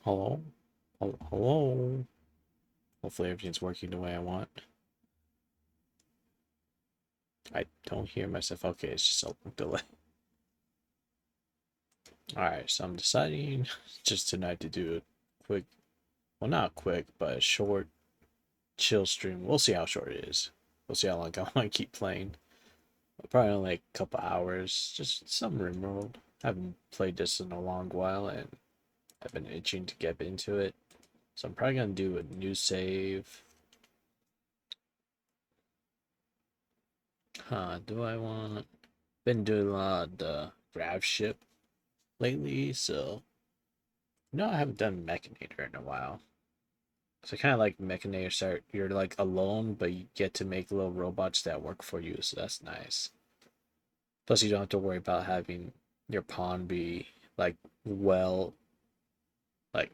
Hello? Hello? Hopefully everything's working the way I want. I don't hear myself. Okay, it's just a delay. Alright, so I'm deciding just tonight to do a quick, well, not quick, but a short, chill stream. We'll see how short it is. We'll see how long I want to keep playing. Probably only like a couple hours. Just some Rimworld. I haven't played this in a long while, and I've been itching to get into it. So I'm probably gonna do a new save. Do I want... Been doing a lot of the grav ship lately, so no, I haven't done Mechanitor in a while. So kind of like Mechanitor start, you're like alone, but you get to make little robots that work for you, so that's nice. Plus, you don't have to worry about having your pawn be like well, like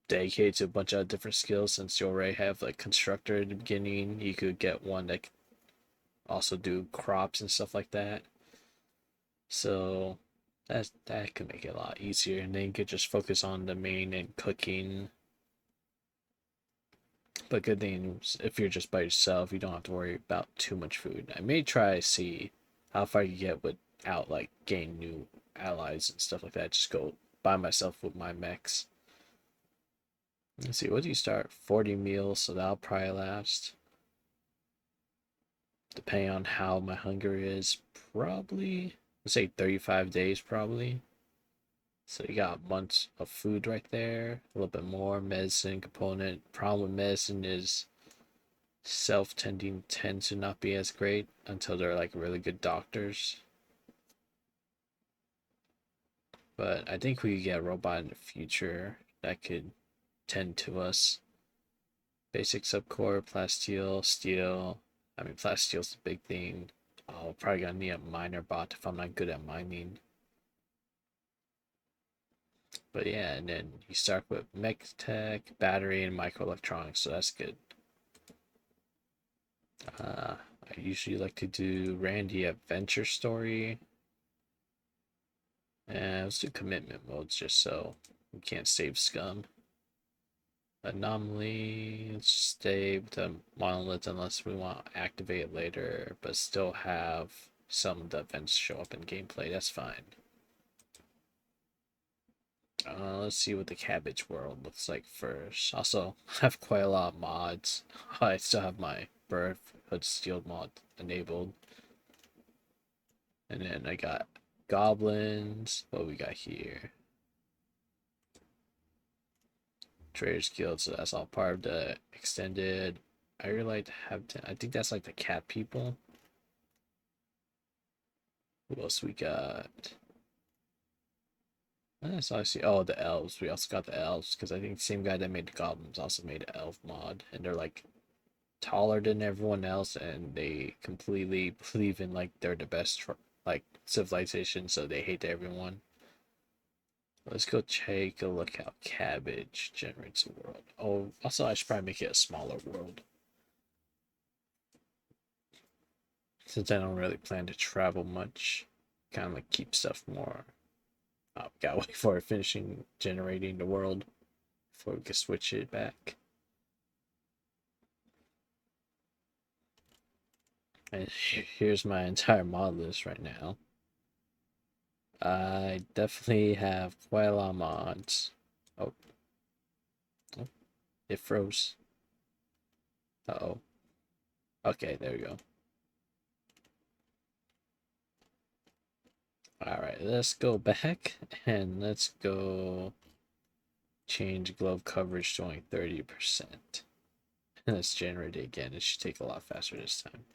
dedicated to a bunch of different skills. Since you already have like constructor in the beginning, you could get one that can also do crops and stuff like that. So that could make it a lot easier, and then you could just focus on the main and cooking. But good thing if you're just by yourself, you don't have to worry about too much food. I may try to see how far you get without like gain new allies and stuff like that. Just go by myself with my mechs. Let's see, what do you start? 40 meals, so that'll probably last. Depending on how my hunger is, probably let's say 35 days probably. So you got months of food right there, a little bit more medicine component. Problem with medicine is self-tending tends to not be as great until they're like really good doctors. But I think we could get a robot in the future that could tend to us. Basic subcore, plasteel, steel. I mean, plasteel's the big thing. I'll probably gonna need a miner bot if I'm not good at mining. But yeah, and then you start with mech tech, battery, and microelectronics, so that's good. I usually like to do Randy Adventure Story. And let's do commitment modes just so we can't save scum. Anomaly, let's stay with the monolith unless we want to activate it later, but still have some of the events show up in gameplay. That's fine. Let's see what the cabbage world looks like first. Also, I have quite a lot of mods. I still have my Brotherhood Steel mod enabled. And then I got goblins. What we got here? Traders Guild, so that's all part of the extended. I really like to have. I think that's like the cat people. Who else we got? That's obviously. Oh, the elves. We also got the elves because I think the same guy that made the goblins also made an elf mod, and they're like taller than everyone else, and they completely believe in like they're the best like civilization, so they hate everyone. Let's go take a look how cabbage generates a world. Oh, also I should probably make it a smaller world. Since I don't really plan to travel much, kind of like keep stuff more. Oh, gotta wait for it finishing generating the world before we can switch it back. And here's my entire mod list right now. I definitely have quite a lot of mods. Oh, oh it froze. Uh-oh. Okay, there we go. Alright, let's go back and let's go change glove coverage to only 30%. And let's generate it again. It should take a lot faster this time.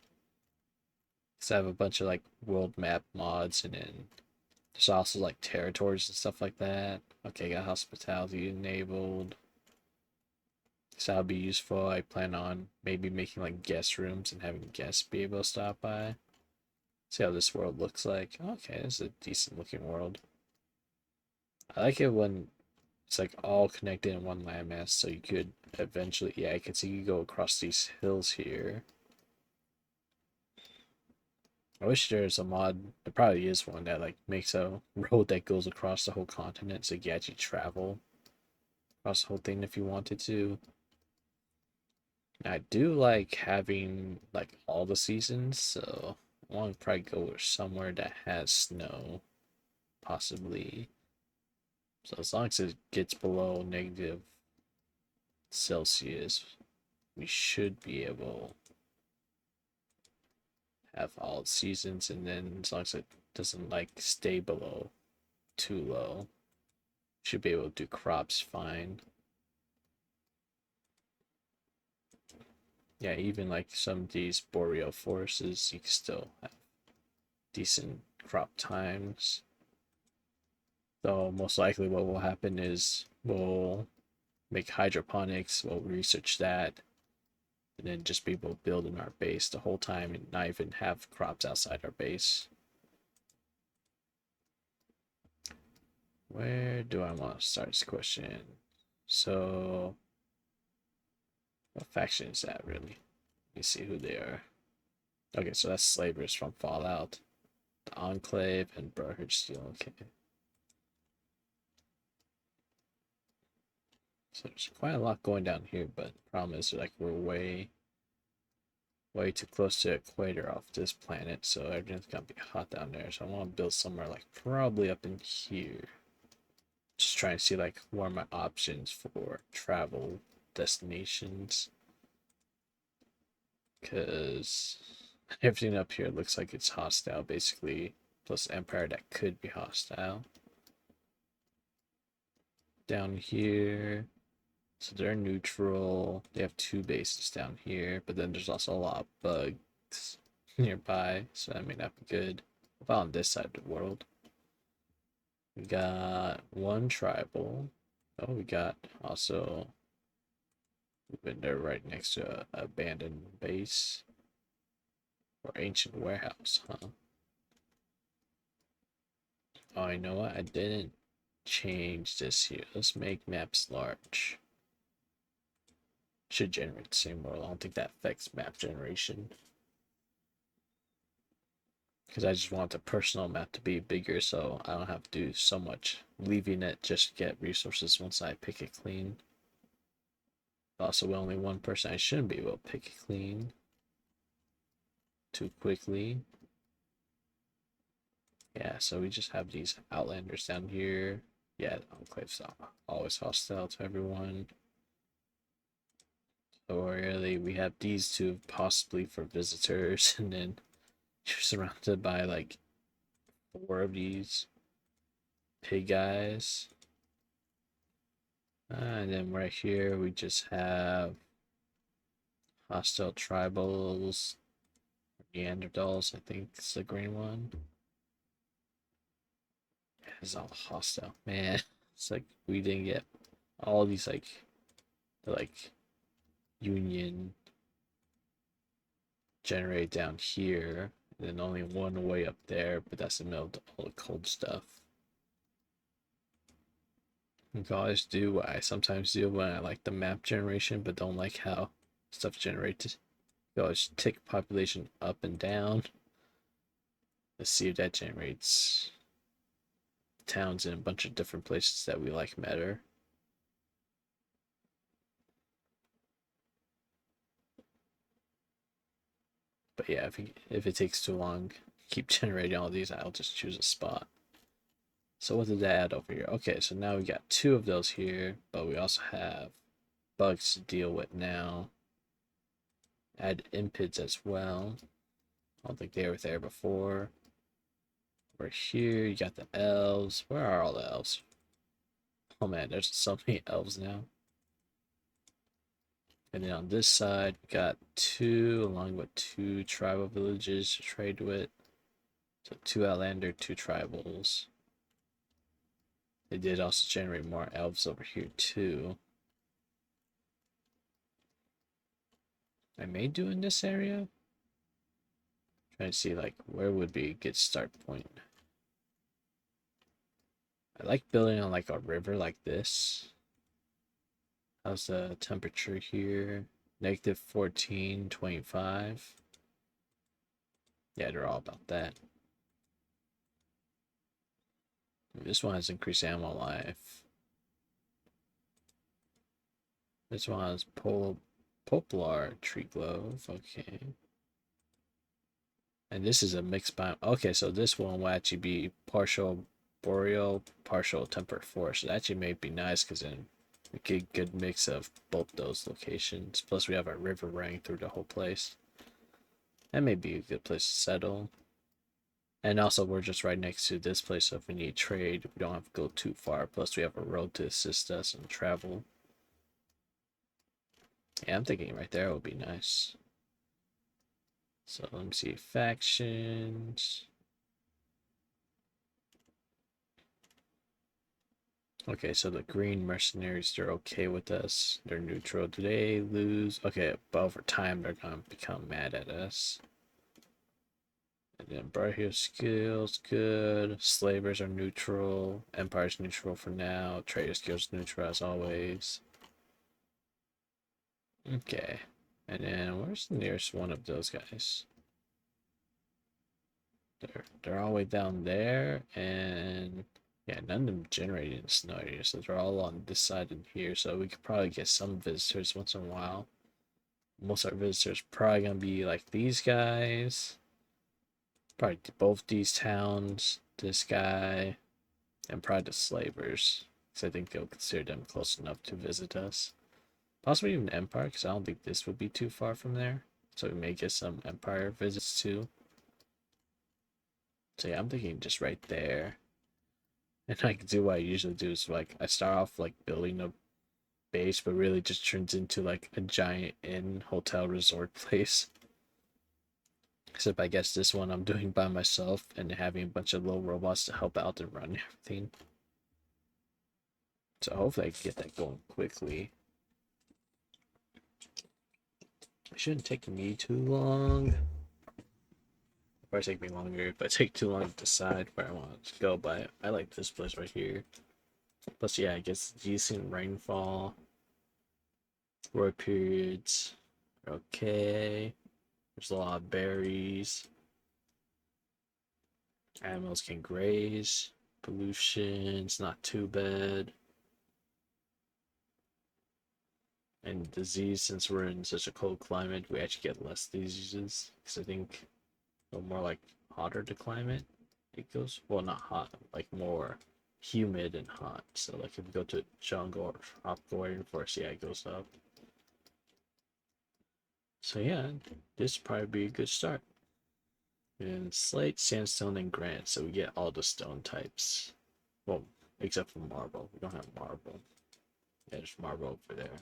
So I have a bunch of like world map mods, and then there's also like territories and stuff like that. Okay, got hospitality enabled. So that'll be useful. I plan on maybe making like guest rooms and having guests be able to stop by. See how this world looks like. Okay, this is a decent looking world. I like it when it's like all connected in one landmass, so you could eventually, yeah, I can see you go across these hills here. I wish there's a mod, there probably is one that like makes a road that goes across the whole continent so you can actually travel across the whole thing if you wanted to. I do like having like all the seasons, so I want to probably go somewhere that has snow, possibly. So as long as it gets below -Celsius, we should be able to have all seasons, and then as long as it doesn't like stay below too low, should be able to do crops fine. Yeah, even like some of these boreal forests, you can still have decent crop times. Though most likely what will happen is we'll make hydroponics, we'll research that, and then just be able to build in our base the whole time and not even have crops outside our base. Where do I want to start this question? So, what faction is that really? Let me see who they are. Okay, so that's slavers from Fallout, the Enclave, and Brotherhood Steel. Okay. So there's quite a lot going down here, but the problem is like we're way too close to the equator off this planet, so everything's gonna be hot down there. So I want to build somewhere like probably up in here. Just trying to see like what are my options for travel destinations, because everything up here looks like it's hostile basically, plus Empire that could be hostile. Down here, so they're neutral. They have 2 bases down here, but then there's also a lot of bugs nearby, so that may not be good. What about on this side of the world? We got 1 tribal. Oh, we got also, we've been there right next to an abandoned base or ancient warehouse, huh? Oh, you know what? I didn't change this here. Let's make maps large. Should generate the same world. I don't think that affects map generation, because I just want the personal map to be bigger so I don't have to do so much leaving it just to get resources once I pick it clean. Also, with only 1 person, I shouldn't be able to pick it clean too quickly. Yeah, so we just have these outlanders down here. Yeah, the Enclave's always hostile to everyone. So really, we have these 2 possibly for visitors, and then you're surrounded by like 4 of these pig guys. And then right here, we just have hostile tribals, Neanderthals, I think it's the green one. It's all hostile, man. It's like we didn't get all these like Union generate down here, and then only 1 way up there, but that's the middle of all the cold stuff. You guys do what I sometimes do when I like the map generation, but don't like how stuff generated. You always tick population up and down. Let's see if that generates towns in a bunch of different places that we like better. But yeah, if it takes too long, keep generating all these, I'll just choose a spot. So what did that add over here? Okay, so now we got 2 of those here, but we also have bugs to deal with now. Add impids as well. I don't think they were there before. Over here, you got the elves. Where are all the elves? Oh man, there's so many elves now. And then on this side, we got 2, along with 2 tribal villages to trade with. So 2 outlander, 2 tribals. They did also generate more elves over here too. I may do in this area. Trying to see like where would be a good start point. I like building on like a river like this. How's the temperature here? -14, 25. Yeah, they're all about that. This one has increased ammo life. This one is poplar tree glove. Okay. And this is a mixed biome. Okay, so this one will actually be partial boreal, partial temperate forest. It actually may be nice because then we get a good mix of both those locations. Plus, we have our river running through the whole place. That may be a good place to settle. And also, we're just right next to this place, so if we need trade, we don't have to go too far. Plus, we have a road to assist us in travel. Yeah, I'm thinking right there would be nice. So let me see, factions. Okay, so the green mercenaries, they're okay with us. They're neutral. Do they lose? Okay, but over time, they're gonna become mad at us. And then Bright skills, good. Slavers are neutral. Empire's neutral for now. Trader skills neutral as always. Okay. And then where's the nearest one of those guys? They're all the way down there, and yeah, none of them generated in snow area, so they're all on this side and here. So we could probably get some visitors once in a while. Most of our visitors probably gonna be like these guys. Probably both these towns, this guy, and probably the slavers. Because I think they'll consider them close enough to visit us. Possibly even Empire, because I don't think this would be too far from there. So we may get some Empire visits too. So yeah, I'm thinking just right there. And I can do what I usually do is like I start off like building a base, but really just turns into like a giant inn, hotel, resort place. Except I guess this one I'm doing by myself and having a bunch of little robots to help out and run everything. So hopefully I can get that going quickly. It shouldn't take me too long. It'll probably take me longer if I take too long to decide where I want to go, but I like this place right here. Plus, yeah, I guess decent rainfall. Road periods. Okay. There's a lot of berries. Animals can graze. Pollution's not too bad. And disease, since we're in such a cold climate, we actually get less diseases. Because I think the more like hotter the climate it goes. Well, not hot, like more humid and hot. So like if we go to jungle or tropical forest, yeah, it goes up. So yeah, this would probably be a good start. And slate, sandstone, and granite. So we get all the stone types. Well, except for marble. We don't have marble. Yeah, there's marble over there.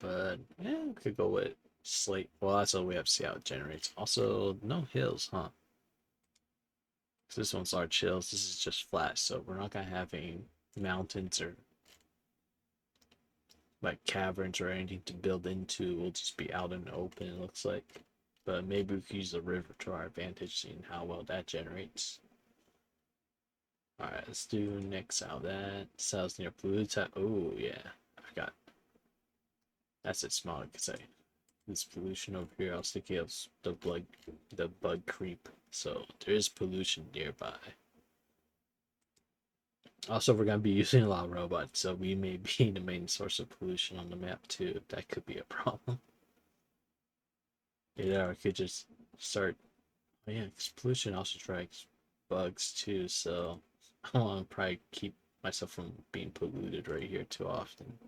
But yeah, we could go with slate. Well, that's all we have to see how it generates. Also, no hills, huh? So this one's large hills. This is just flat, so we're not gonna have any mountains or like caverns or anything to build into. We'll just be out in the open, it looks like. But maybe we could use the river to our advantage, seeing how well that generates. Alright, let's do next out that. Cells near blue type. Oh, yeah. I forgot. That's it small, because this pollution over here, I was thinking of the bug creep. So there is pollution nearby. Also, we're gonna be using a lot of robots, so we may be the main source of pollution on the map too. That could be a problem. Yeah, I could just start. Oh yeah, because pollution also attracts bugs too, so I want to probably keep myself from being polluted right here too often.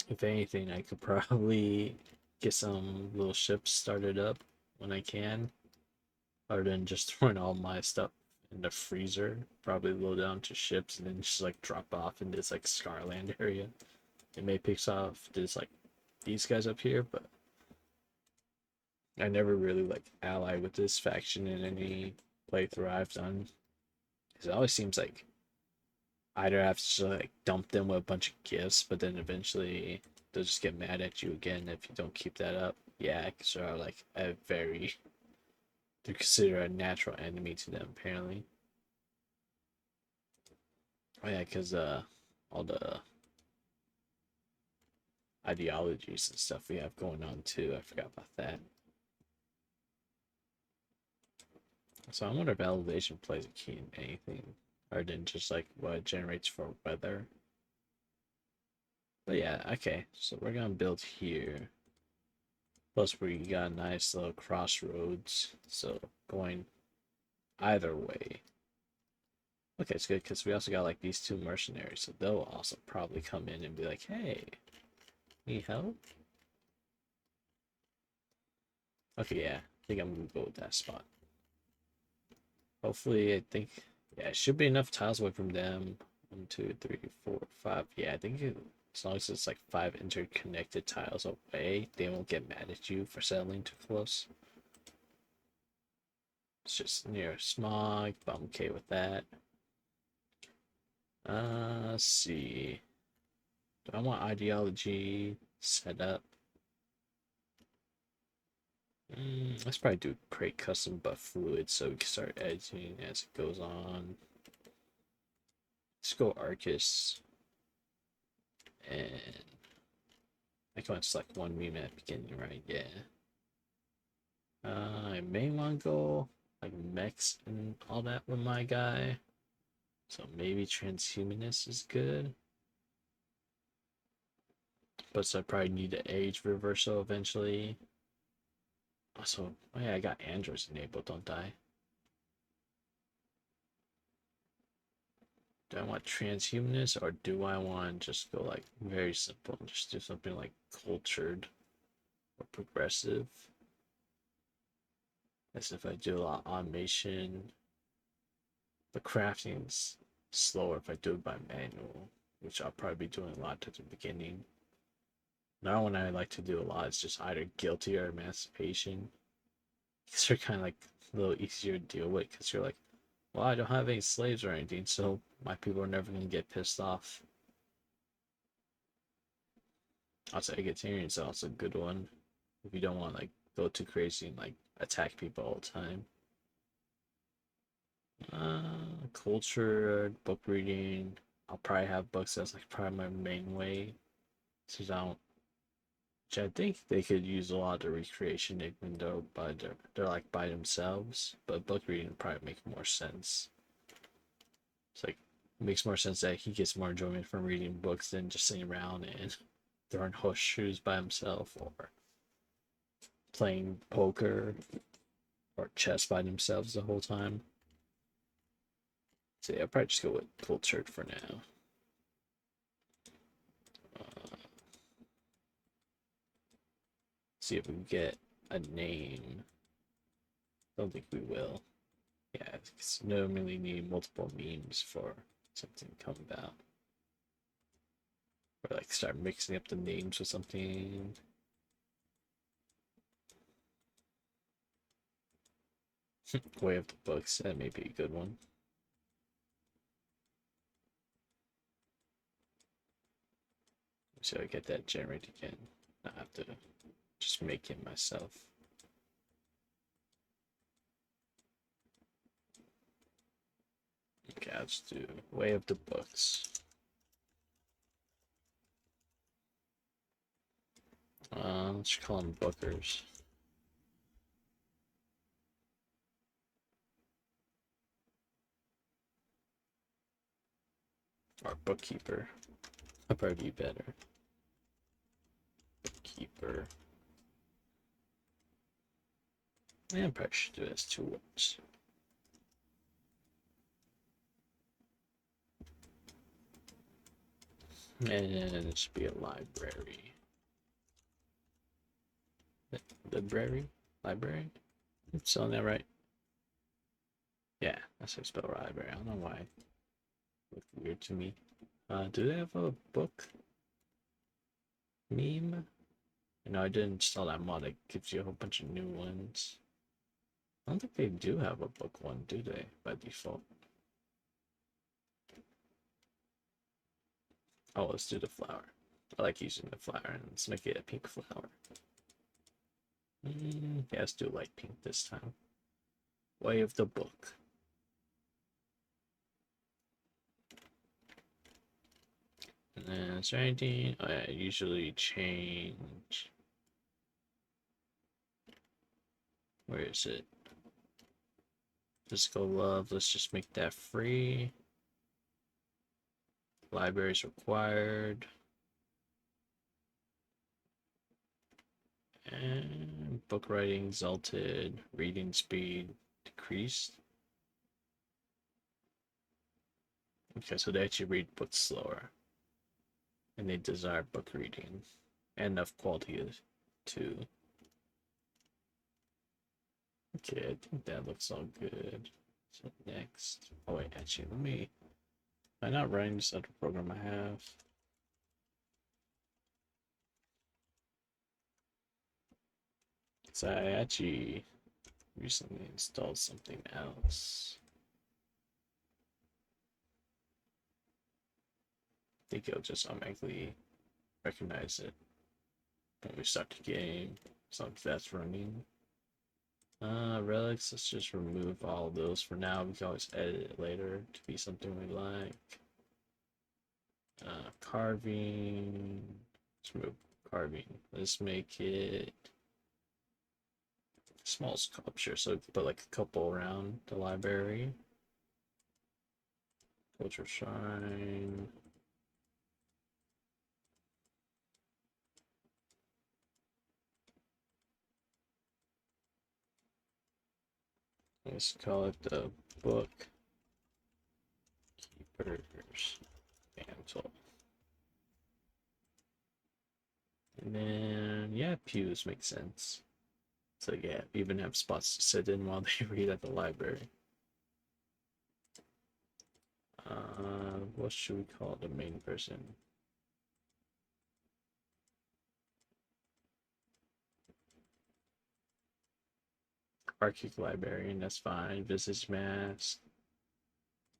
If anything, I could probably get some little ships started up when I can, other than just throwing all my stuff in the freezer. Probably load down to ships and then just like drop off in this like Scarland area. It may pick off this like these guys up here, but I never really like ally with this faction in any playthrough I've done. Because it always seems like either I have to like dump them with a bunch of gifts, but then eventually they'll just get mad at you again if you don't keep that up. Yeah, because they're like a very they're considered a natural enemy to them apparently. Oh yeah, because all the ideologies and stuff we have going on too. I forgot about that. So I wonder if elevation plays a key in anything. Or than just like what it generates for weather. But yeah, okay. So we're gonna build here. Plus we got a nice little crossroads. So going either way. Okay, it's good because we also got like these two mercenaries, so they'll also probably come in and be like, "Hey, need help?" Okay, yeah, I think I'm gonna go with that spot. Hopefully, I think yeah, it should be enough tiles away from them. 1, 2, 3, 4, 5. Yeah, I think as long as it's like 5 interconnected tiles away, they won't get mad at you for settling too close. It's just near smog, but I'm okay with that. Let's see. Do I want ideology set up? Let's probably do create custom buff fluid so we can start editing as it goes on. Let's go Arcus. And I can select one meme at the beginning, right? Yeah. I may want to go like mechs and all that with my guy. So maybe transhumanist is good. But so I probably need the age reversal eventually. Also, oh yeah, I got androids enabled, don't I? Do I want transhumanist or do I want to just go like very simple and just do something like cultured or progressive? As if I do a lot of automation, but crafting's slower if I do it by manual, which I'll probably be doing a lot at the beginning. Now one I like to do a lot is just either guilty or emancipation. These are kind of like a little easier to deal with because you're like, well, I don't have any slaves or anything, so my people are never going to get pissed off. I'll say Egatarian is also a good one if you don't want to like go too crazy and like attack people all the time. Culture, book reading. I'll probably have books as like probably my main way. Since I don't, which I think they could use a lot of the recreation even though but they're like by themselves. But book reading would probably make more sense. It's like it makes more sense that he gets more enjoyment from reading books than just sitting around and throwing horseshoes by himself or playing poker or chess by themselves the whole time. So yeah, I'll probably just go with cultured for now. See if we can get a name. Don't think we will. Yeah, because normally need multiple memes for something to come about. Or like start mixing up the names or something. Way of the Books, that may be a good one. So I get that generated again. I have to just make it myself. Okay, I'll just do Way of the Books. Let's call them bookers. Or bookkeeper. That'd probably be better. Bookkeeper. Yeah, I probably should do it as 2 words. And it should be a library. Library? Library? I'm spelling that right. Yeah, that's how you spell library. I don't know why. It looked weird to me. Do they have a book meme? No, I didn't install that mod. It gives you a whole bunch of new ones. I don't think they do have a book one, do they, by default? Oh, let's do the flower. I like using the flower, and let's make it a pink flower. Yeah, let's do light pink this time. Way of the Book. And then is there anything? Oh, yeah, I usually change. Where is it? Physical love. Let's just make that free. libraries required. And book writing exalted, reading speed decreased. Okay, so they actually read books slower. And they desire book reading. And enough quality too. Okay, I think that looks all good. So next. Oh wait, actually let me, am I not running this other program I have? So I actually recently installed something else. I think it'll just automatically recognize it when we start the game, as long as that's running. Relics, let's just remove all of those for now. We can always edit it later to be something we like. Carving, let's remove carving. Let's make it small sculpture, so we can put like a couple around the library. Culture shrine. Let's call it the book keeper's mantle. And then yeah, pews make sense. So yeah, even have spots to sit in while they read at the library. What should we call the main person? Arctic Librarian, that's fine. Visage mask.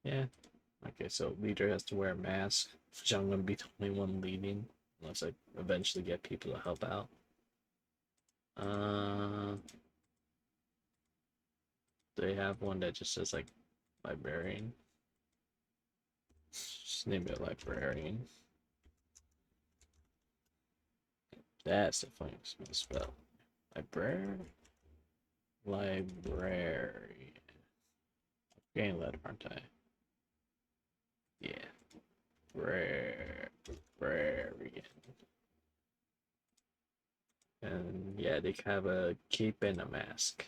Yeah. Okay, so leader has to wear a mask, which I'm gonna be the only one leading, unless I eventually get people to help out. They have one that just says like librarian. Just name it librarian. That's definitely a spell. Librarian. Librarian. Getting letter, aren't I? Yeah. Librarian. And yeah, they have a cape and a mask.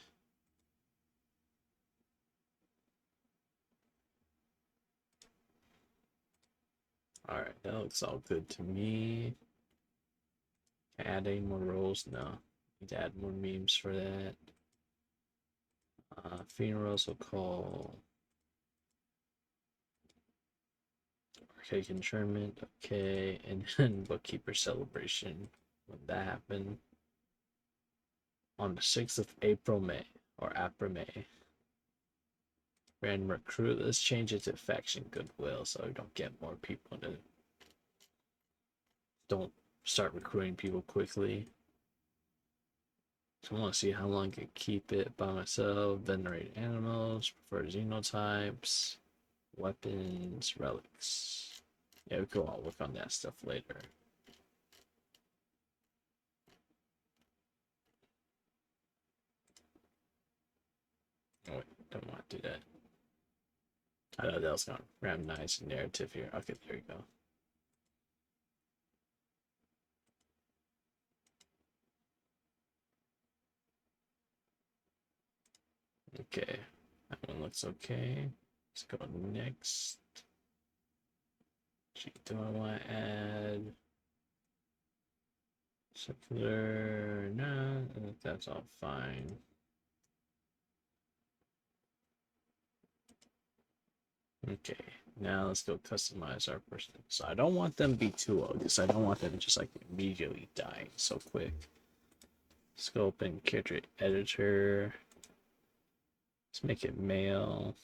Alright, that looks all good to me. Add any more roles? No. Need to add more memes for that. Funerals will call archaic internment, okay, and then bookkeeper celebration. When that happened on the 6th of April, May, or April, May. Random recruit, let's change it to faction goodwill so we don't get more people to don't start recruiting people quickly. So I want to see how long I can keep it by myself. Venerate animals, prefer xenotypes, weapons, relics. Yeah, we can all work on that stuff later. Oh wait, don't want to do that. I know that was gonna ram nice narrative here. Okay, there you go. Okay, that one looks okay. Let's go next. Gee, do I want to add circular? No, I think that's all fine. Okay, now let's go customize our person. So I don't want them to be too old because I don't want them just like immediately dying so quick. Let's go open character editor. Let's make it male.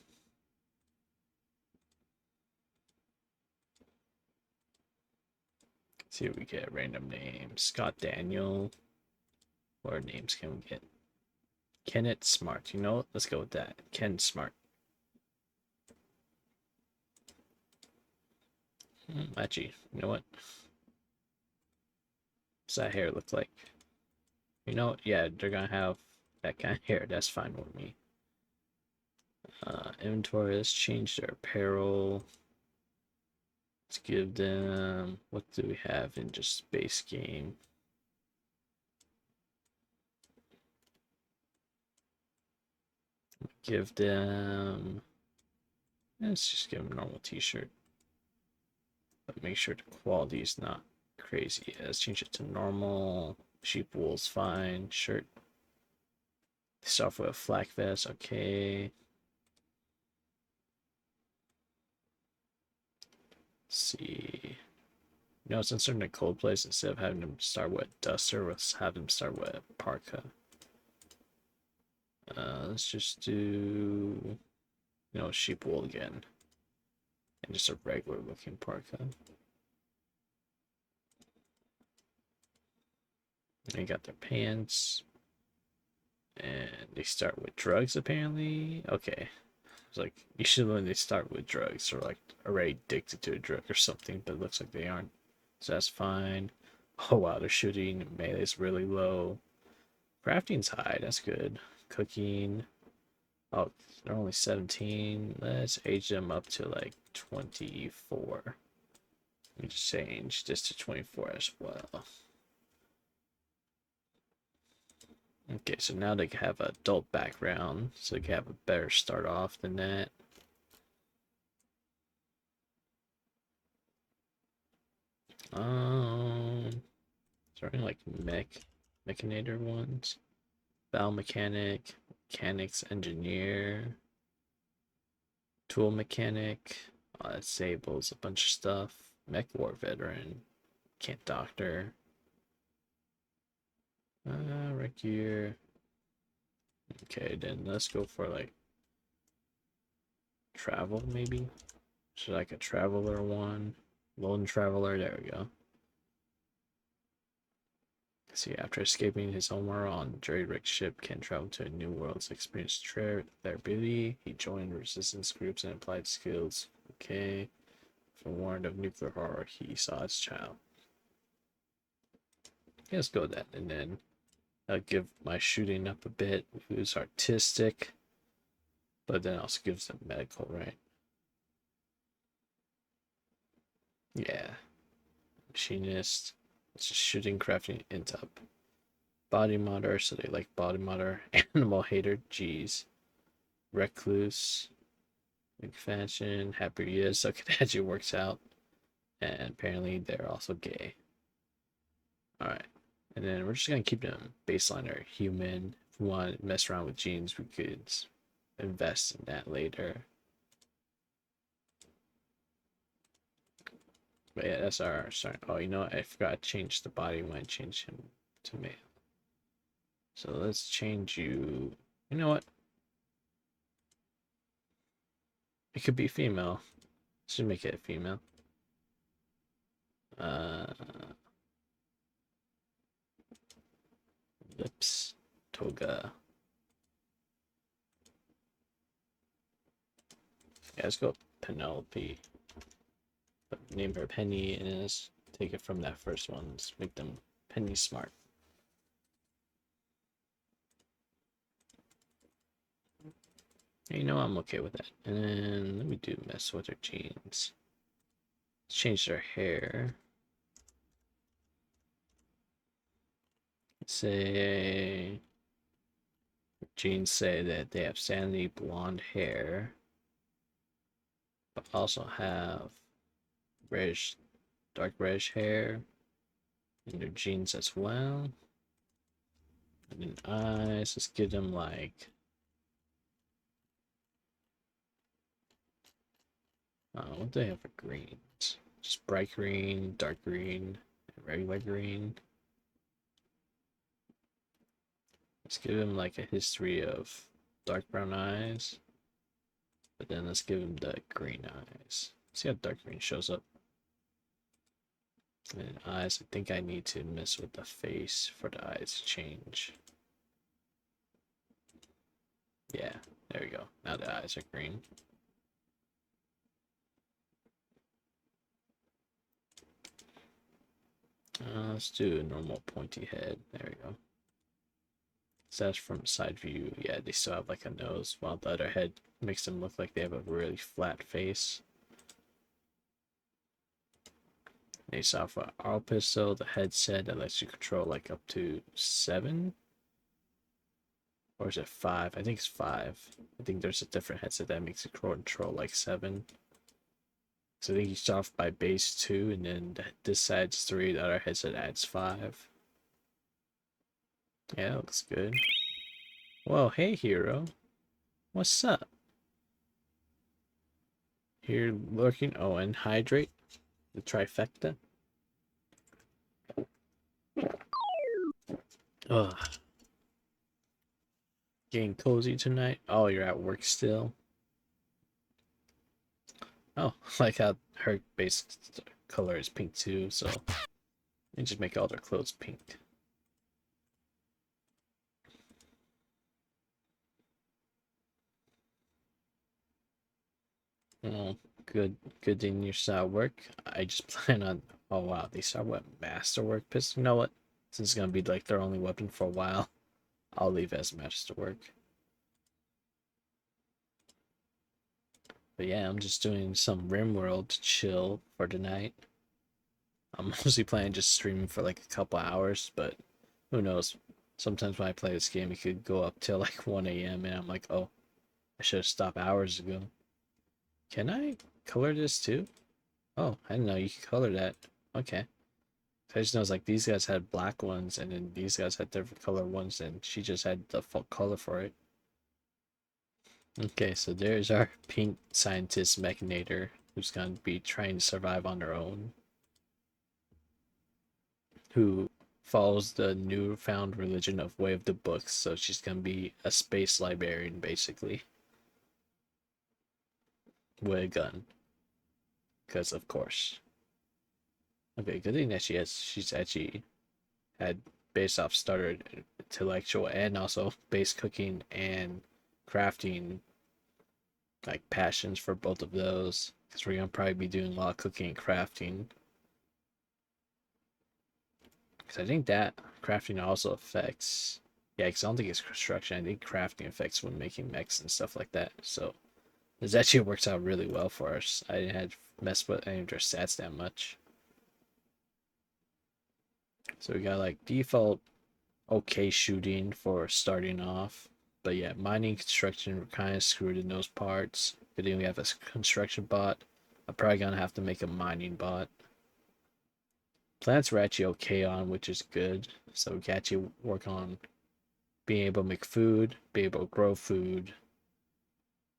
See if we get random names. Scott Daniel. What names can we get? Kenneth Smart. You know what? Let's go with that. Ken Smart. Actually, you know what? What's that hair look like? You know, yeah, they're gonna have that kind of hair. That's fine with me. Inventory. Let's change their apparel. Let's Let's give them, what do we have in just base game? Give them, let's just give them a normal t-shirt. But make sure the quality is not crazy. Let's change it to normal. Sheep wool's fine. Shirt. Start off with a flak vest. Okay. Let's see. You know, since they're in a cold place, instead of having them start with duster, let's have them start with parka. Let's just do, sheep wool again. And just a regular looking parka. They got their pants. And they start with drugs, apparently. Okay. It's like, usually when they start with drugs, they're like already addicted to a drug or something, but it looks like they aren't. So that's fine. Oh wow, they're shooting. Melee's really low. Crafting's high, that's good. Cooking. Oh, they're only 17. Let's age them up to like 24. Let me just change this to 24 as well. Okay, so now they have an adult background, so they can have a better start off than that. Is there any like Mechanitor ones? Biomechanic, mechanics engineer, tool mechanic, disables a bunch of stuff. Mech war veteran, can't doctor. Right here. Okay, then let's go for like travel maybe. Should like a traveler one? Lone traveler, there we go. See, after escaping his homeworld on Jerry Rick's ship, Ken traveled to a new world to experience their ability. He joined resistance groups and applied skills. Okay. From warned of nuclear horror, he saw his child. Yeah, let's go with that. And then I'll give my shooting up a bit. Who's artistic, but then also gives them medical, right? Yeah. Machinist. It's just shooting, crafting, int up. Body modder, so they like body modder. Animal hater, jeez. Recluse. Big fashion. Happier he is, so Kadaji works out. And apparently they're also gay. Alright. And then we're just gonna keep them baseline or human. If we want to mess around with genes, we could invest in that later. But yeah, that's our start. Oh, you know what? I forgot to change the body. We might change him to male. So let's change you. You know what? It could be female. Should make it a female. Lips, toga. Yeah, let's go Penelope. But name her Penny and let's take it from that first one. Let's make them Penny smart. You know, I'm okay with that. And then let me do mess with her jeans. Let's change their hair. Say jeans say that they have sandy blonde hair, but also have reddish, dark reddish hair in their jeans as well. And then eyes, let's give them like what do they have for greens? Just bright green, dark green, and regular green. Let's give him like a history of dark brown eyes. But then let's give him the green eyes. See how dark green shows up. And then eyes, I think I need to mess with the face for the eyes to change. Yeah, there we go. Now the eyes are green. Let's do a normal pointy head. There we go. So that's from side view. Yeah, they still have like a nose, while the other head makes them look like they have a really flat face. A software auto pistol, the headset that lets you control like up to 7, or is it 5? I think it's 5. I think there's a different headset that makes it control like 7. So I think you start off by base 2, and then this adds 3, the other headset adds 5. Yeah, looks good. Whoa, hey hero. What's up? Here lurking. Oh, and hydrate. The trifecta. Ugh. Getting cozy tonight. Oh, you're at work still. Oh, like how her base color is pink too, so you just make all their clothes pink. Oh, good thing you start work. I just plan on. Oh wow, they start what masterwork pistol. You know what? Since it's gonna be like their only weapon for a while, I'll leave as masterwork. But yeah, I'm just doing some Rimworld to chill for tonight. I'm mostly planning just streaming for like a couple hours, but who knows? Sometimes when I play this game, it could go up till like 1 a.m. and I'm like, oh, I should have stopped hours ago. Can I color this too? Oh, I didn't know you could color that. Okay. I just know like these guys had black ones and then these guys had different color ones and she just had the full color for it. Okay, so there's our pink scientist Mechanitor who's gonna be trying to survive on her own. Who follows the newfound religion of Way of the Books, so she's gonna be a space librarian basically. With a gun. Because of course. Okay, good thing that she's actually had base off starter intellectual and also base cooking and crafting like passions for both of those because we're gonna probably be doing a lot of cooking and crafting because I think that crafting also affects, yeah, because I don't think it's construction. I think crafting affects when making mechs and stuff like that, so this actually works out really well for us. I didn't have messed with any of their stats that much. So we got like default okay shooting for starting off. But yeah, mining construction, we're kind of screwed in those parts. But then we have a construction bot. I'm probably gonna have to make a mining bot. Plants we're actually okay on, which is good. So we can actually work on being able to make food, be able to grow food,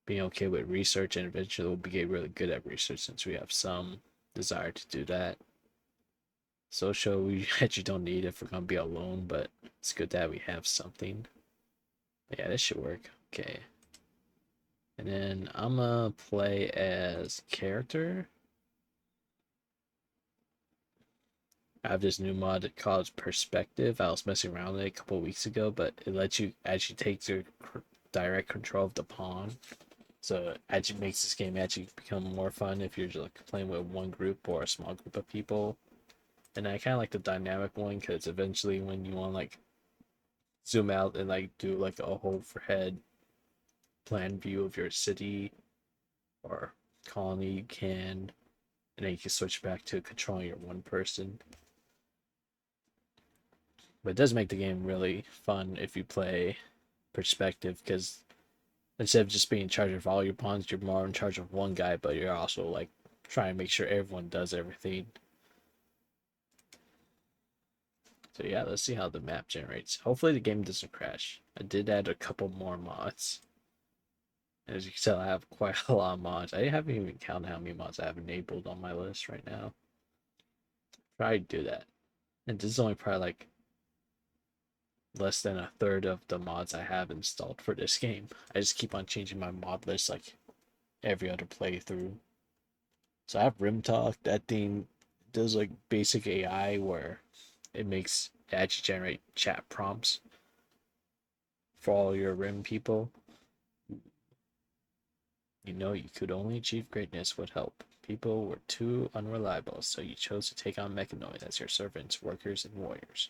being okay with research, and eventually we'll get really good at research since we have some desire to do that. Social, we actually don't need if we're gonna be alone, but it's good that we have something. Yeah, this should work. Okay. And then I'm gonna play as character. I have this new mod called Perspective. I was messing around with it a couple weeks ago, but it lets you actually take your direct control of the pawn. So it actually makes this game actually become more fun if you're just like playing with one group or a small group of people. And I kind of like the dynamic one because eventually when you want like zoom out and like do like a overhead plan view of your city or colony, you can, and then you can switch back to controlling your one person. But it does make the game really fun if you play perspective because instead of just being in charge of all your pawns, you're more in charge of one guy, but you're also like trying to make sure everyone does everything. So yeah, let's see how the map generates. Hopefully the game doesn't crash. I did add a couple more mods. As you can tell, I have quite a lot of mods. I haven't even counted how many mods I have enabled on my list right now. Probably do that. And this is only probably like less than a third of the mods I have installed for this game. I just keep on changing my mod list like every other playthrough. So I have Rim Talk. That thing does like basic AI where it actually generate chat prompts for all your Rim people. You know you could only achieve greatness with help. People were too unreliable, so you chose to take on Mechanoid as your servants, workers, and warriors.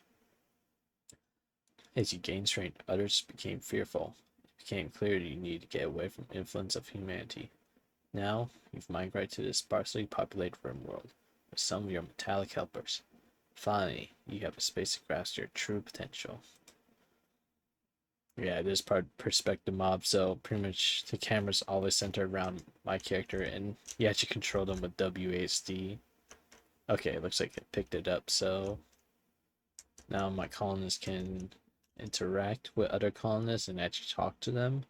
As you gained strength, others became fearful. It became clear that you needed to get away from influence of humanity. Now, you've migrated to this sparsely populated Rimworld. with some of your metallic helpers. Finally, you have a space to grasp your true potential. Yeah, it is part perspective mob, so pretty much the camera's always centered around my character, and you actually control them with WASD. Okay, it looks like it picked it up, so now my colonists can interact with other colonists and actually talk to them.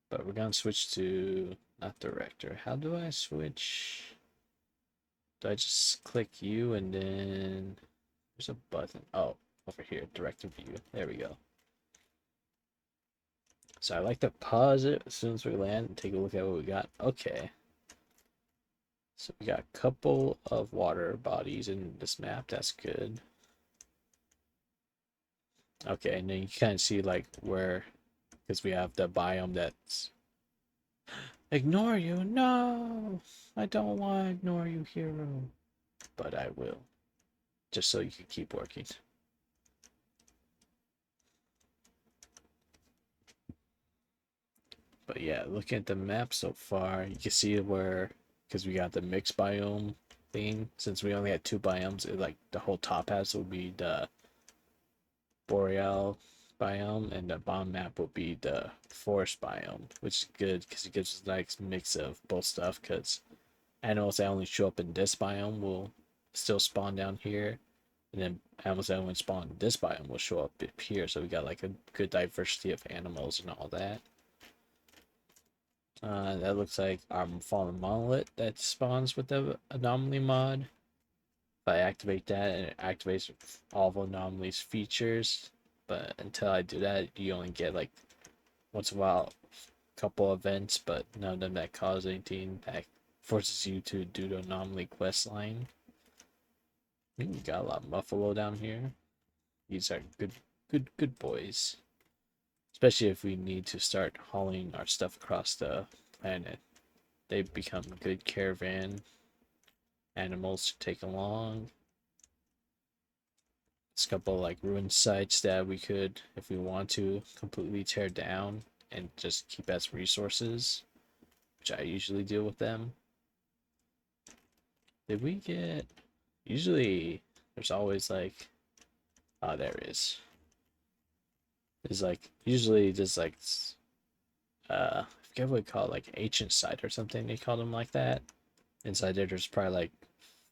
But we're gonna switch to not director. How do I switch? Do I just click you and then there's a button? Oh, over here, director view. There we go. So I like to pause it as soon as we land and take a look at what we got. Okay. So we got a couple of water bodies in this map. That's good. Okay, and then you kind of see like where, because we have the biome that's ignore you. No, I don't want to ignore you, hero. But I will, just so you can keep working. But yeah, looking at the map so far, you can see where, because we got the mixed biome thing, since we only had 2 biomes, like the whole top half will be the boreal biome, and the bottom map will be the forest biome, which is good because it gives us a nice mix of both stuff, because animals that only show up in this biome will still spawn down here, and then animals that only spawn in this biome will show up here, so we got like a good diversity of animals and all that. That looks like our fallen monolith that spawns with the anomaly mod. If I activate that, it activates all of Anomaly's features. But until I do that, you only get like once in a while a couple events, but none of them that cause anything that forces you to do the Anomaly quest line. We got a lot of Buffalo down here. These are good boys. Especially if we need to start hauling our stuff across the planet. They become good caravan animals to take along. There's a couple like ruined sites that we could, if we want to, completely tear down and just keep as resources, which I usually deal with them. Did we get... Usually, there's always like... Oh, there is. There's like, usually there's like... I forget what we call it, like ancient site or something. They call them like that. Inside there's probably like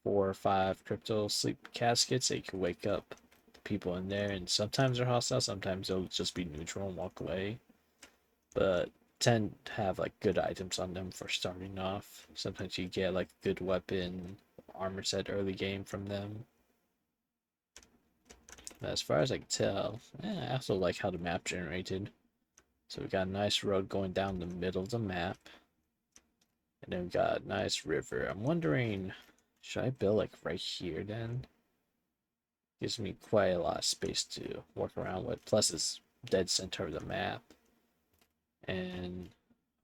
4 or 5 crypto sleep caskets that you can wake up people in there, and sometimes they're hostile, sometimes they'll just be neutral and walk away, but tend to have like good items on them for starting off. Sometimes you get like good weapon armor set early game from them. But as far as I can tell, I also like how the map generated. So we got a nice road going down the middle of the map, and then we got a nice river. I'm wondering, should I build like right here then? Gives me quite a lot of space to work around with. Plus, it's dead center of the map. And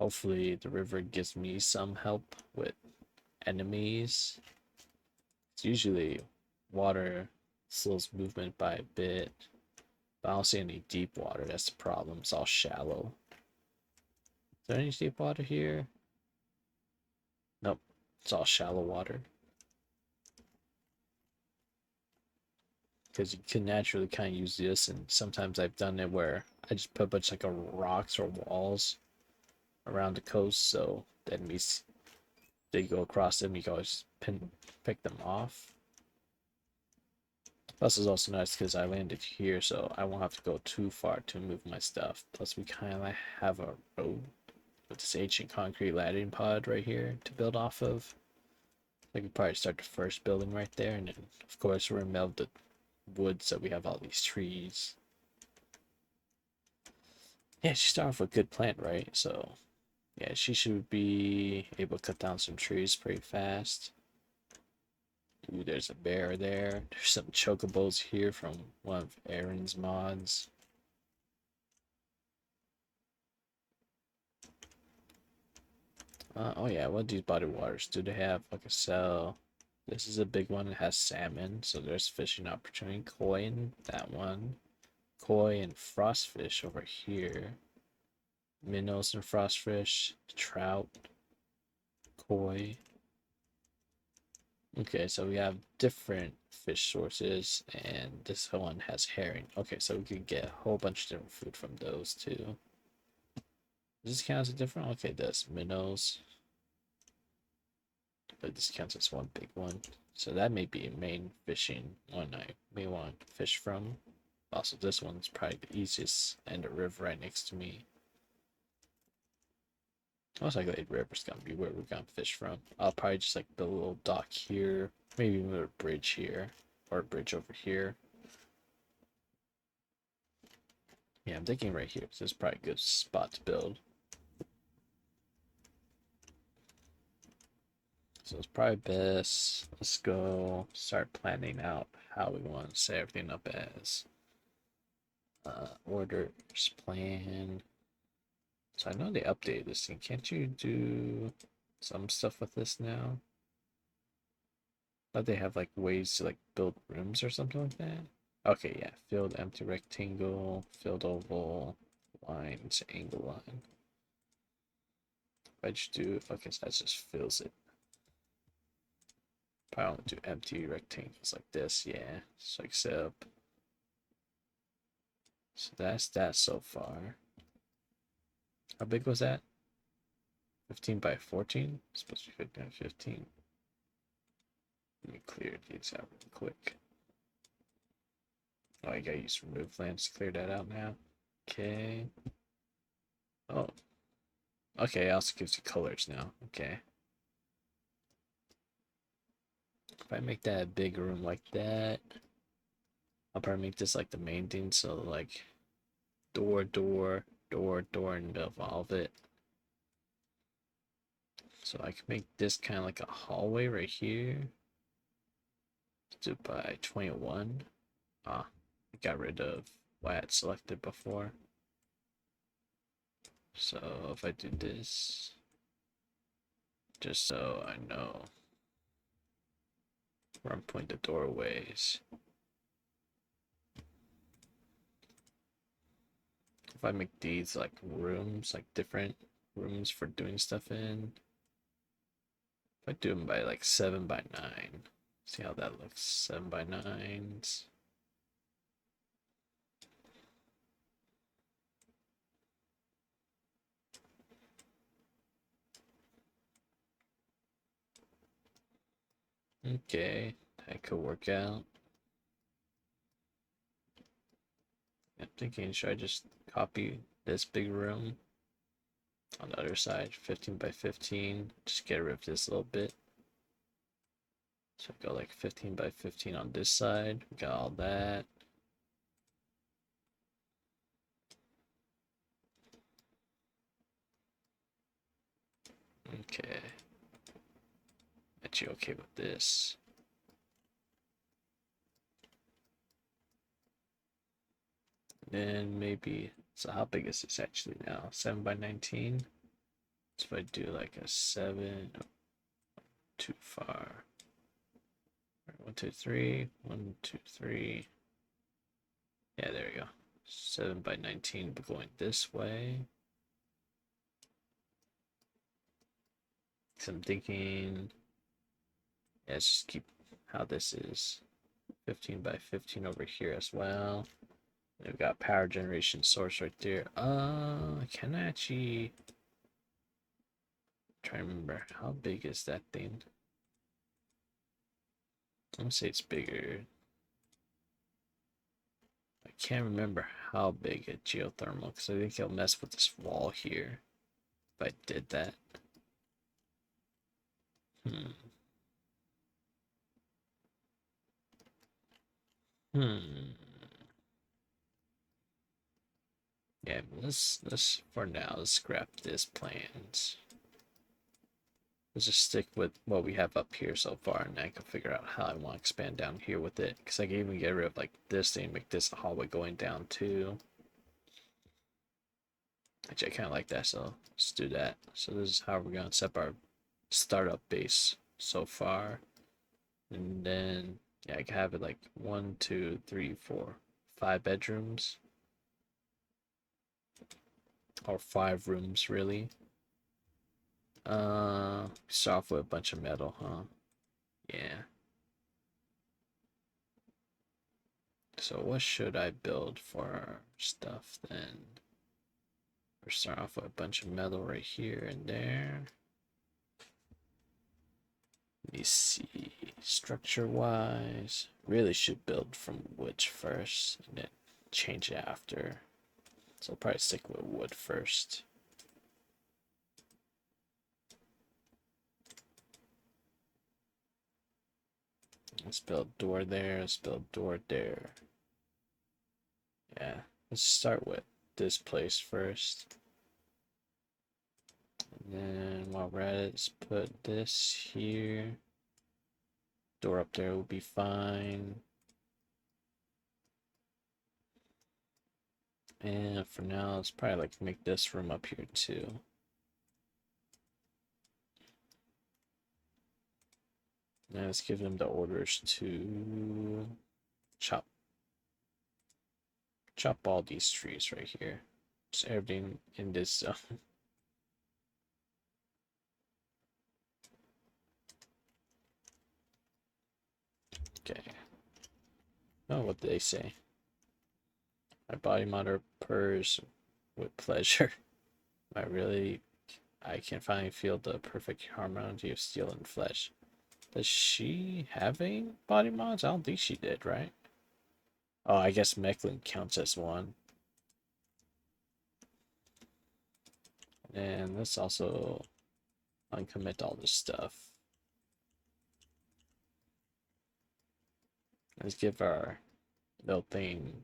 hopefully the river gives me some help with enemies. It's usually water slows movement by a bit. But I don't see any deep water. That's the problem. It's all shallow. Is there any deep water here? Nope. It's all shallow water. Because you can naturally kind of use this, and sometimes I've done it where I just put a bunch like rocks or walls around the coast, so the enemies, they go across them, you can always pick them off. Plus is also nice because I landed here, so I won't have to go too far to move my stuff. Plus we kind of have a road with this ancient concrete landing pod right here to build off of. I could probably start the first building right there, and then of course we're in the woods, so we have all these trees. Yeah, she started off with good plant, right? So yeah, she should be able to cut down some trees pretty fast. Ooh, there's a bear there. There's some chocobos here from one of Aaron's mods. Oh yeah, what do these body waters? Do they have like a cell? This is a big one. It has salmon, so there's fishing opportunity. Koi in that one. Koi and frostfish over here. Minnows and frostfish. Trout. Koi. Okay, so we have different fish sources, and this one has herring. Okay, so we could get a whole bunch of different food from those too. Does this count as a different? Okay, it does. Minnows. But this counts as one big one. So that may be a main fishing one I may want to fish from. Also, this one's probably the easiest, and a river right next to me. Most likely, the river's gonna be where we're gonna fish from. I'll probably just like build a little dock here, maybe even a bridge here, or a bridge over here. Yeah, I'm thinking right here. This is probably a good spot to build. So it's probably best. Let's go start planning out how we want to set everything up as. Orders, plan. So I know they updated this thing. Can't you do some stuff with this now? But they have like ways to like build rooms or something like that. Okay, yeah. Filled empty rectangle, filled oval, lines, angle line. If I just do, okay, so that just fills it. Probably want to do empty rectangles like this, yeah. So like set up. So that's that so far. How big was that? 15 by 14? It's supposed to be 15 by 15. Let me clear these out real quick. Oh, I gotta use remove lands to clear that out now. Okay. Oh. Okay, it also gives you colors now. Okay. If I make that a big room like that, I'll probably make this like the main thing. So like door, door, door, door, and evolve it. So I can make this kind of like a hallway right here. Do it by 21. Ah, I got rid of what I had selected before. So if I do this, just so I know where I'm putting the doorways. If I make these like rooms, like different rooms for doing stuff in, if I do them by like 7 by 9, see how that looks. 7 by 9s. Okay, that could work out. I'm thinking, should I just copy this big room on the other side, 15 by 15, just get rid of this a little bit. So go like 15 by 15 on this side. We got all that. Okay. Actually okay with this. Then maybe, so how big is this actually now? 7 by 19? So if I do like a 7, too far. 1, 2, 3, 1, 2, 3. Yeah, there we go. 7 by 19, but going this way. So I'm thinking, yeah, let's just keep how this is. 15 by 15 over here as well. We've got power generation source right there. Can I actually try to remember how big is that thing? I'm gonna say it's bigger. I can't remember how big a geothermal because I think it'll mess with this wall here if I did that. Hmm. Hmm. Yeah, let's for now let's scrap this plans. Let's just stick with what we have up here so far, and I can figure out how I want to expand down here with it. Because I can even get rid of like this thing, make this a hallway going down too. Actually, I kind of like that, so let's do that. So this is how we're gonna set up our startup base so far, and then yeah, I can have it like 1, 2, 3, 4, 5 bedrooms, or 5 rooms really. Start off with a bunch of metal, huh? Yeah. so what should I build for our stuff then? We're starting off with a bunch of metal right here and there. Let me see. Structure wise, really should build from wood first and then change it after. So I'll probably stick with wood first. Let's build door there. Let's build door there. Yeah, let's start with this place first. And then while we're at it, let's put this here. Door up there will be fine. And for now, let's probably like make this room up here too. Now let's give them the orders to chop all these trees right here. Just everything in this zone. Okay. Oh, what did they say? My body monitor purrs with pleasure. I can finally feel the perfect harmony of steel and flesh. Does she have any body mods? I don't think she did, right? Oh, I guess Mechlin counts as one. And let's also uncommit all this stuff. Let's give our little thing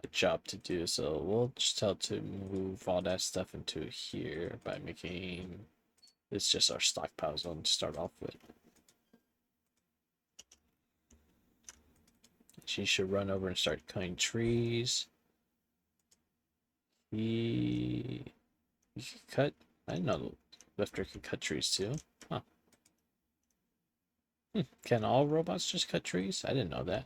a job to do. So we'll just tell it to move all that stuff into here by making this just our stockpile zone to start off with. She should run over and start cutting trees. He can cut. I didn't know the lifter can cut trees too. Huh. Can all robots just cut trees? I didn't know that.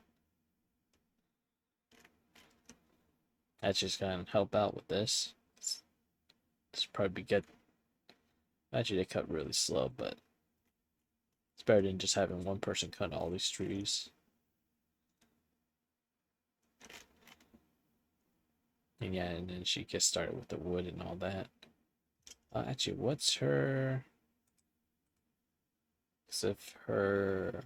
That's just gonna help out with this. This probably be good. Actually, they cut really slow, but it's better than just having one person cut all these trees. And yeah, and then she gets started with the wood and all that. Actually, what's her... Because if her...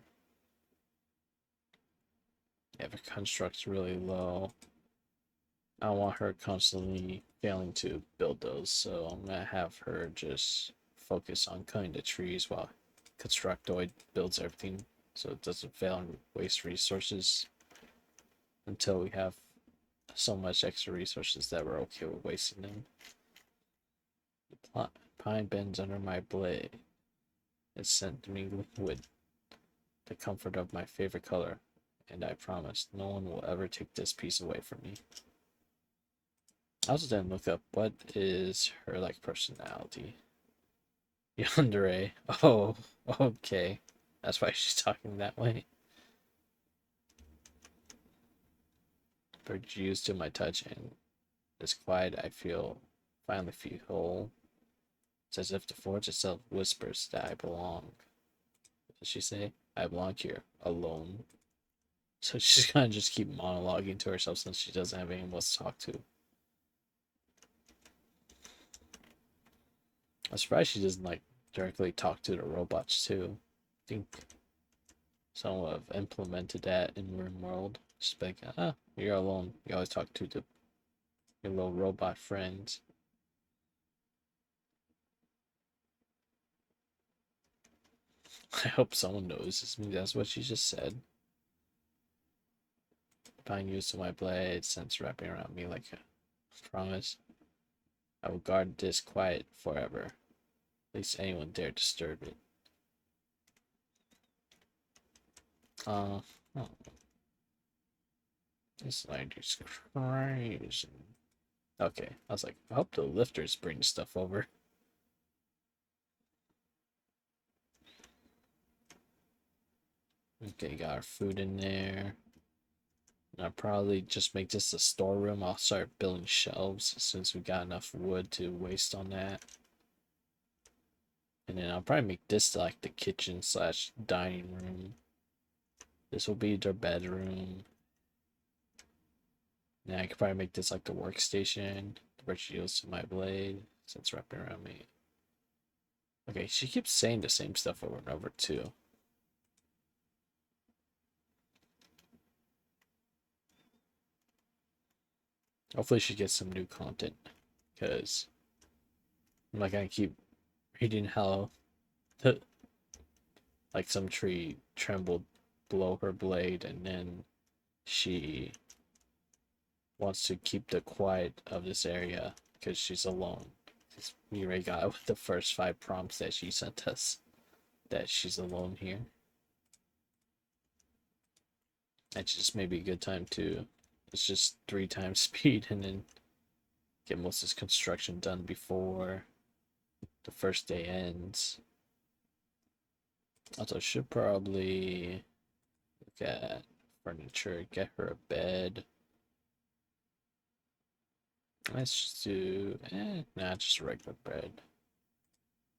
Yeah, if her construct's really low, I don't want her constantly failing to build those, so I'm gonna have her just focus on cutting the trees while Constructoid builds everything so it doesn't fail and waste resources until we have so much extra resources that we're okay with wasting them. The pine bends under my blade. It sent me with the comfort of my favorite color, and I promise no one will ever take this piece away from me. I also didn't look up what is her like personality. Yandere. Oh, okay. That's why she's talking that way. Birds used to my touch, and this quiet I finally feel whole. It's as if the forge itself whispers that I belong. What does she say? I belong here, alone. So she's gonna just keep monologuing to herself since she doesn't have anyone else to talk to. I'm surprised she doesn't like directly talk to the robots too. I think someone would have implemented that in Rimworld. Just like, you're alone. You always talk to your little robot friends. I hope someone notices me. That's what she just said. Find use of my blade, sense wrapping around me like a promise. I will guard this quiet forever. Least anyone dare disturb it. Oh. This lady's crazy. Okay, I was like, I hope the lifters bring stuff over. Okay, got our food in there. And I'll probably just make this a storeroom. I'll start building shelves since we got enough wood to waste on that. And then I'll probably make this like the kitchen / dining room. This will be their bedroom. Now I could probably make this like a workstation. The bridge yields to my blade since wrapping around me. Okay, she keeps saying the same stuff over and over too. Hopefully she gets some new content, because I'm not gonna keep reading how the, like some tree trembled below her blade and then she wants to keep the quiet of this area because she's alone. We already got with the first 5 prompts that she sent us that she's alone here. That's just maybe a good time to, it's just 3 times speed and then get most of this construction done before the first day ends. Also, should probably look at furniture, get her a bed. Let's just do, nah, just a regular bed.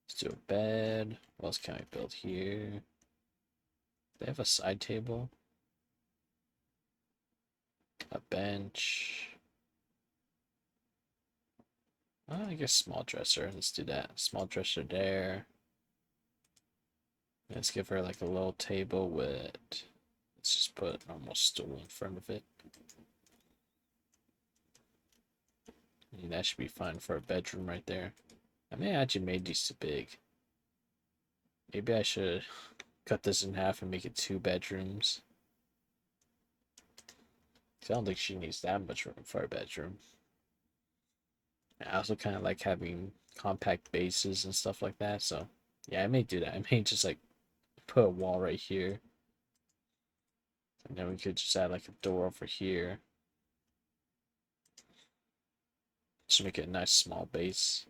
Let's do a bed. What else can I build here? They have a side table. A bench. Oh, I guess small dresser. Let's do that. Small dresser there. Let's give her like a little table with, let's just put a normal stool in front of it. And that should be fine for a bedroom right there. I may actually made these too big. Maybe I should cut this in half and make it 2 bedrooms. I don't think she needs that much room for a bedroom. I also kind of like having compact bases and stuff like that, so yeah, I may do that. I may just like put a wall right here, and then we could just add like a door over here. Just make it a nice small base.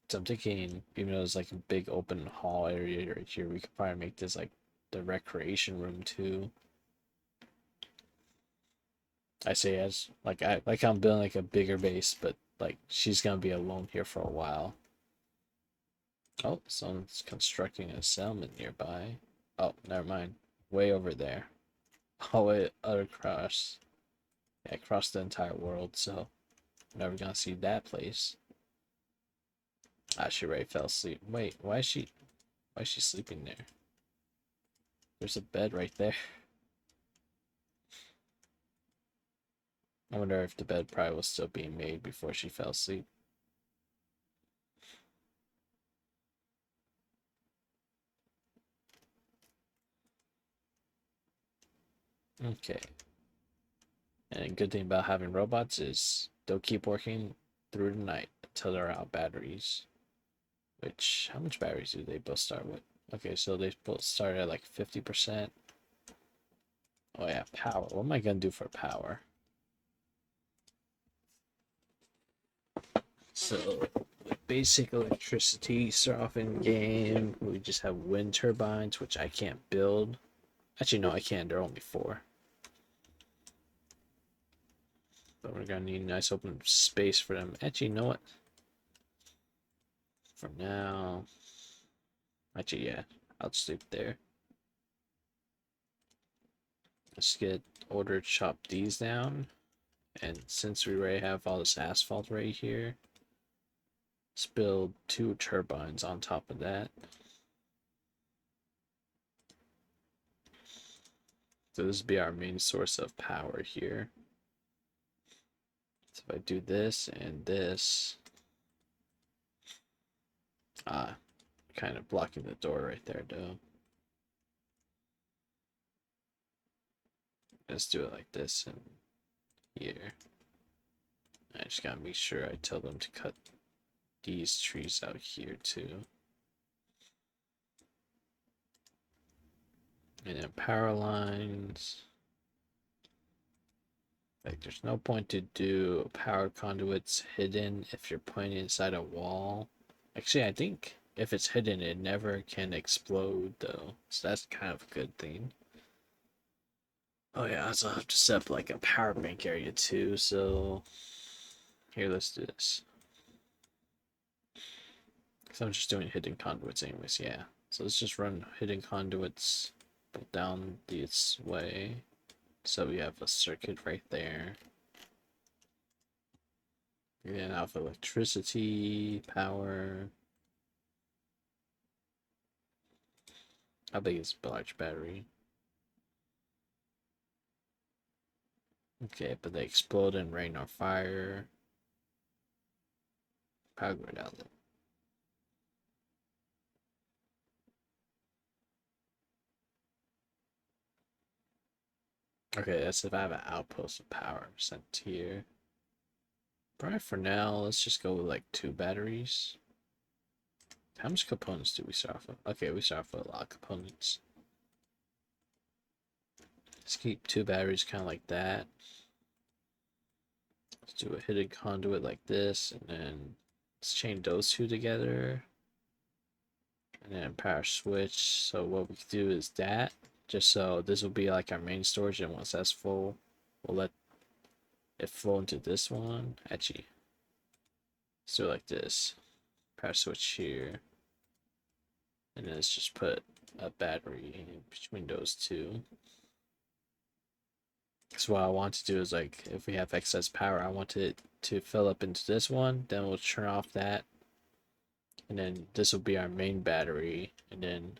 So I'm thinking, even though it's like a big open hall area right here, we could probably make this like the recreation room too. I say as like I'm building like a bigger base, but like she's gonna be alone here for a while. Oh, someone's constructing a settlement nearby. Oh, never mind. Way over there. All the way across. Yeah, across the entire world, so I'm never gonna see that place. Ah, she already fell asleep. Wait, why is she sleeping there? There's a bed right there. I wonder if the bed probably was still being made before she fell asleep. Okay. And a good thing about having robots is they'll keep working through the night until they're out of batteries. Which, how much batteries do they both start with? Okay, so they both start at like 50%. Oh yeah, power. What am I gonna do for power? So, with basic electricity, start off in game. We just have wind turbines, which I can't build. Actually, no, I can. There are only 4. But we're gonna need a nice open space for them. Actually, you know what? For now, actually, yeah, I'll just leave it there. Let's get order to chop these down. And since we already have all this asphalt right here, let's build 2 turbines on top of that. So this will be our main source of power here. So if I do this and this, kind of blocking the door right there though. Let's do it like this and here. I just gotta make sure I tell them to cut these trees out here too. And then power lines. Like there's no point to do power conduits hidden if you're putting inside a wall. Actually, I think if it's hidden, it never can explode though. So that's kind of a good thing. Oh yeah, I also have to set up like a power bank area too. So here, let's do this. Because I'm just doing hidden conduits anyways, yeah. So let's just run hidden conduits couple down this way. So we have a circuit right there. We're gonna have electricity, power. How big is a large battery? Okay, but they explode and rain or fire. Power grid outlet. Okay, that's if I have an outpost of power sent here. Probably for now, let's just go with like 2 batteries. How much components do we start off with? Okay, we start off with a lot of components. Let's keep 2 batteries kind of like that. Let's do a hidden conduit like this, and then let's chain those 2 together. And then power switch. So what we can do is that, just so this will be like our main storage, and once that's full, we'll let it flow into this one. Actually, let's do it like this. Power switch here. And then let's just put a battery in between those 2. Because what I want to do is, like, if we have excess power, I want it to fill up into this one. Then we'll turn off that. And then this will be our main battery. And then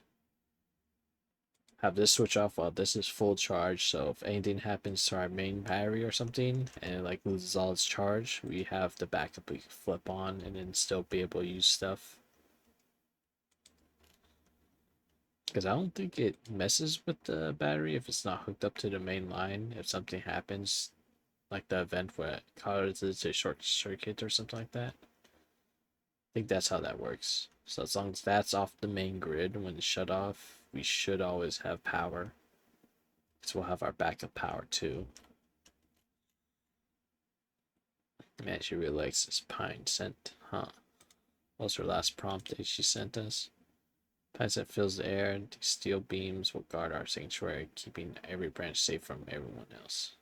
have this switch off while this is full charge. So if anything happens to our main battery or something, and it, like, loses all its charge, we have the backup we can flip on and then still be able to use stuff. Because I don't think it messes with the battery if it's not hooked up to the main line. If something happens, like the event where it causes a short circuit or something like that. I think that's how that works. So as long as that's off the main grid when it's shut off, we should always have power. Because we'll have our backup power too. Man, she really likes this pine scent, huh? What was her last prompt that she sent us? Pine scent fills the air, and these steel beams will guard our sanctuary, keeping every branch safe from everyone else.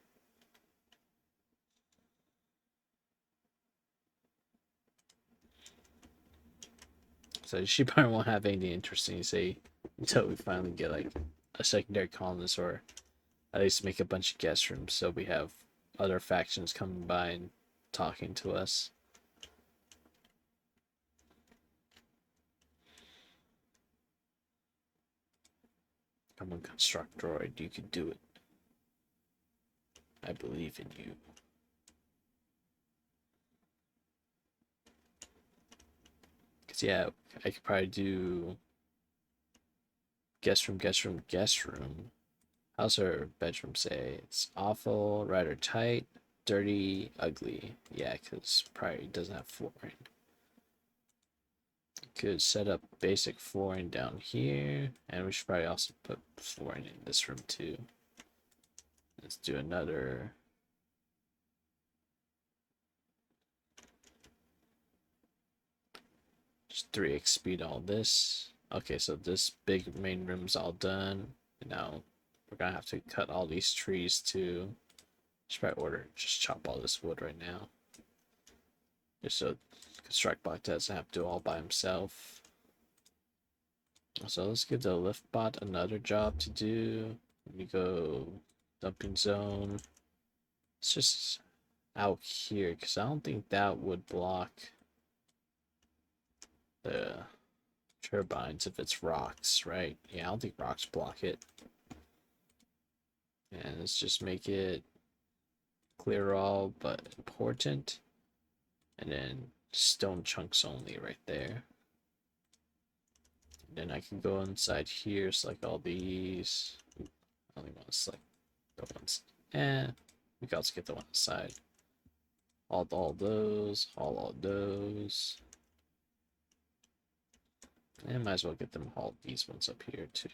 So she probably won't have anything interesting to say until we finally get like a secondary colonist, or at least make a bunch of guest rooms so we have other factions coming by and talking to us. Come on, construct droid, you can do it. I believe in you. Cause yeah, I could probably do guest room, guest room, guest room. How's her bedroom say? It's awful, rather tight, dirty, ugly. Yeah, because probably doesn't have flooring. Could set up basic flooring down here, and we should probably also put flooring in this room too. Let's do another. Just 3x speed all this. Okay, so this big main room's all done. And now we're gonna have to cut all these trees too. Should probably order, just chop all this wood right now. Just so Construct Bot doesn't have to do all by himself. So let's give the lift bot another job to do. We go dumping zone. It's just out here because I don't think that would block the turbines if it's rocks, right? Yeah, I don't think rocks block it. And let's just make it clear all but important. And then stone chunks only right there. And then I can go inside here, select all these. I only want to select the ones. We can also get the one inside. All those, all those. And might as well get them all these ones up here too.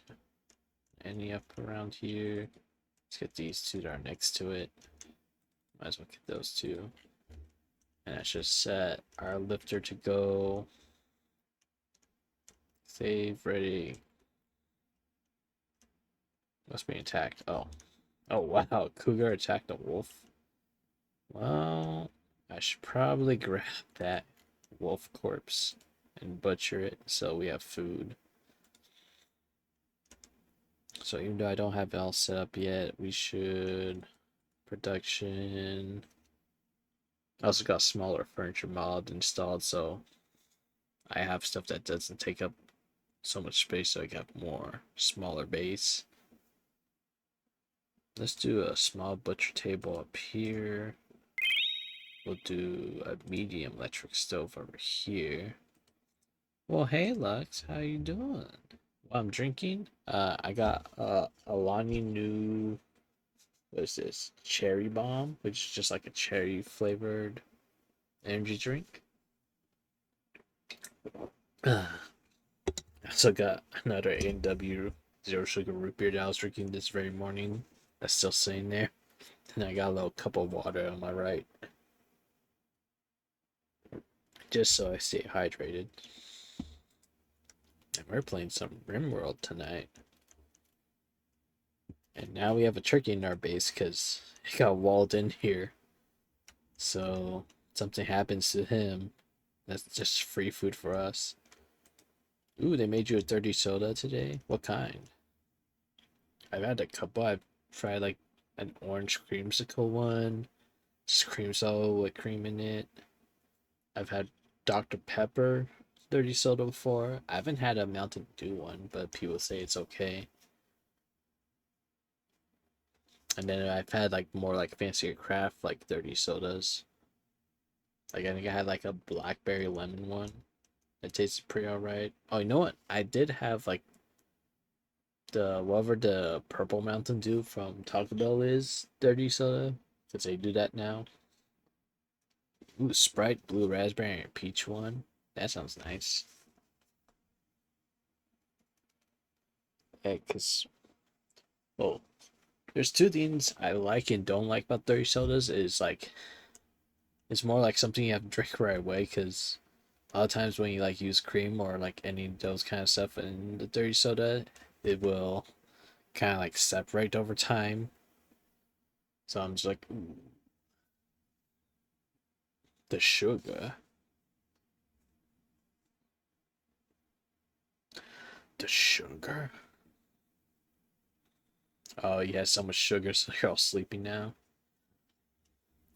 Any up around here. Let's get these 2 that are next to it. Might as well get those 2. And let's just set our lifter to go. Save, ready. Must be attacked. Oh. Oh wow, Cougar attacked a wolf. Well, I should probably grab that wolf corpse and butcher it so we have food. So even though I don't have it all set up yet, we should production. I also got smaller furniture mod installed, so I have stuff that doesn't take up so much space, so I got more smaller base. Let's do a small butcher table up here. We'll do a medium electric stove over here. Well, hey Lux, how you doing? While I'm drinking, I got a Alani new, what is this? Cherry Bomb, which is just like a cherry flavored energy drink. I also got another A&W zero sugar root beer that I was drinking this very morning. That's still sitting there. And I got a little cup of water on my right. Just so I stay hydrated. And we're playing some Rimworld tonight. And now we have a turkey in our base because it got walled in here. So something happens to him, that's just free food for us. Ooh, they made you a dirty soda today? What kind? I've had a couple. I've tried like an orange creamsicle one, just cream soda with cream in it. I've had Dr. Pepper dirty soda before. I haven't had a Mountain Dew one, but people say it's okay. And then I've had like more like fancier craft like dirty sodas. Like I think I had like a blackberry lemon one. It tasted pretty alright. Oh, you know what? I did have like the whatever the purple Mountain Dew from Taco Bell is dirty soda, because they do that now. Ooh, Sprite, blue raspberry, and peach one. That sounds nice. Yeah, because well, there's two things I like and don't like about dirty sodas. Is like it's more like something you have to drink right away. Because a lot of times when you like use cream or like any of those kind of stuff in the dirty soda, it will kind of like separate over time. So I'm just like, ooh, the sugar. The sugar. Oh, you had so much sugar, so you're all sleepy now.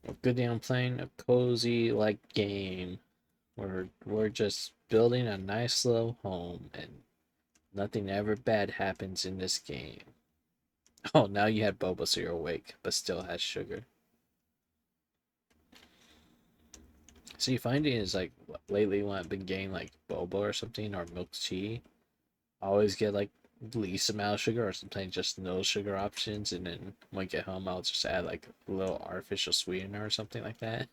Well, good day, I'm playing a cozy like game where we're just building a nice little home and nothing ever bad happens in this game. Oh, now you had boba, so you're awake, but still has sugar. See, finding is like lately when I've been getting like boba or something or milk tea, I always get like the least amount of sugar or sometimes just no sugar options, and then when I get home, I'll just add like a little artificial sweetener or something like that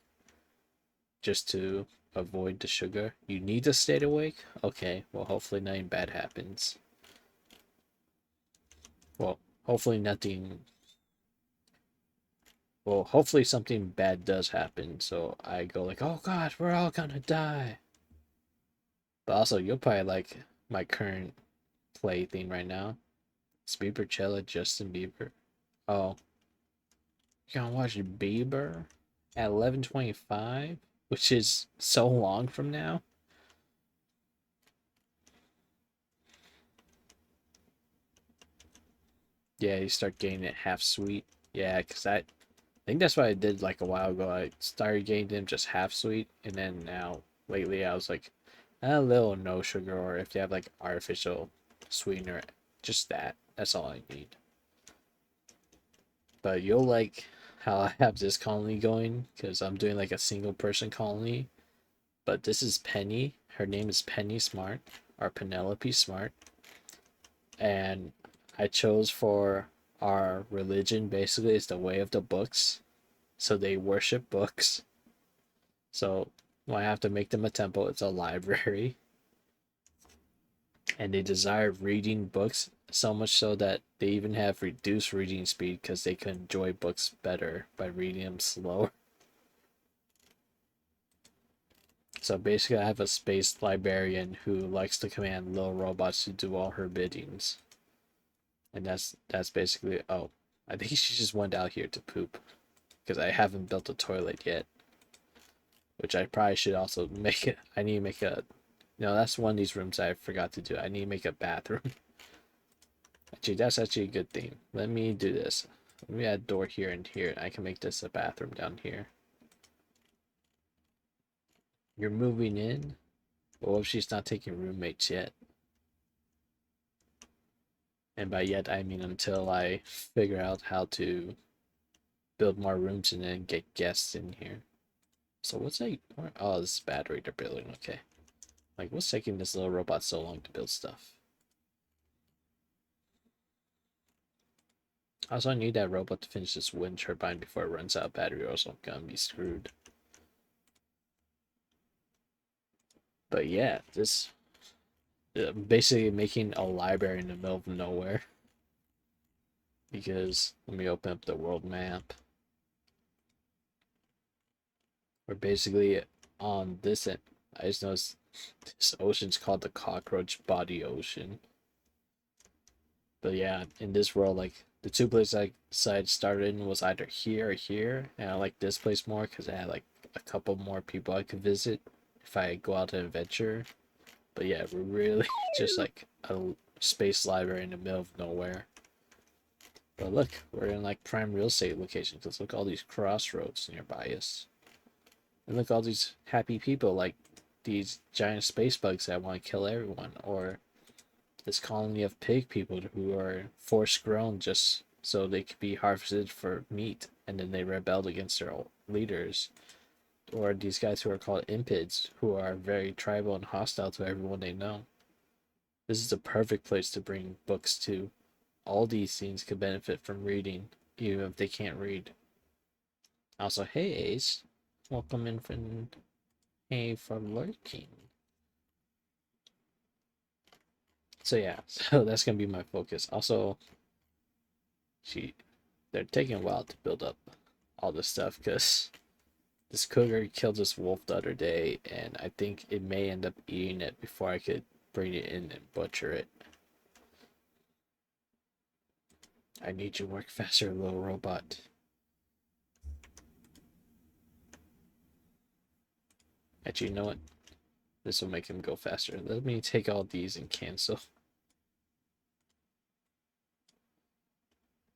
just to avoid the sugar. You need to stay awake? Okay, well, hopefully nothing bad happens. Well, hopefully nothing. Well, hopefully something bad does happen, so I go like, oh god, we're all gonna die. But also, you'll probably like my current play thing right now. It's Bieber Justin Bieber. Oh, you gonna watch Bieber at 11:25, which is so long from now. Yeah, you start getting it half sweet. Yeah, because I think that's what I did like a while ago. I started getting them just half sweet, and then now lately I was like a little no sugar, or if you have like artificial sweetener, just that. That's all I need. But you'll like how I have this colony going because I'm doing like a single person colony. But this is Penny. Her name is Penny Smart or Penelope Smart, and I chose for our religion basically is the way of the books. So they worship books. So I have to make them a temple. It's a library. And they desire reading books so much so that they even have reduced reading speed because they can enjoy books better by reading them slower. So basically, I have a space librarian who likes to command little robots to do all her biddings. And that's basically, oh, I think she just went out here to poop because I haven't built a toilet yet, which I probably should also make it. I need to make a, no, that's one of these rooms I forgot to do. I need to make a bathroom. Actually, that's actually a good thing. Let me do this. Let me add a door here and here. I can make this a bathroom down here. You're moving in? Well, what if she's not taking roommates yet? And by yet, I mean until I figure out how to build more rooms and then get guests in here. So what's that? Oh, this is battery they're building. Okay. Like, what's taking this little robot so long to build stuff? Also, I need that robot to finish this wind turbine before it runs out of battery, or else I'm gonna be screwed. But yeah, this basically making a library in the middle of nowhere. Because let me open up the world map. We're basically on this end. I just noticed this ocean's called the Cockroach Body Ocean. But yeah, in this world, like the two places I decided to start in was either here or here, and I like this place more because it had like a couple more people I could visit if I go out to adventure. But yeah, we're really just like a space library in the middle of nowhere. But look, we're in like prime real estate location because look all these crossroads nearby us. And look all these happy people like these giant space bugs that want to kill everyone, or this colony of pig people who are forced grown just so they could be harvested for meat, and then they rebelled against their leaders. Or these guys who are called impids, who are very tribal and hostile to everyone they know. This is the perfect place to bring books to. All these things could benefit from reading, even if they can't read. Also, hey Ace, welcome in from hey for lurking. So yeah, so that's gonna be my focus. Also, they're taking a while to build up all this stuff because this cougar killed this wolf the other day, and I think it may end up eating it before I could bring it in and butcher it. I need you to work faster, little robot. Actually, you know what? This will make him go faster. Let me take all these and cancel.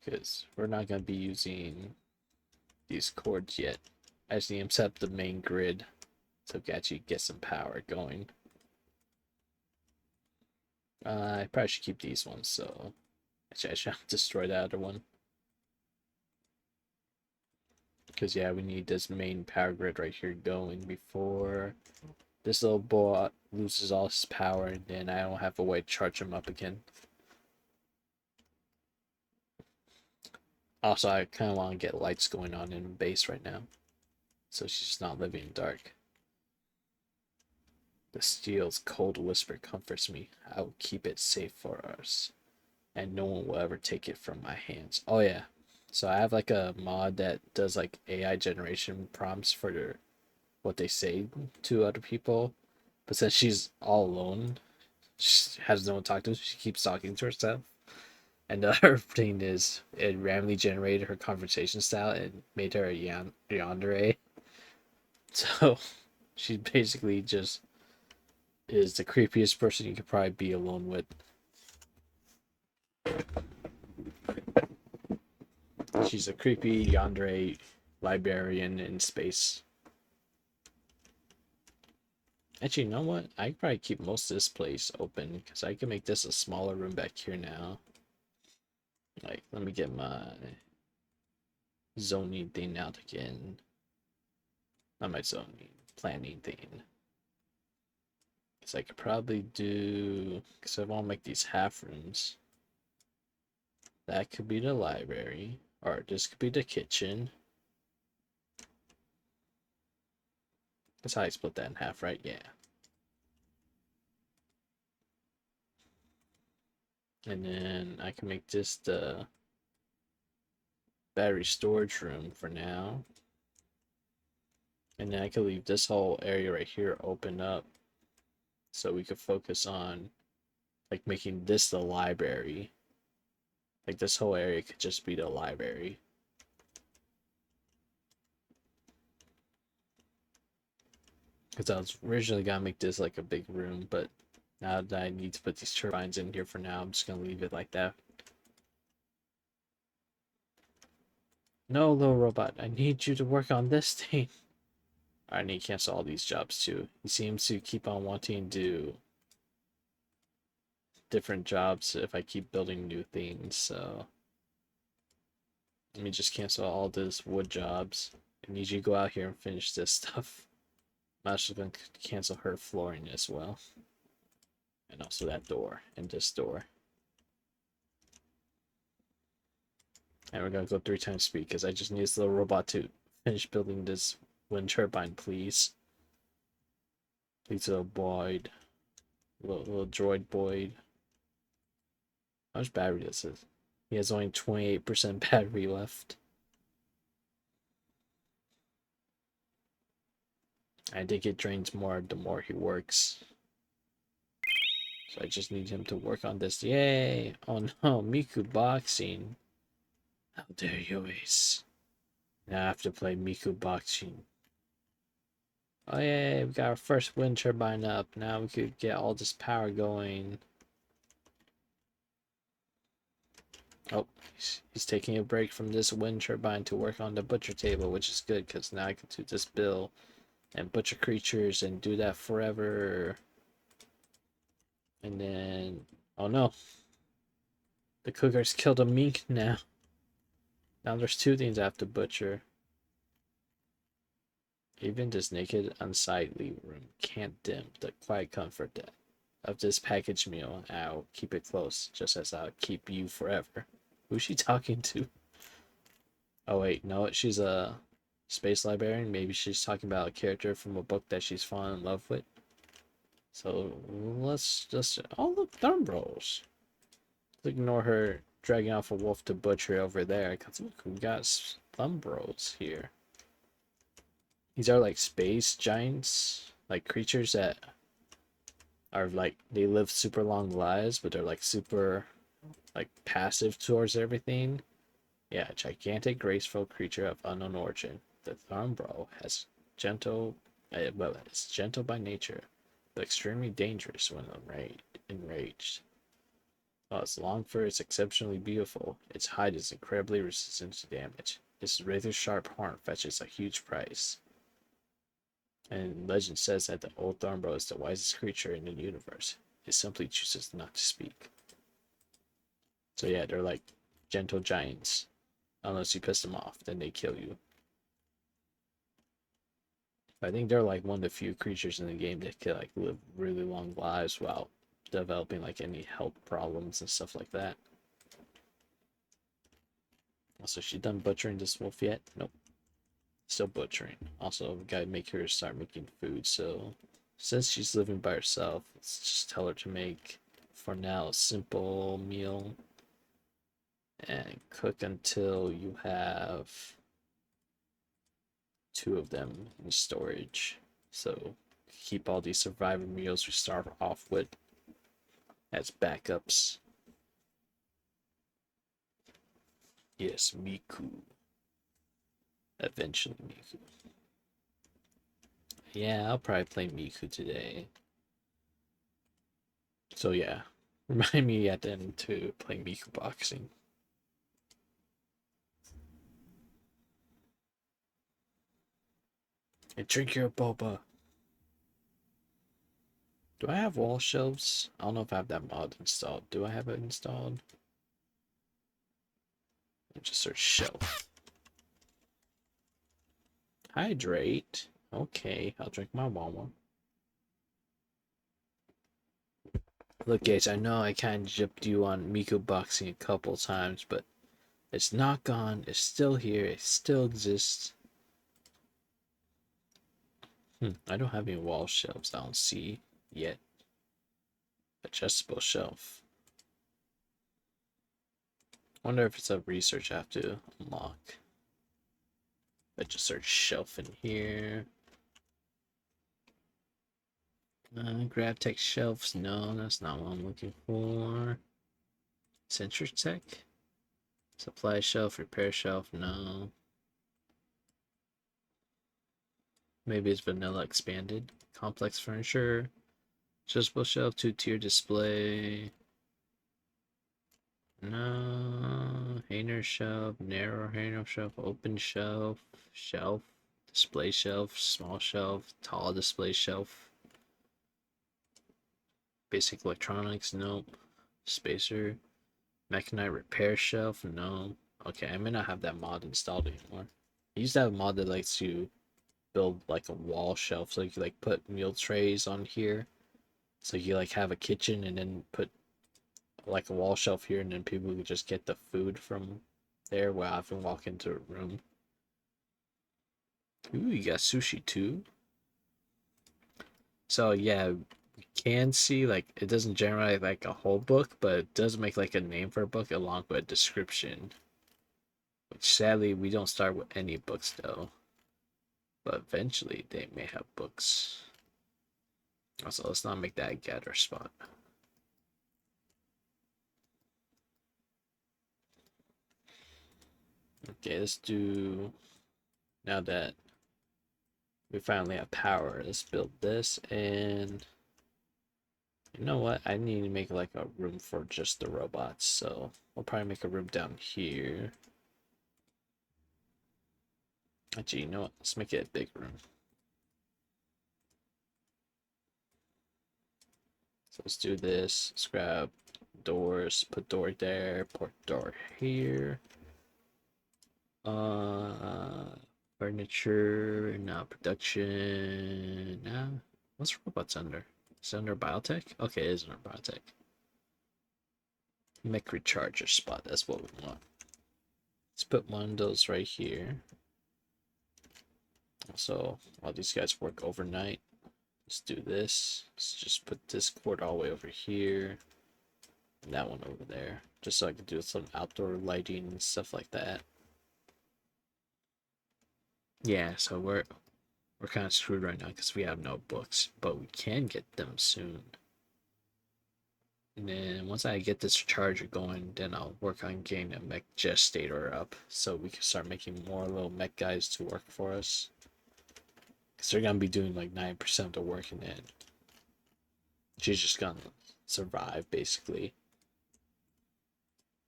Because we're not going to be using these cords yet. I just need to set up the main grid so we can actually get some power going. I probably should keep these ones, so actually I should destroy that other one. Because yeah, we need this main power grid right here going before this little boy loses all his power, and then I don't have a way to charge him up again. Also, I kind of want to get lights going on in base right now, so she's not living in dark. The steel's cold whisper comforts me. I will keep it safe for us, and no one will ever take it from my hands. Oh yeah, so I have like a mod that does like AI generation prompts for what they say to other people, but since she's all alone, she has no one to talk to. She keeps talking to herself. And the other thing is, it randomly generated her conversation style and made her a yandere. So she basically just is the creepiest person you could probably be alone with. She's a creepy yandere librarian in space. Actually, you know what? I could probably keep most of this place open because I can make this a smaller room back here now. Like, let me get my zoning thing out again. Not my zoning, planning thing. Because I could probably do, because I want to make these half rooms. That could be the library, or this could be the kitchen. That's how I split that in half, right? Yeah. And then I can make this the battery storage room for now. And then I could leave this whole area right here open up so we could focus on like making this the library. Like this whole area could just be the library. Because I was originally gonna make this like a big room, but now that I need to put these turbines in here for now, I'm just gonna leave it like that. No, little robot, I need you to work on this thing. I need to cancel all these jobs too. He seems to keep on wanting to do different jobs if I keep building new things, so let me just cancel all those wood jobs. I need you to go out here and finish this stuff. I'm actually going to cancel her flooring as well. And also that door and this door. And we're going to go 3 times speed because I just need this little robot to finish building this wind turbine, please. Please, little Boyd. Little droid Boyd. How much battery does it? He has only 28% battery left. I think it drains more the more he works. So I just need him to work on this. Yay! Oh no, Miku boxing. How dare you, Ace. Now I have to play Miku boxing. Oh yay, we got our first wind turbine up. Now we could get all this power going. Oh, he's taking a break from this wind turbine to work on the butcher table, which is good because now I can do this bill and butcher creatures and do that forever. And then, oh no, the cookers killed a mink now. Now there's 2 things I have to butcher. Even this naked, unsightly room can't dim the quiet comfort of this packaged meal. I'll keep it close, just as I'll keep you forever. Who's she talking to? Oh wait, no, she's a space librarian. Maybe she's talking about a character from a book that she's fallen in love with. So let's just... Oh look, thumb rolls. Let's ignore her dragging off a wolf to butcher over there, because look, we got thumb rolls here. These are like space giants, like creatures that are like, they live super long lives, but they're like super like passive towards everything. Yeah, gigantic, graceful creature of unknown origin. The Thornbrow has it's gentle by nature, but extremely dangerous when enraged. While its long fur is exceptionally beautiful, its hide is incredibly resistant to damage. Its razor-sharp horn fetches a huge price. And legend says that the old Thornbrow is the wisest creature in the universe. It simply chooses not to speak. So yeah, they're like gentle giants. Unless you piss them off, then they kill you. I think they're like one of the few creatures in the game that can like live really long lives without developing like any health problems and stuff like that. Also, she done butchering this wolf yet? Nope. Still butchering. Also, we gotta make her start making food, so since she's living by herself, let's just tell her to make, for now, a simple meal and cook until you have 2 of them in storage. So keep all these survivor meals we start off with as backups. Yes, Miku. Eventually Miku. Yeah, I'll probably play Miku today. So yeah, remind me at the end to play Miku boxing. And drink your boba. Do I have wall shelves? I don't know if I have that mod installed. Do I have it installed? Just search shelf. Hydrate. Okay, I'll drink my water. Look, guys, I know I kind of gypped you on Miku boxing a couple times, but it's not gone. It's still here. It still exists. I don't have any wall shelves. I don't see yet. Adjustable shelf. Wonder if it's a research I have to unlock. I just search shelf in here. Grab tech shelves. No, that's not what I'm looking for. Sensor tech. Supply shelf, repair shelf. No. Maybe it's vanilla expanded. Complex furniture. Adjustable shelf, 2-tier display. No. hanger shelf, narrow hanger shelf, open shelf, shelf, display shelf, small shelf, tall display shelf. Basic electronics, nope. Spacer, Mechanite repair shelf, no. Okay, I may not have that mod installed anymore. I used to have a mod that lets you build like a wall shelf, so you could like put meal trays on here. So you like have a kitchen and then put like a wall shelf here, and then people could just get the food from there without having to walk into a room. Ooh, you got sushi too. So yeah, you can see like it doesn't generate like a whole book, but it does make like a name for a book along with a description. Which sadly we don't start with any books though. But eventually they may have books. Also, let's not make that a gather spot. Okay, let's do, now that we finally have power, let's build this. And you know what, I need to make like a room for just the robots, so we'll probably make a room down here. Actually, you know what, let's make it a big room. So let's do this. Let's grab doors, put door there, put door here. Furniture, now production. Nah, what's robots under? Is it under biotech? Okay, it is under biotech. Mech recharger spot, that's what we want. Let's put one of those right here. So while these guys work overnight, let's do this. Let's just put this cord all the way over here. And that one over there. Just so I can do some outdoor lighting and stuff like that. Yeah, so we're kind of screwed right now because we have no books, but we can get them soon. And then once I get this charger going, then I'll work on getting a mech gestator up so we can start making more little mech guys to work for us. Because they're going to be doing like 9% of the work, and then she's just going to survive basically.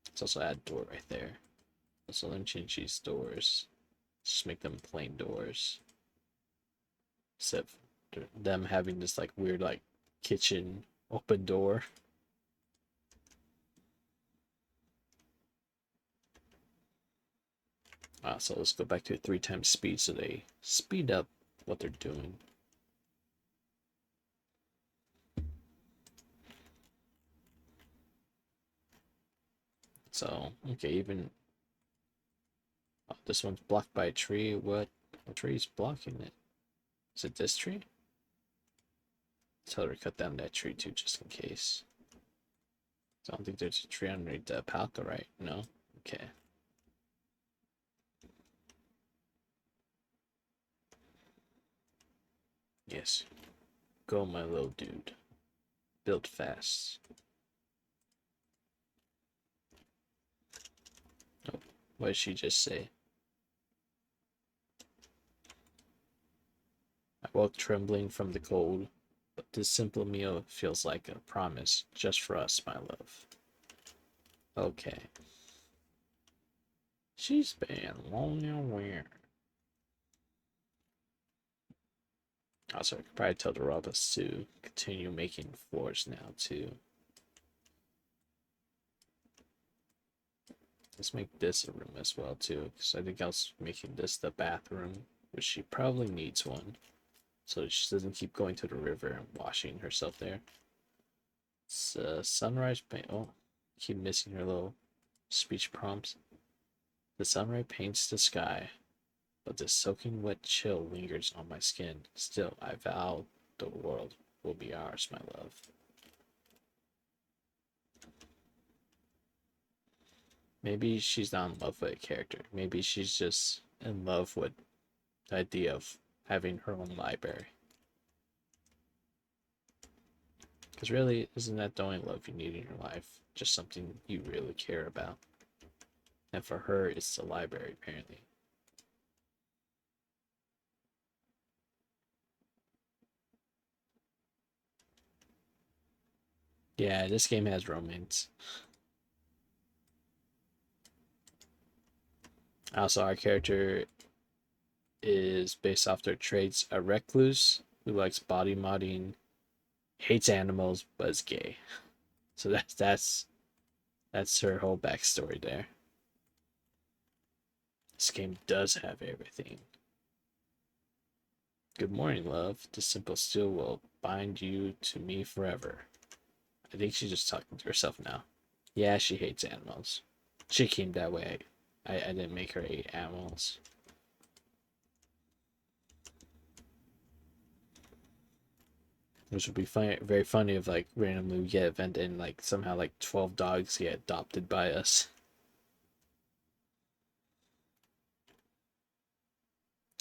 Let's also add a door right there. So let me change these doors. Just make them plain doors. Except them having this like weird like kitchen open door. So let's go back to 3 times speed so they speed up what they're doing. So, okay, even this one's blocked by a tree. What tree is blocking it? Is it this tree? Tell her to cut down that tree too, just in case. I don't think there's a tree underneath the palca, right? No? Okay. Yes. Go, my little dude. Build fast. Oh, what did she just say? I woke trembling from the cold, but this simple meal feels like a promise just for us, my love. Okay. She's been lonely and weird. Also, I could probably tell the robots to continue making floors now, too. Let's make this a room as well, too, because I think I was making this the bathroom, which she probably needs one, so she doesn't keep going to the river and washing herself there. It's sunrise paint. Oh, keep missing her little speech prompts. The sunrise paints the sky, but the soaking wet chill lingers on my skin. Still, I vow the world will be ours, my love. Maybe she's not in love with a character. Maybe she's just in love with the idea of having her own library. Because really, isn't that the only love you need in your life? Just something you really care about. And for her, it's the library, apparently. Yeah, this game has romance. Also, our character is based off their traits: a recluse who likes body modding, hates animals, but is gay. So that's her whole backstory there. This game does have everything. Good morning, love. This simple steel will bind you to me forever. I think she's just talking to herself now. Yeah, she hates animals. She came that way. I didn't make her hate animals. Which would be funny, very funny if like randomly we get an event and like somehow like 12 dogs get adopted by us.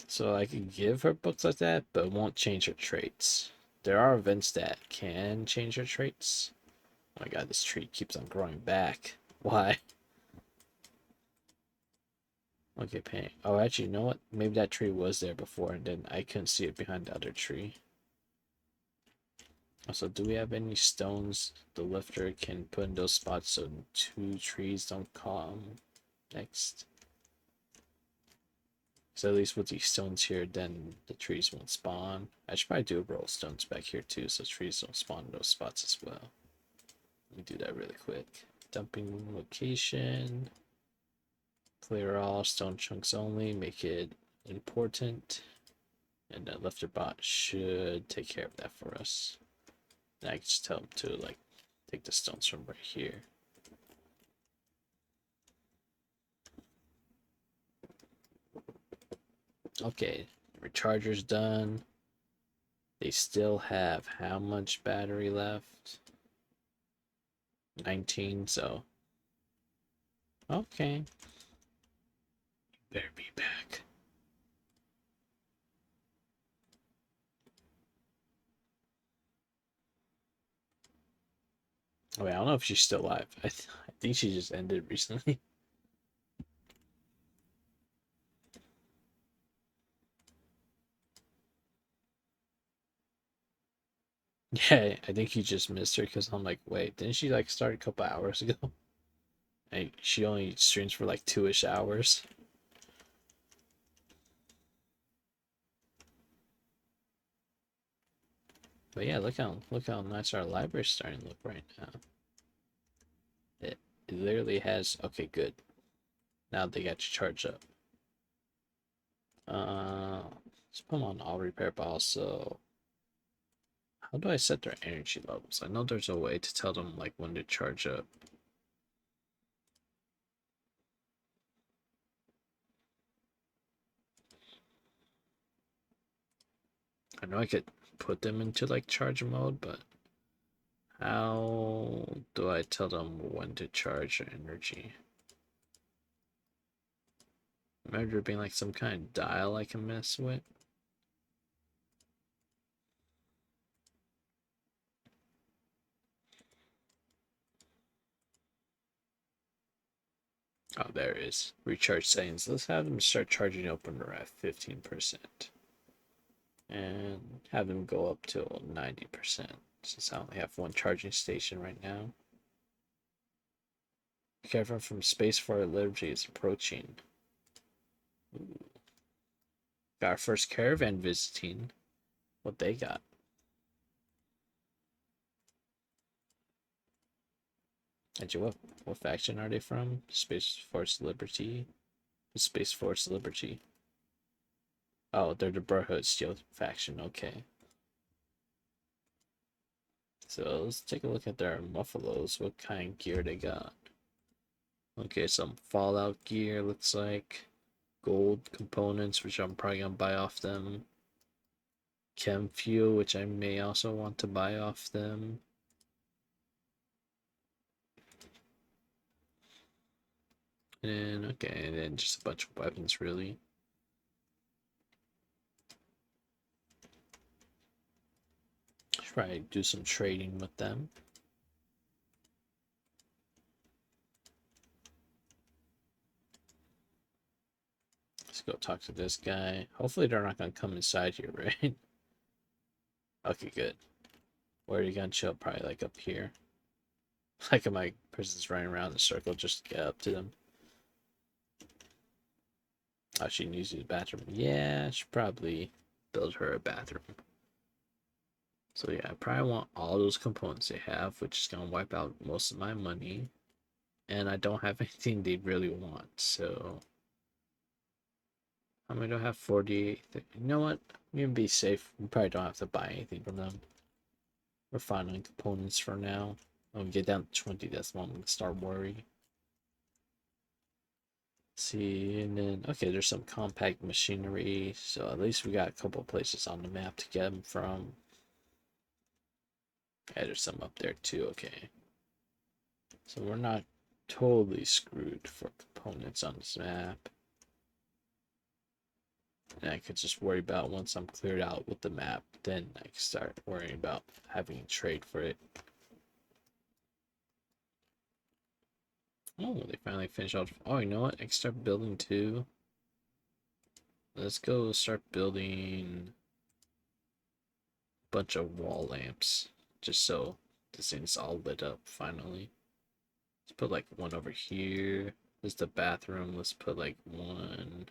So I could give her books like that, but it won't change her traits. There are events that can change her traits. Oh my god, this tree keeps on growing back. Why? Okay, paint. Oh, actually, you know what? Maybe that tree was there before, and then I couldn't see it behind the other tree. Also, do we have any stones the lifter can put in those spots so 2 trees don't come next? So at least with these stones here, then the trees won't spawn. I should probably do a row of stones back here too, so trees don't spawn in those spots as well. Let me do that really quick. Dumping location. Clear all stone chunks only. Make it important. And the lifter bot should take care of that for us. And I can just tell him to like take the stones from right here. Okay, recharger's done. They still have how much battery left? 19, so. Okay. Better be back. Wait, I don't know if she's still alive. I think she just ended recently. Yeah, I think he just missed her because I'm like, wait, didn't she like start a couple hours ago? And she only streams for like 2-ish hours. But yeah, look how nice our library's starting to look right now. It literally has, okay, good. Now they got you charged up. Let's put them on all repair, but also, how do I set their energy levels? I know there's a way to tell them like when to charge up. I know I could put them into like charge mode, but how do I tell them when to charge their energy? Remember there being like some kind of dial I can mess with? Oh, there it is. Recharge settings. Let's have them start charging up when we're at 15%. And have them go up till 90%. Since I only have one charging station right now. Be careful from space for Liberty is approaching. Ooh. Got our first caravan visiting. What they got? Actually, what faction are they from? Space Force Liberty? Space Force Liberty. Oh, they're the Brotherhood Steel faction. Okay. So let's take a look at their Muffalos. What kind of gear they got? Okay, some Fallout gear looks like. Gold components, which I'm probably gonna buy off them. Chem fuel, which I may also want to buy off them. And okay, and then just a bunch of weapons, really. Should probably do some trading with them. Let's go talk to this guy. Hopefully they're not gonna come inside here, right? Okay, good. Where are you gonna chill? Probably like up here. Like my person's running around in a circle just to get up to them. Oh, she needs to use the bathroom. Yeah, I should probably build her a bathroom. So yeah, I probably want all those components they have, which is gonna wipe out most of my money. And I don't have anything they really want, so how many do I have? 48. You know what? I'm gonna be safe. We probably don't have to buy anything from them. We're fine on components for now. When we get down to 20, that's when I'm gonna start worrying. See, and then okay, there's some compact machinery, so at least we got a couple places on the map to get them from. Yeah, there's some up there too. Okay, so we're not totally screwed for components on this map. And I could just worry about once I'm cleared out with the map, then I can start worrying about having a trade for it. Oh, they finally finished off. Oh, you know what? I can start building too. Let's go start building a bunch of wall lamps, just so this thing's all lit up finally. Let's put like one over here. This is the bathroom. Let's put like one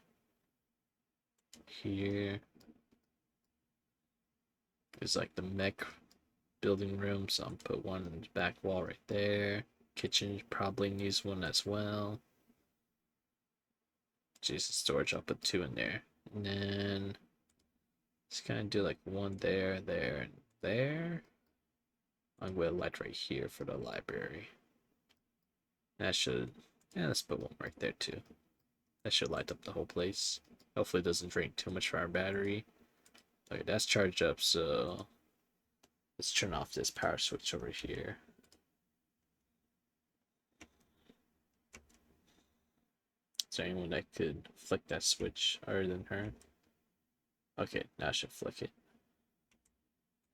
here. There's like the mech building room, so I'm put one in the back wall right there. Kitchen probably needs one as well. Jesus, storage, I'll put two in there. And then just kind of do like one there, there, and there. I'm going to light right here for the library. That should, yeah, let's put one right there too. That should light up the whole place. Hopefully it doesn't drain too much for our battery. Okay, that's charged up, so let's turn off this power switch over here. Is there anyone that could flick that switch other than her? Okay, now I should flick it.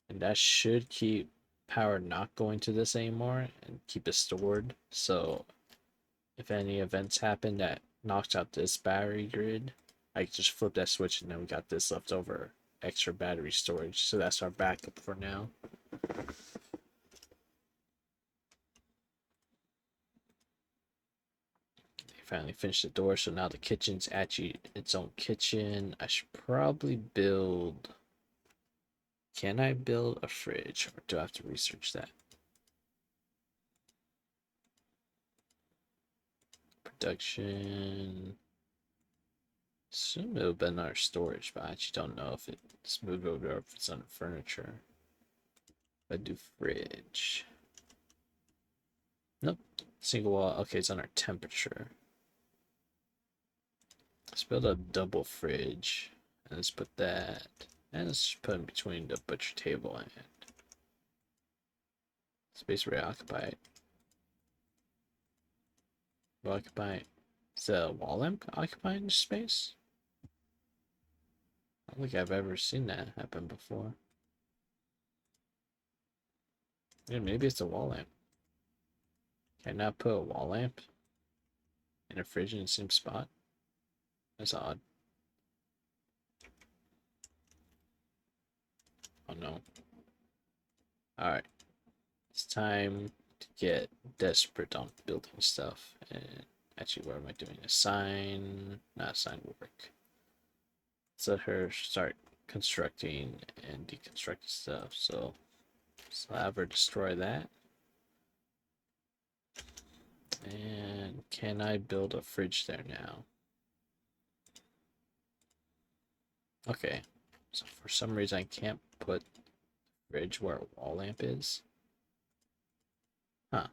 And that should keep power not going to this anymore and keep it stored. So if any events happen that knocks out this battery grid, I can just flip that switch and then we got this leftover extra battery storage. So that's our backup for now. Finally finished the door, so now the kitchen's actually its own kitchen. I should probably build. Can I build a fridge, or do I have to research that? Production. Assume it would have been our storage, but I actually don't know if it's moved over or if it's on furniture. If I do fridge. Nope. Single wall. Okay, it's on our temperature. Let's build a double fridge. And let's put that. And let's put in between the butcher table and space where I occupy it. Will occupy. Is the wall lamp occupying the space? I don't think I've ever seen that happen before. Yeah, maybe it's a wall lamp. Can I not put a wall lamp in a fridge in the same spot? That's odd. Oh no. Alright. It's time to get desperate on building stuff. And actually, what am I doing? A sign. Not a sign will work. Let's let her start constructing and deconstructing stuff. So let's have her destroy that. And can I build a fridge there now? Okay. So for some reason I can't put fridge where a wall lamp is. Huh.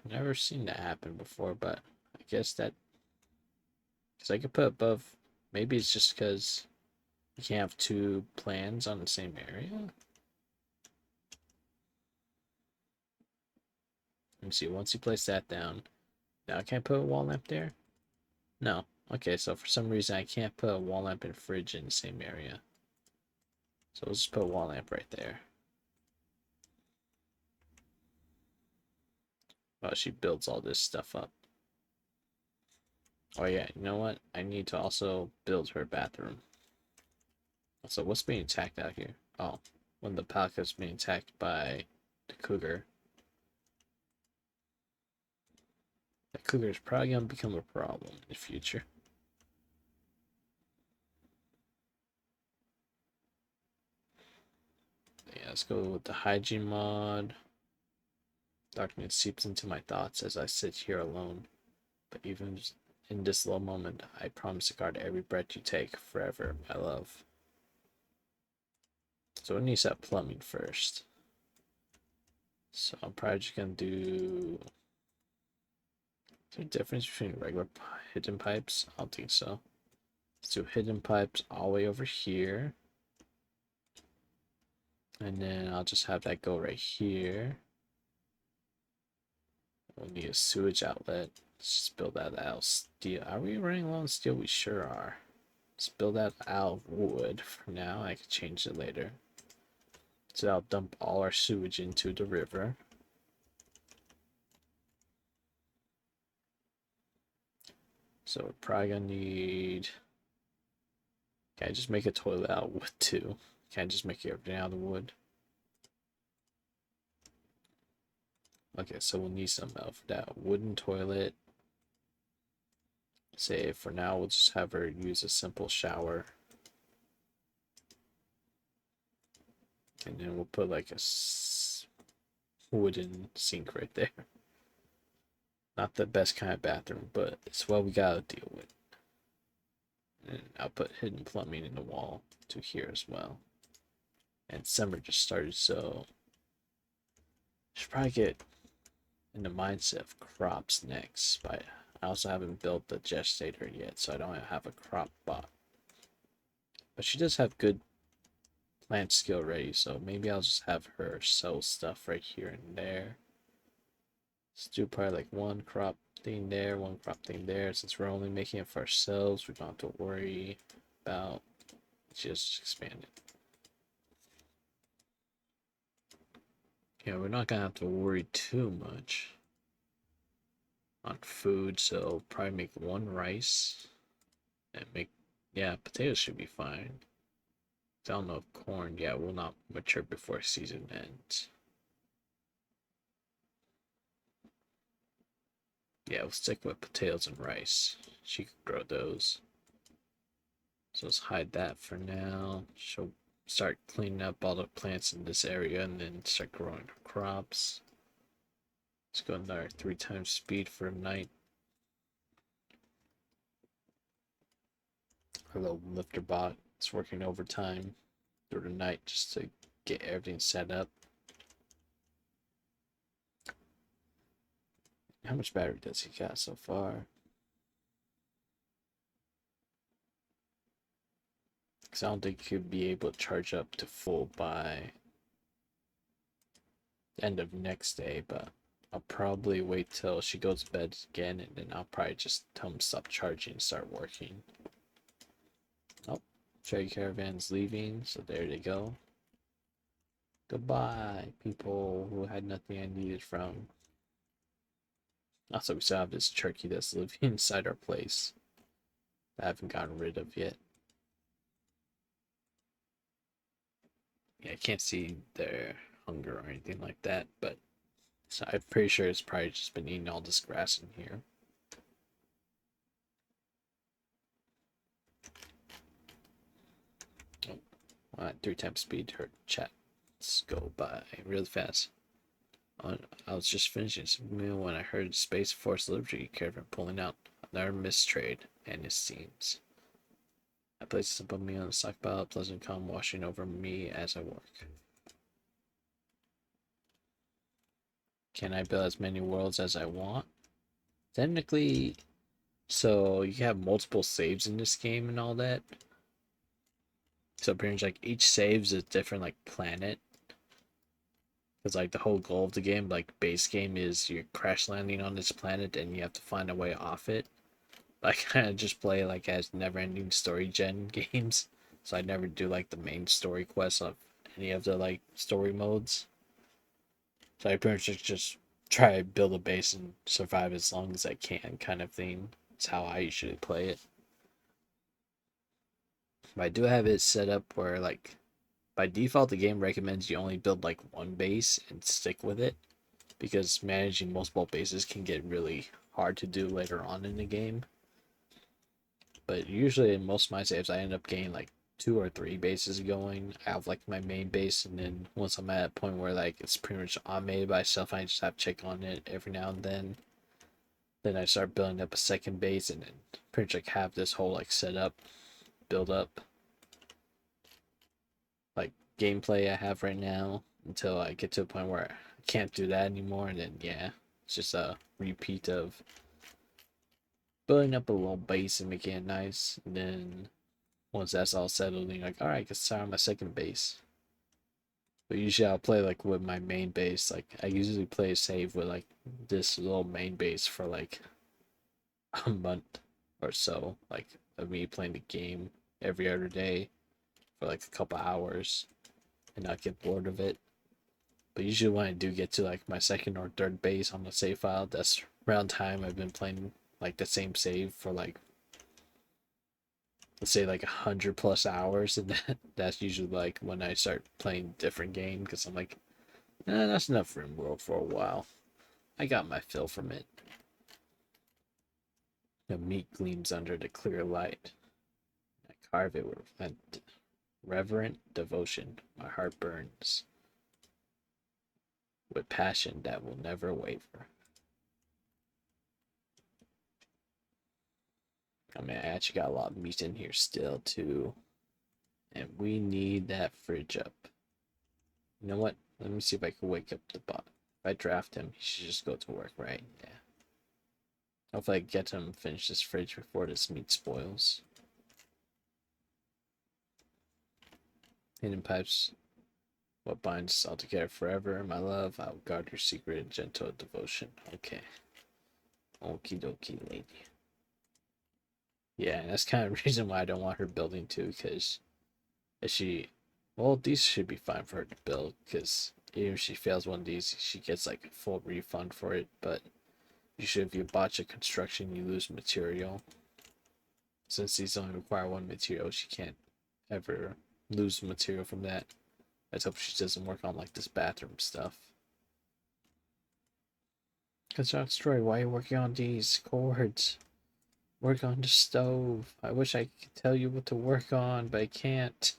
Never seen that happen before, but I guess that because I could put above. Maybe it's just because you can't have two plans on the same area. Let me see. Once you place that down, now I can't put a wall lamp there. No. Okay, so for some reason I can't put a wall lamp and fridge in the same area. So let's just put a wall lamp right there. Well, she builds all this stuff up. Oh yeah, you know what? I need to also build her bathroom. So what's being attacked out here? Oh, when the Palka's being attacked by the cougar. The cooker is probably gonna become a problem in the future. Yeah, let's go with the hygiene mod. Darkness seeps into my thoughts as I sit here alone. But even in this little moment, I promise to guard every breath you take forever, my love. So it needs that plumbing first. So I'm probably just gonna do. Is there a difference between regular hidden pipes? I don't think so. Let's do hidden pipes all the way over here. And then I'll just have that go right here. We'll need a sewage outlet. Let's just build that out of steel. Are we running low on steel? We sure are. Let's build that out of wood for now. I can change it later. So I'll dump all our sewage into the river. So we're probably gonna need. Can I just make a toilet out of wood too? Can I just make everything out of wood? Okay, so we'll need some of that wooden toilet. Say for now we'll just have her use a simple shower. And then we'll put like a wooden sink right there. Not the best kind of bathroom, but it's what we gotta deal with. And I'll put hidden plumbing in the wall to here as well. And summer just started, so I should probably get in the mindset of crops next. But I also haven't built the gestator yet, so I don't have a crop bot. But she does have good plant skill ready, so maybe I'll just have her sell stuff right here and there. Let's do probably like one crop thing there, one crop thing there. Since we're only making it for ourselves, we don't have to worry about just expanding. Yeah, we're not gonna have to worry too much on food, so probably make one rice and make, yeah, potatoes should be fine. I don't know if corn, yeah, will not mature before season ends. Yeah, we'll stick with potatoes and rice. She could grow those. So let's hide that for now. She'll start cleaning up all the plants in this area and then start growing crops. Let's go another 3 times speed for night. Our little lifter bot is working overtime through the night just to get everything set up. How much battery does he got so far? Because I don't think he'll be able to charge up to full by the end of next day, but I'll probably wait till she goes to bed again and then I'll probably just tell him to stop charging and start working. Oh, trade caravan's leaving, so there they go. Goodbye, people who had nothing I needed from. Also, we still have this turkey that's living inside our place that I haven't gotten rid of yet. Yeah, I can't see their hunger or anything like that, but so I'm pretty sure it's probably just been eating all this grass in here. Oh, 3 times speed, her chat. Let's go by really fast. I was just finishing some meal when I heard Space Force Liberty Caravan pulling out. Another mistrade, and it seems. I placed a simple meal in the stockpile, pleasant calm washing over me as I work. Can I build as many worlds as I want? Technically, so you have multiple saves in this game and all that. So pretty much like each saves a different like planet. Because like the whole goal of the game, like base game, is you're crash landing on this planet and you have to find a way off it. I kind of just play like as never-ending story gen games, so I never do like the main story quests of any of the like story modes. So I pretty much just try to build a base and survive as long as I can, kind of thing. It's how I usually play it. But I do have it set up where like by default the game recommends you only build like one base and stick with it, because managing multiple bases can get really hard to do later on in the game. But usually in most of my saves, I end up getting like 2 or 3 bases going. I have like my main base, and then once I'm at a point where like it's pretty much automated by itself, I just have to check on it every now and then. Then I start building up a second base, and then pretty much like have this whole like setup, build up, like gameplay I have right now until I get to a point where I can't do that anymore, and then yeah, it's just a repeat of building up a little base and making it nice. And then once that's all settled, you're like, all right, I can start on my second base. But usually I'll play like with my main base. Like I usually play a save with like this little main base for like a month or so, like of me playing the game every other day for like a couple hours and not get bored of it. But usually when I do get to like my second or third base on the save file, that's around time I've been playing like the same save for like, let's say like 100+ hours, and that's usually like when I start playing different game because I'm like, that's enough Rimworld for a while. I got my fill from it. The meat gleams under the clear light. I carve it with reverent devotion. My heart burns with passion that will never waver. I mean, I actually got a lot of meat in here still, too. And we need that fridge up. You know what? Let me see if I can wake up the bot. If I draft him, he should just go to work, right? Yeah. Hopefully I get him to finish this fridge before this meat spoils. Hidden pipes, what binds us all together forever, my love. I will guard your secret and gentle devotion. Okay. Okie dokie, lady. Yeah, and that's kind of the reason why I don't want her building too, because if she, well, these should be fine for her to build, because even if she fails one of these, she gets like a full refund for it. But usually if you botch a construction, you lose material. Since these only require one material, she can't ever lose material from that. Let's hope she doesn't work on like this bathroom stuff. Construct story, why are you working on these cords? Work on the stove. I wish I could tell you what to work on, but I can't.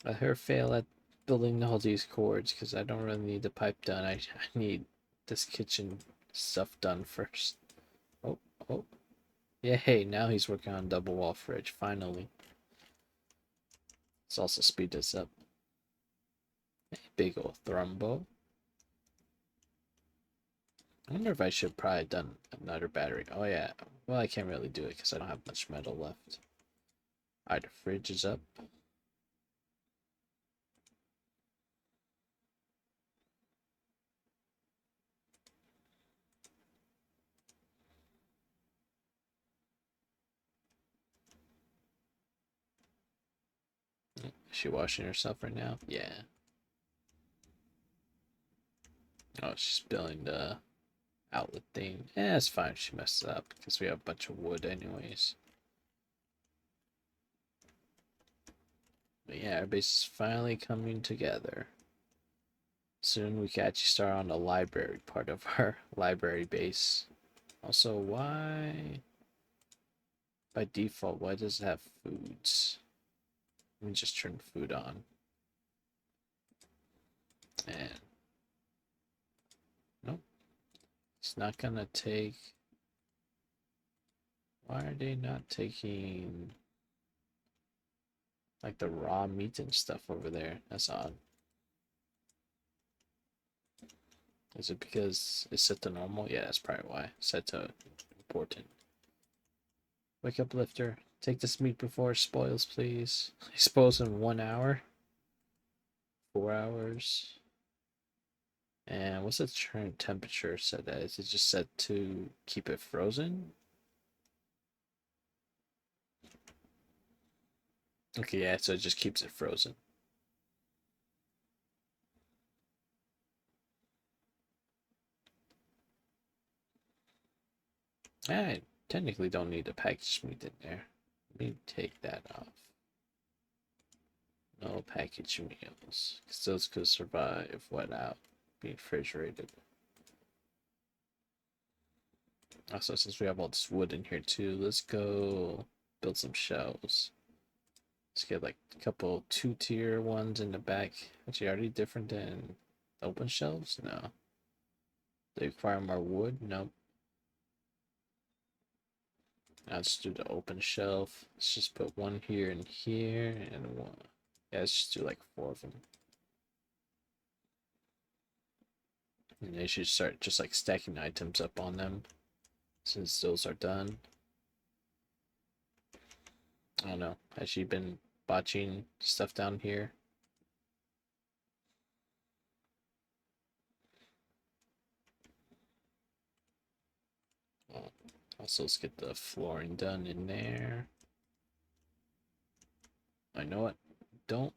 Let her fail at building all these cords because I don't really need the pipe done. I need this kitchen stuff done first. Oh, oh. Yeah, hey, now he's working on double wall fridge, finally. Let's also speed this up. Big old thrumbo. I wonder if I should probably have done another battery. Oh yeah, well I can't really do it because I don't have much metal left. Alright, the fridge is up. Is she washing herself right now? Yeah. Oh, she's building the outlet thing. Yeah, it's fine if she messes up because we have a bunch of wood anyways. But yeah, our base is finally coming together. Soon we can actually start on the library part of our library base. Also, why by default, why does it have foods? Let me just turn food on. And nope. It's not gonna take. Why are they not taking like the raw meat and stuff over there? That's odd. Is it because it's set to normal? Yeah, that's probably why. Set to important. Wake up, lifter. Take this meat before it spoils, please. I suppose in 1 hour? 4 hours? And what's the current temperature set at? Is it just set to keep it frozen? Okay, yeah, so it just keeps it frozen. I technically don't need the packaged meat in there. Let me take that packaged meals, because those could survive without being refrigerated. Also, since we have all this wood in here too, let's go build some shelves. Let's get like a couple 2-tier ones in the back. Actually, are they different than open shelves? No. They require more wood? Nope. Now let's do the open shelf. Let's just put one here and here, and one. Yeah, let's just do like 4 of them. And they should start just like stacking items up on them since those are done. I don't know. Has she been botching stuff down here? Also, let's get the flooring done in there. I know what? Don't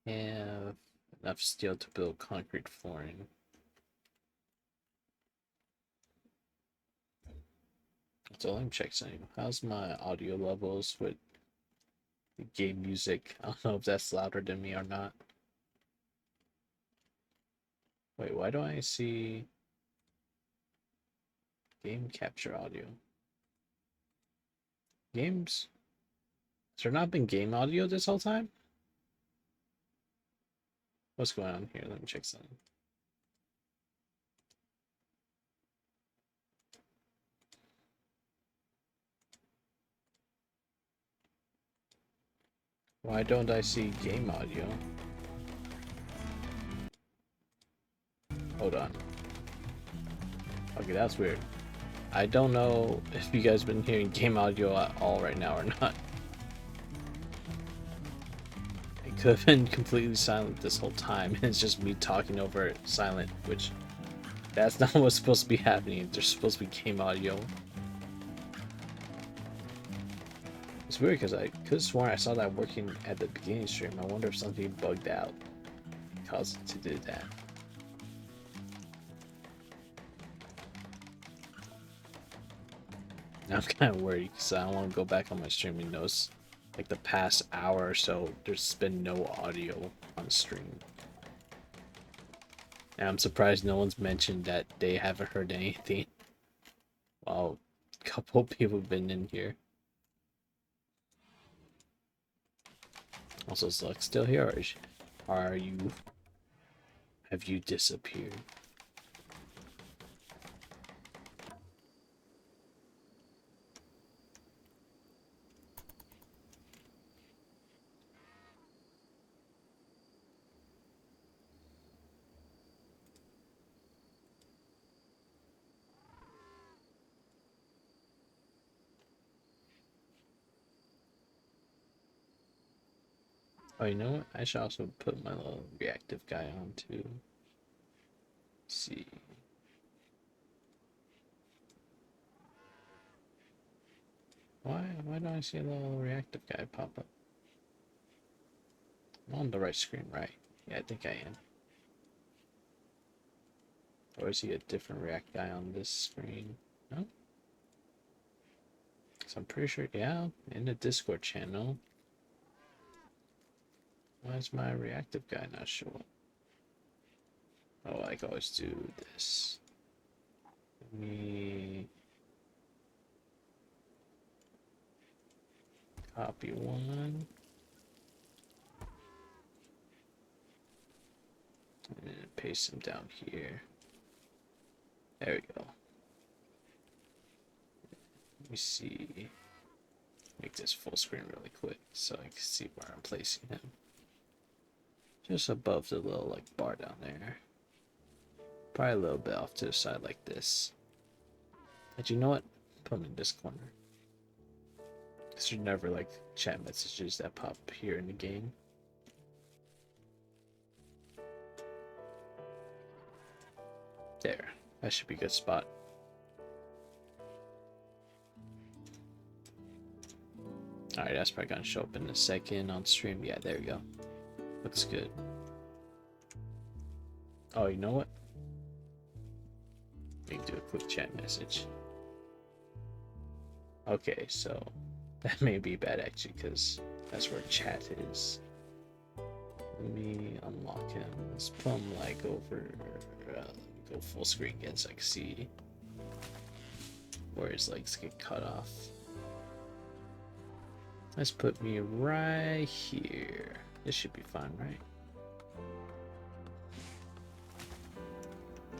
have enough steel to build concrete flooring. So let me check something. How's my audio levels with the game music? I don't know if that's louder than me or not. Wait, why do I see game capture audio? Games? Has there not been game audio this whole time? What's going on here? Let me check something. Why don't I see game audio? Hold on. Okay, that's weird. I don't know if you guys been hearing game audio at all right now or not. It could have been completely silent this whole time, and it's just me talking over it silent, which that's not what's supposed to be happening. There's supposed to be game audio. It's weird because I could have sworn I saw that working at the beginning stream. I wonder if something bugged out caused it to do that. Now I'm kind of worried because I don't want to go back on my streaming notes. Like the past hour or so, there's been no audio on stream. And I'm surprised no one's mentioned that they haven't heard anything. While a couple people have been in here. Also, is Lux still here, or are you? Have you disappeared? Oh, you know what? I should also put my little reactive guy on too. Let's see. Why don't I see a little reactive guy pop up? I'm on the right screen, right? Yeah, I think I am. Or is he a different React guy on this screen? No? So I'm pretty sure, yeah, in the Discord channel. Why is my reactive guy not showing? Oh, I can always do this. Let me copy one. And paste him down here. There we go. Let me see. Make this full screen really quick so I can see where I'm placing him. Just above the little like bar down there. Probably a little bit off to the side like this. But you know what? Put him in this corner. Because there's never like chat messages that pop here in the game. There. That should be a good spot. Alright, that's probably gonna show up in a second on stream. Yeah, there we go. Looks good. Oh, you know what? We can do a quick chat message. Okay, so that may be bad actually, because that's where chat is. Let me unlock him. Let's put him like over. Go full screen again so I can see where his legs get cut off. Let's put me right here. This should be fine, right?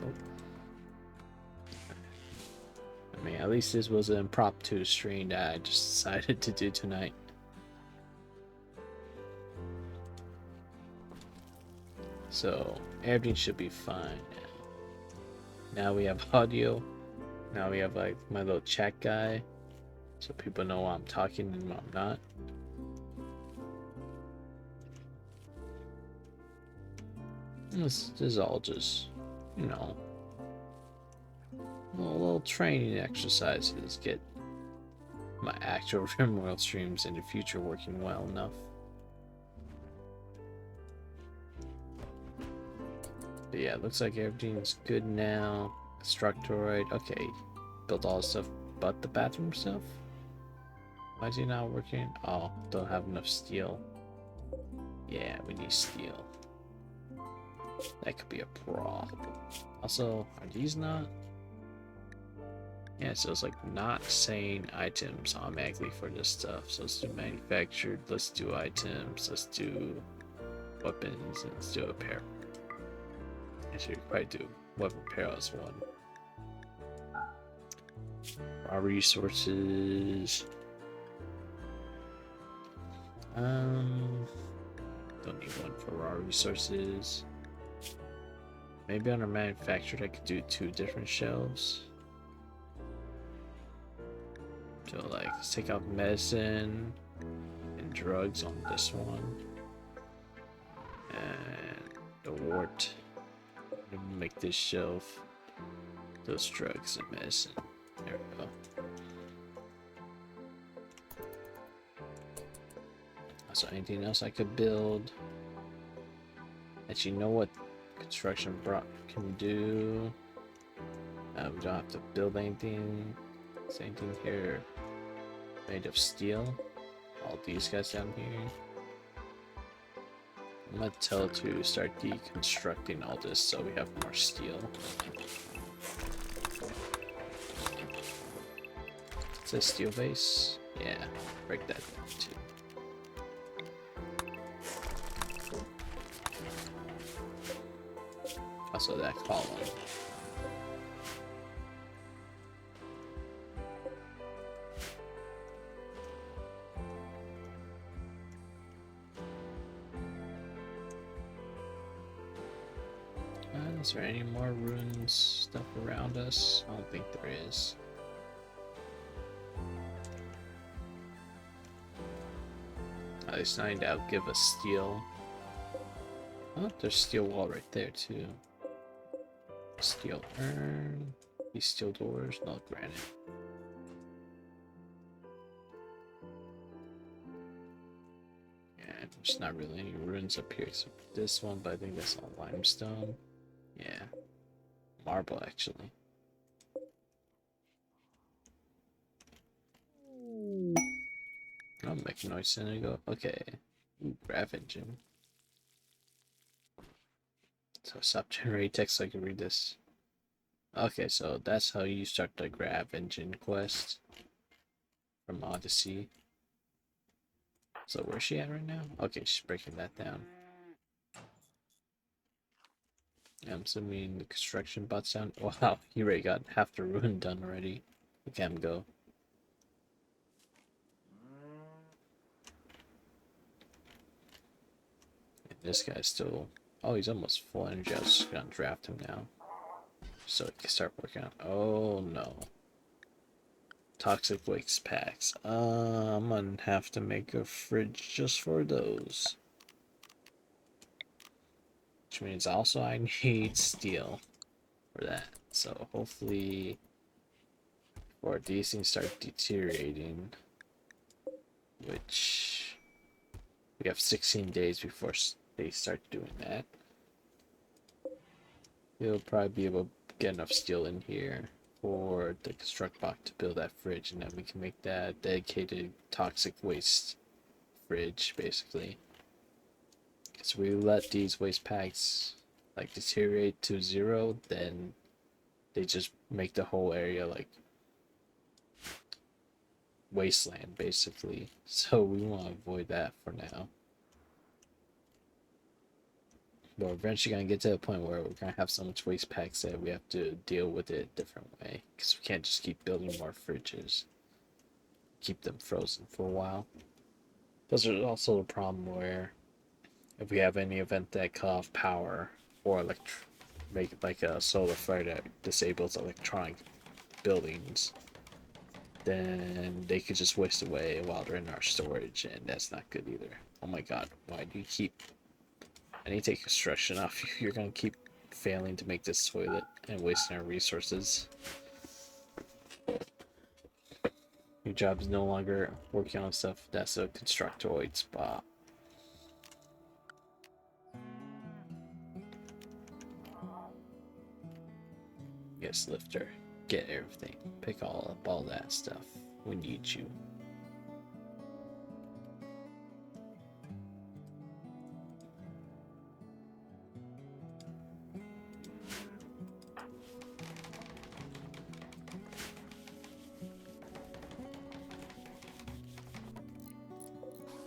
Nope. I mean, at least this was an impromptu stream that I just decided to do tonight. So everything should be fine now. Now we have audio. Now we have like my little chat guy, so people know I'm talking and I'm not. This is all just, you know, little training exercises. Get my actual Rimworld streams in the future working well enough. But yeah, it looks like everything's good now. Constructoroid, okay. Built all the stuff but the bathroom stuff? Why is he not working? Oh, don't have enough steel. Yeah, we need steel. That could be a problem. Also, are these not? Yeah, so it's like not saying items automatically for this stuff. So let's do manufactured, let's do items, let's do weapons, and let's do apparel. Actually, we probably do weapon apparel as one. Our resources. Don't need one for raw resources. Maybe on our manufactured I could do 2 different shelves. So like, let's take out medicine and drugs on this one. And the wart. Make this shelf those drugs and medicine. There we go. So anything else I could build? Actually, you know what construction can do? We don't have to build anything. Same thing here. Made of steel. All these guys down here. I'm gonna tell it to start deconstructing all this so we have more steel. Is this steel base? Yeah, break that down too. Also that column. Is there any more ruins stuff around us? I don't think there is. At least I need to outgive us steel. Oh, there's steel wall right there too. Steel urn. These steel doors, no granite. Yeah, there's not really any ruins up here except for this one, but I think that's all limestone. Yeah, marble actually. Oh, Mechanitor and I go. Okay. Ooh, graph engine. So stop generating text so I can read this. Okay, so that's how you start the grab engine quest from Odyssey. So where's she at right now? Okay, she's breaking that down. I'm assuming the construction bot's down. Wow, he already got half the ruin done already. Look at him go. And this guy's still... Oh, he's almost full energy. I was just gonna draft him now. So he can start working on... Oh, no. Toxic waste packs. I'm gonna have to make a fridge just for those. Which means also I need steel for that. So hopefully, before these things start deteriorating, which we have 16 days before they start doing that, we'll probably be able to get enough steel in here for the construct box to build that fridge, and then we can make that dedicated toxic waste fridge, basically. Because we let these waste packs like deteriorate to 0, then they just make the whole area like wasteland basically. So we want to avoid that for now. But we're eventually going to get to a point where we're going to have so much waste packs that we have to deal with it a different way. Because we can't just keep building more fridges. Keep them frozen for a while. Plus there's also the problem where if we have any event that cut off power or make it like a solar flare that disables electronic buildings, then they could just waste away while they're in our storage, and that's not good either. Oh my god, why do you keep... I need to take construction off you. You're gonna keep failing to make this toilet and wasting our resources. Your job is no longer working on stuff that's a constructoid spot. Yes, lifter. Get everything. Pick all up all that stuff. We need you.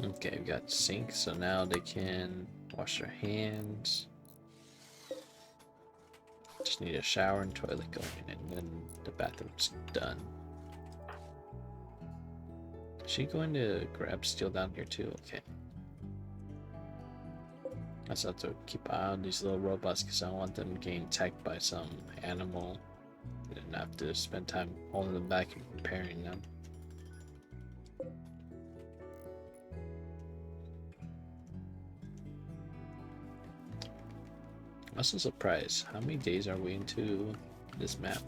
Okay, we got sink, so now they can wash their hands. Just need a shower and toilet going, and then the bathroom's done. Is she going to grab steel down here too? Okay. I just have to keep an eye on these little robots because I don't want them getting attacked by some animal and have to spend time holding them back and repairing them. I'm also surprised. How many days are we into this map?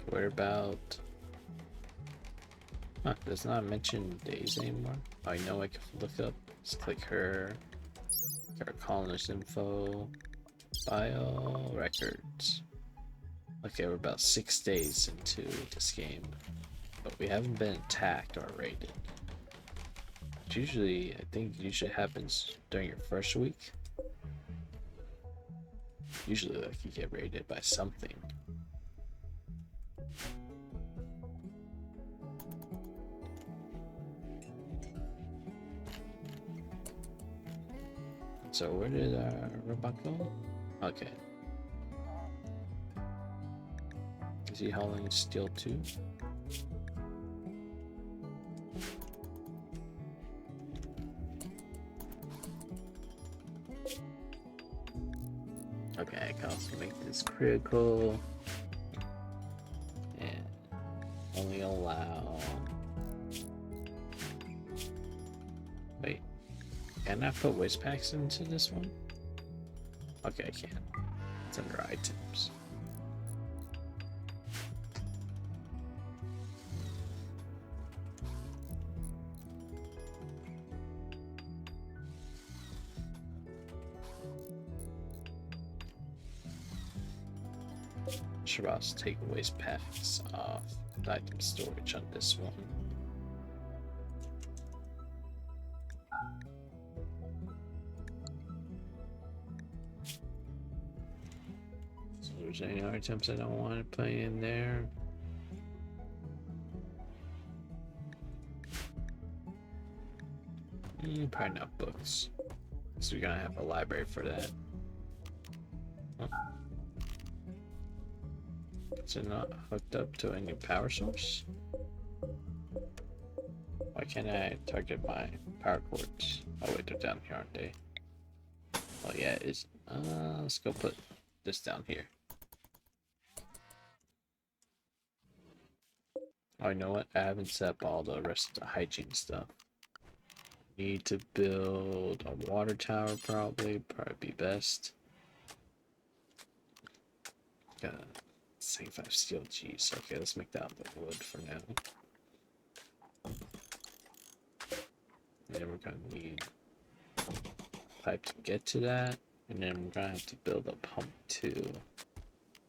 What about... Huh, does not mention days anymore. I know I can look up. Let's click her. Our colonist info. Bio records. Okay, we're about 6 days into this game. But we haven't been attacked or raided. Which usually, I think usually happens during your first week. Usually like you get raided by something. So where did our robot go? Okay. Is he hauling steel too? Okay, I can also make this critical. And only allow... Wait. Can I put waste packs into this one? Okay, I can. It's under items. Should also take waste packs off the item storage on this one. So there's any items I don't want to put in there. Probably not books. So we're gonna have a library for that. Huh. Is it not hooked up to any power source? Why can't I target my power cords? Oh wait, they're down here, aren't they? Oh yeah, it is. Let's go put this down here. Oh, you know what? I haven't set up all the rest of the hygiene stuff. Need to build a water tower, probably be best. Got 75 steel. Geez. Okay, let's make that with wood for now. And then we're gonna need pipe to get to that, and then we're gonna have to build a pump too,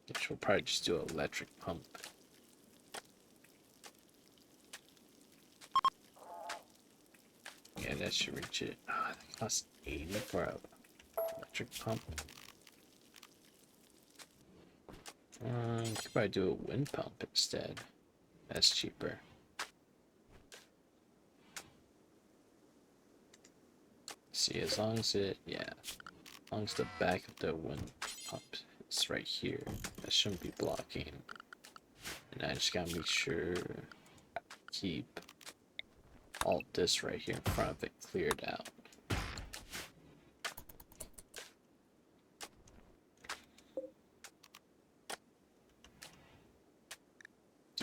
which we'll probably just do an electric pump. that should reach it. Ah, that costs 80 for a electric pump. You could probably do a wind pump instead. That's cheaper. See, as long as it, yeah, as long as the back of the wind pump is right here, that shouldn't be blocking. And I just gotta make sure keep all this right here in front of it cleared out.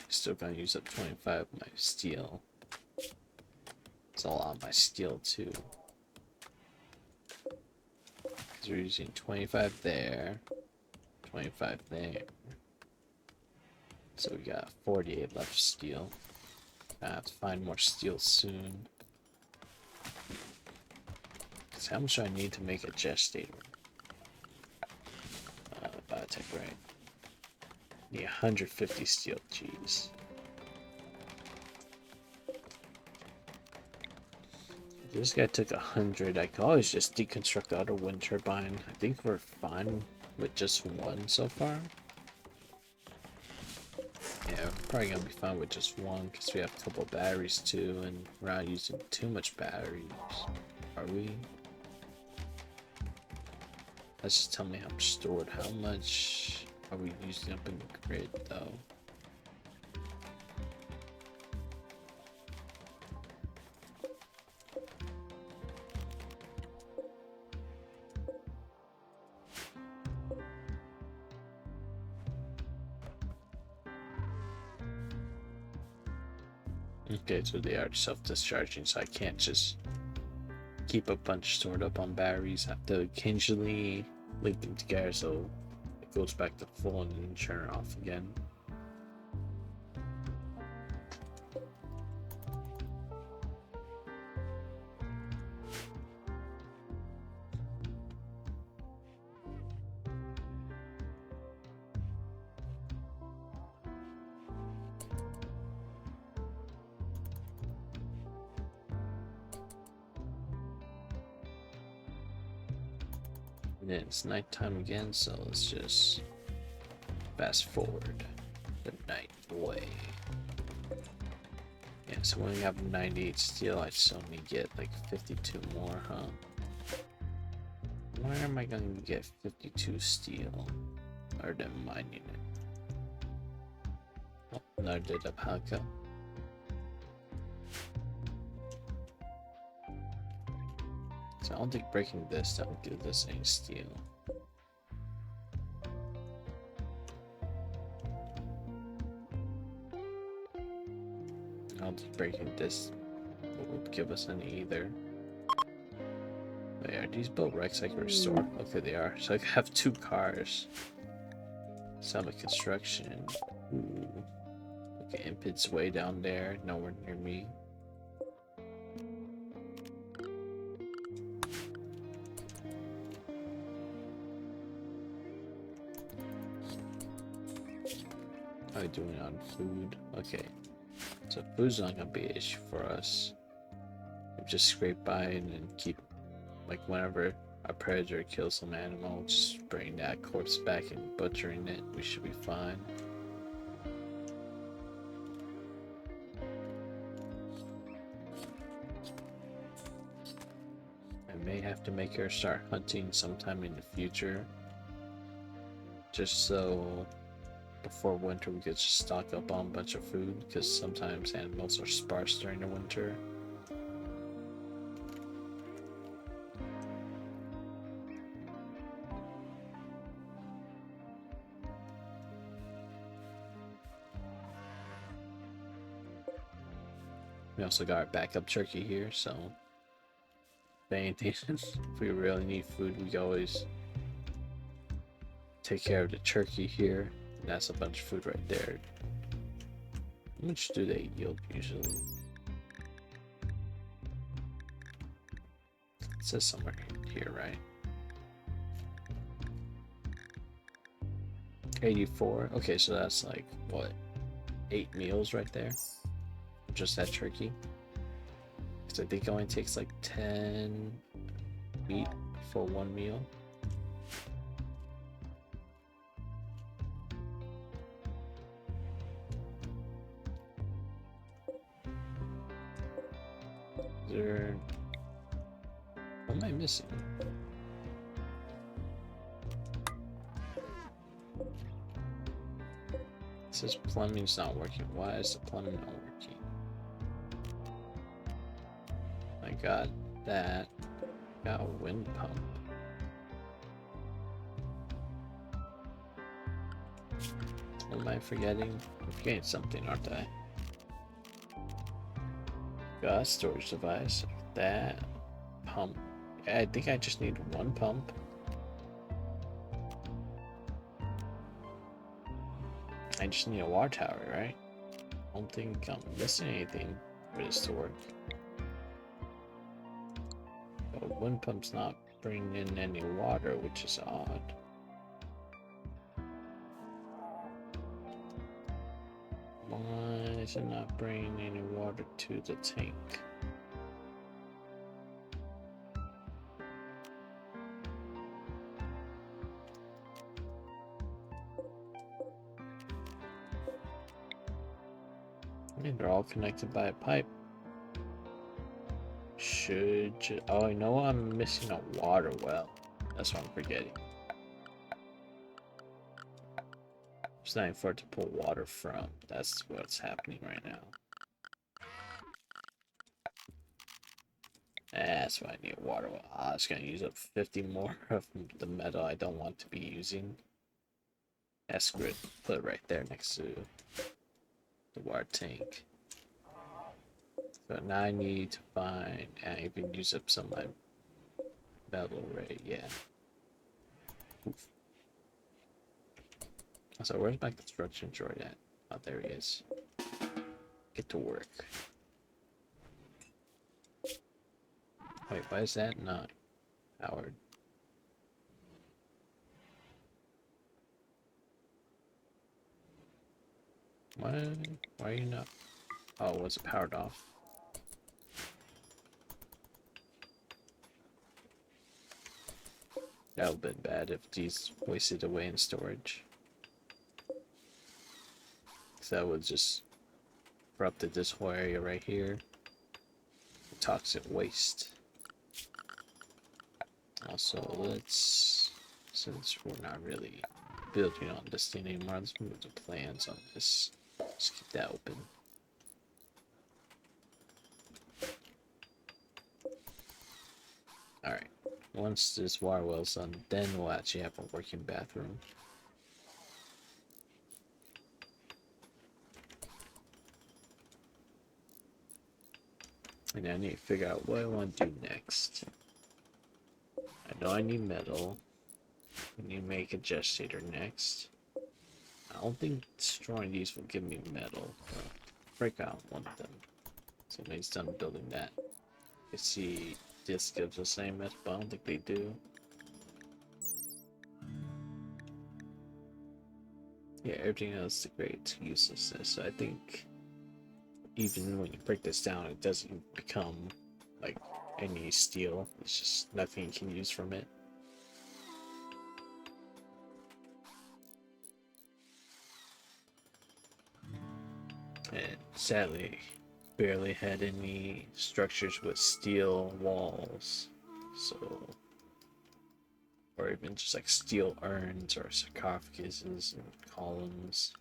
Still gonna use up 25 of my steel. It's all on my steel too. Because we're using 25 there, 25 there. So we got 48 left steel. I have to find more steel soon. Because how much do I need to make a gestator? Biotech, right? Need 150 steel, jeez. This guy took 100. I could always just deconstruct the other wind turbine. I think we're fine with just one so far. Yeah, we're probably gonna be fine with just one because we have a couple batteries too, and we're not using too much batteries. Are we? Let's just tell me how much stored. How much are we using up in the grid though? Okay, so they are self-discharging, so I can't just keep a bunch stored up on batteries. I have to occasionally link them together so it goes back to full and then turn it off again. And then it's nighttime again, so let's just fast forward the night away. Yeah, so when we have 98 steel, I just only get like 52 more, huh? Where am I going to get 52 steel? Other than mining it. Oh, another did a Palco. So I don't think breaking this that would give this any steel. I don't think breaking this would give us any either. Wait, are these built wrecks I can restore? Okay, they are. So I have 2 cars. Summit construction. Ooh. Okay, Impid's way down there, nowhere near me. How are we doing on food? Okay, so food's not gonna be an issue for us. We just scrape by and keep, like, whenever a predator kills some animal, just bring that corpse back and butchering it. We should be fine. I may have to make her start hunting sometime in the future, just so before winter we could just stock up on a bunch of food, because sometimes animals are sparse during the winter. We also got our backup turkey here, so if anything, if we really need food, we can always take care of the turkey here. And that's a bunch of food right there. How much do they yield usually? It says somewhere here, right? 84. Okay, so that's like, what, 8 meals right there? Just that turkey. Because I think it only takes like 10 wheat for one meal. Is there... What am I missing? It says plumbing's not working. Why is the plumbing not working? I got that. Got a wind pump. What am I forgetting? I'm forgetting something, aren't I? Got a storage device. That pump. I think I just need one pump. I just need a water tower, right? I don't think I'm missing anything for this to work. But wind pump's not bringing in any water, which is odd. Why is it not bringing any water to the tank? I mean, they're all connected by a pipe. Oh, I know I'm missing a water well. That's what I'm forgetting. It's not for it to pull water from. That's what's happening right now. That's why I need a water well. I was gonna use up 50 more of the metal I don't want to be using. That's screw it. Put it right there next to the water tank. So now I need to find, and I even use up some of my metal already, yeah. Oof. So where's my construction droid at? Oh, there he is. Get to work. Wait, why is that not powered? Why are you not? Oh, was it powered off? That would have been bad if these wasted away in storage. So that would just corrupted this whole area right here. Toxic waste. Also, let's, since we're not really building on this thing anymore, let's move the plans on this. Just keep that open. Alright, once this water well's done, then we'll actually have a working bathroom. And I need to figure out what I want to do next. I know I need metal. I need to make a gestator next. I don't think destroying these will give me metal. Break out one of them. So when he's done building that. You see this gives the same metal, but I don't think they do. Yeah, everything else degrades to uselessness. So I think even when you break this down, it doesn't become like any steel. It's just nothing you can use from it. And sadly, barely had any structures with steel walls. So, or even just like steel urns or sarcophaguses and columns.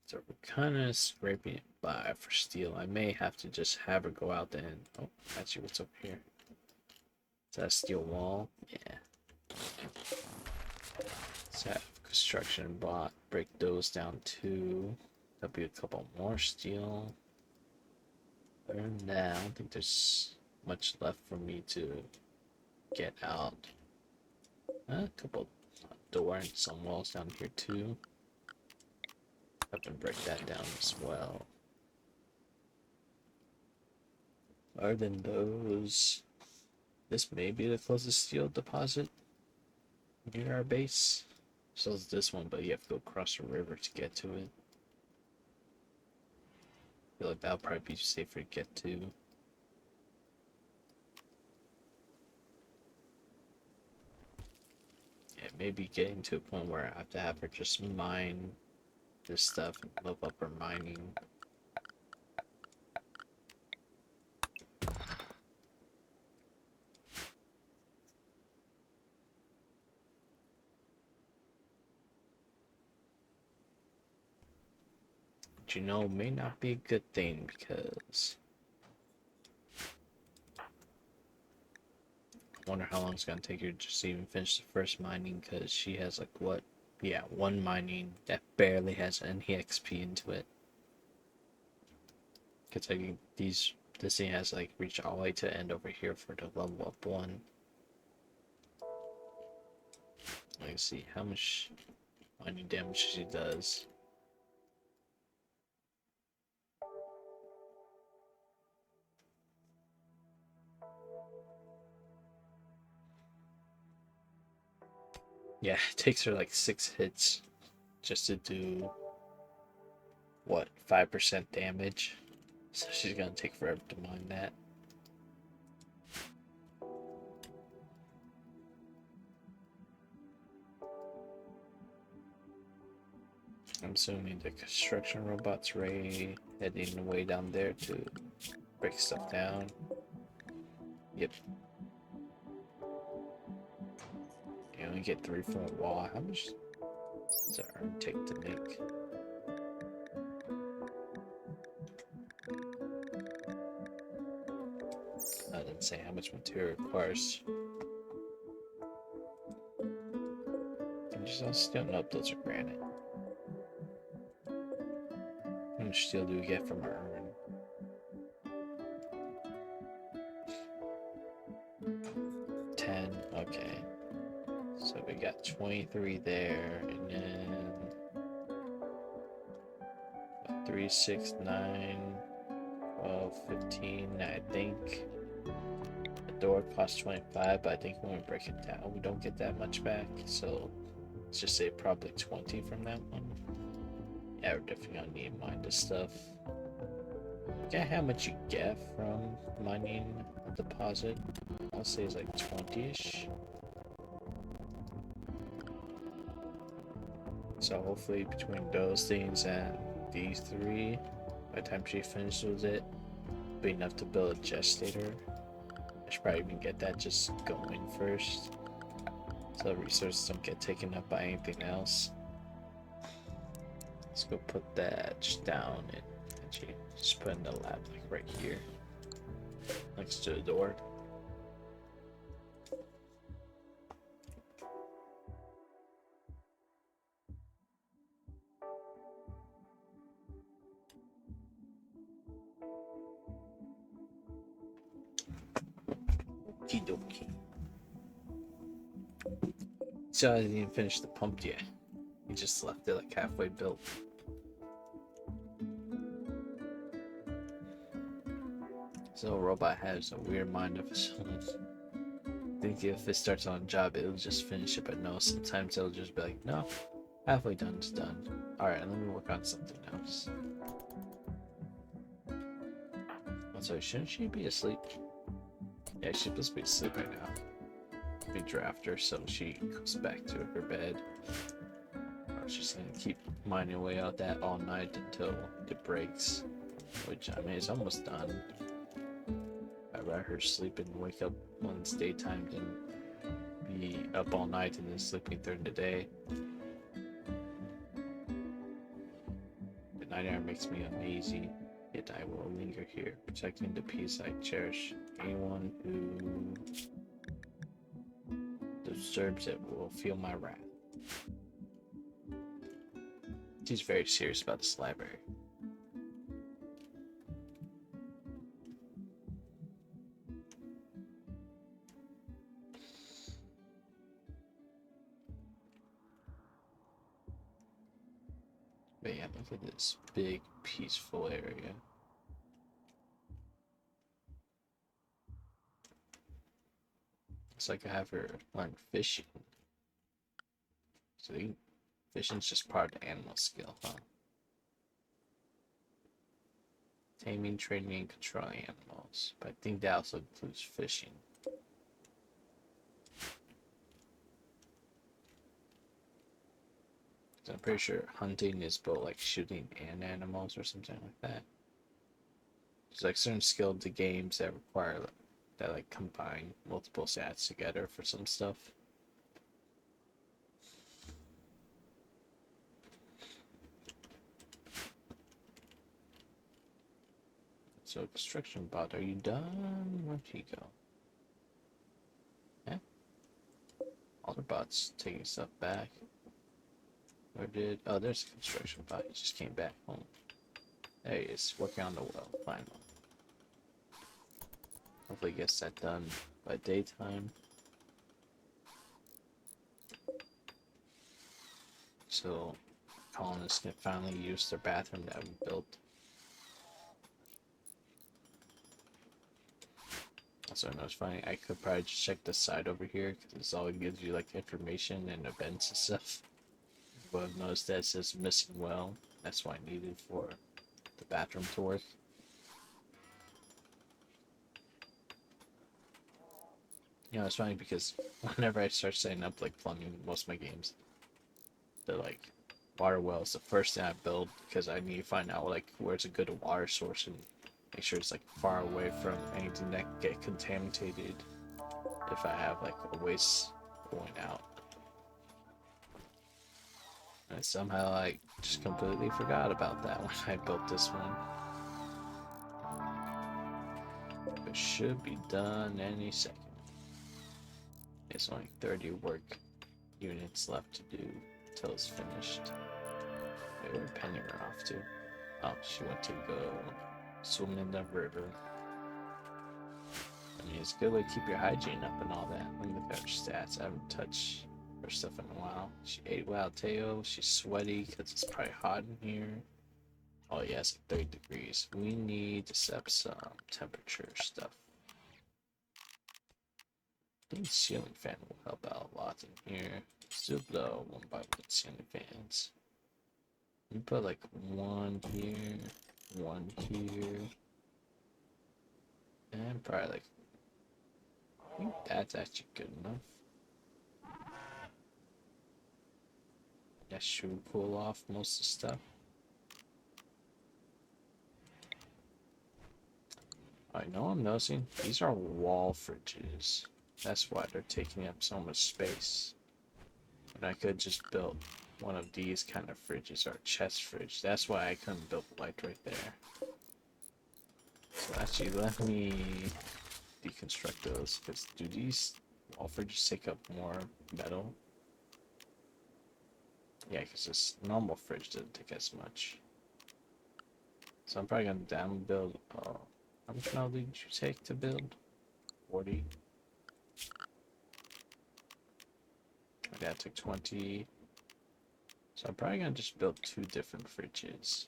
So we're kind of scraping it by for steel. I may have to just have her go out there and... Oh, actually, what's up here? Is that a steel wall? Yeah. Let's have construction bot break those down too. There'll be a couple more steel. Other than that, I don't think there's much left for me to get out. A couple door and some walls down here too. Have to break that down as well. Other than those, this may be the closest steel deposit near our base. So is this one, but you have to go across a river to get to it. feel like that'll probably be safer to get to. Yeah, maybe getting to a point where I have to have her just mine this stuff and level up her mining. But you know, may not be a good thing because I wonder how long it's gonna take her just to even finish the first mining, because she has like what? Yeah, one mining that barely has any XP into it. Because like this thing has like reached all the way to end over here for the level up one. Let's see how much mining damage she does. Yeah, it takes her like 6 hits just to do what, 5% damage. So she's gonna take forever to mine that. I'm assuming the construction robot's ready, heading away down there to break stuff down. Yep. You only get 3 from a wall. How much does it take to make? I didn't say how much material it requires. And just still nope, those are granite. How much steel do we get from our urn? 10, okay. So we got 23 there, and then 3, 6, 9, 12, 15. I think the door costs 25, but I think when we break it down, we don't get that much back. So let's just say probably 20 from that one. Yeah, we're definitely gonna need to mine this stuff. Forget how much you get from mining a deposit. I'll say it's like 20-ish. So hopefully between those things and these 3, by the time she finishes it, it'll be enough to build a gestator. I should probably even get that just going first, so resources don't get taken up by anything else. Let's go put that just down and actually just put in the lab like right here, next to the door. Okie dokie. So I didn't even finish the pump yet. He just left it like halfway built. So robot has a weird mind of its own. I think if it starts on a job, it'll just finish it, but no, sometimes it'll just be like, no, halfway done is done. Alright, let me work on something else. Also, shouldn't she be asleep? Yeah, she's supposed to be asleep right now. We draft her so she goes back to her bed. Or she's gonna keep mining away out that all night until it breaks. Which, I mean, it's almost done. I'd rather her sleep and wake up when it's daytime than be up all night and then sleeping during the day. The night air makes me uneasy, yet I will linger here, protecting the peace I cherish. Anyone who disturbs it will feel my wrath. She's very serious about this library. But yeah, look at this big, peaceful area. It's like I have her learn fishing. So fishing's just part of the animal skill, huh? taming, training, and controlling animals. But I think that also includes fishing. So I'm pretty sure hunting is both like shooting and animals or something like that. There's like certain skilled games that require that like combine multiple stats together for some stuff. So construction bot, are you done? Where'd he go? Yeah. All the bots taking stuff back. Where did there's a construction bot, he just came back home. There he is, working on the well, finally. Hopefully gets that done by daytime. So colonists can finally use their bathroom that we built. Also, I know it's funny, I could probably just check the side over here because it's all it gives you like information and events and stuff. But I've noticed that it says missing well. That's what I needed for the bathroom to work. You know, it's funny because whenever I start setting up like plumbing in most of my games, the like water well is the first thing I build because I need to find out like where's a good water source and make sure it's like far away from anything that can get contaminated if I have like a waste going out. And somehow I just completely forgot about that when I built this one. It should be done any second. It's only 30 work units left to do until it's finished. Wait, where'd Penny run off to? Oh, she went to go swim in the river. I mean, it's a good way to keep your hygiene up and all that. Let me look at her stats. I haven't touched her stuff in a while. She ate wild tail. She's sweaty because it's probably hot in here. Oh yeah, it's like 30 degrees. We need to set up some temperature stuff. I think ceiling fan will help out a lot in here. Let's do blow one by one ceiling fans. We put like one here, one here, and probably like, I think that's actually good enough. That should cool off most of the stuff. I know I'm noticing these are wall fridges. That's why they're taking up so much space. And I could just build one of these kind of fridges or a chest fridge. That's why I couldn't build the light right there. So actually, let me deconstruct those, because do these wall fridges take up more metal? Yeah, because this normal fridge doesn't take as much. So I'm probably gonna down build. How much metal did you take to build? 40. That took 20. So I'm probably gonna just build 2 different fridges.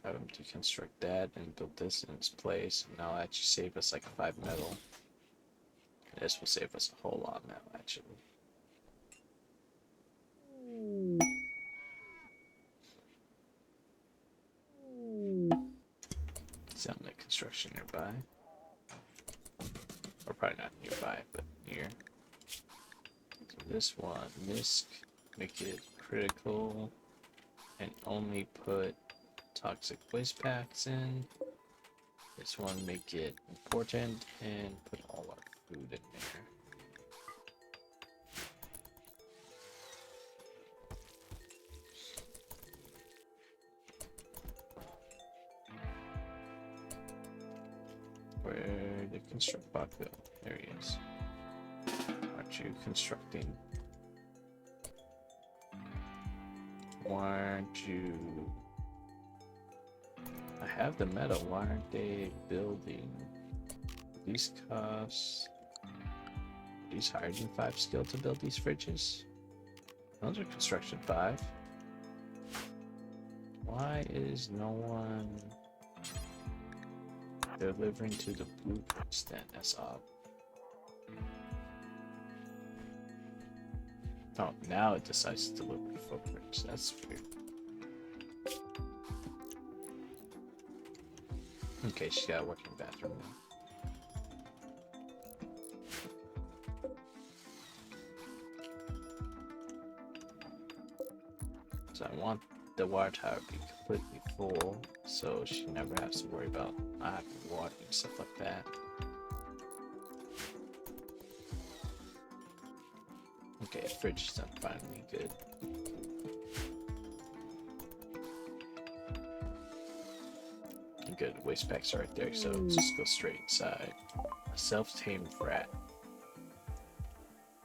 Have them deconstruct that and build this in its place, and that'll actually save us like 5 metal. This will save us a whole lot of metal, actually. Sound like construction nearby. Or probably not nearby, but near. So this one, MISC, make it critical, and only put toxic waste packs in. This one, make it important, and put all our food in there. Where did construct bot go? There he is. Aren't you constructing? Why aren't you? I have the metal. Why aren't they building? These costs. These higher than 5 skill to build these fridges. Those are construction 5. Why is no one delivering to the blueprints then? That's odd. Oh, now it decides to deliver footprints. That's weird. Okay, she's got a working bathroom now. So I want the water tower to be completely full, so she never has to worry about not having water and stuff like that. Okay, fridge is done finally, good. Good, waste packs are right there, so just go straight inside. A self-tamed rat.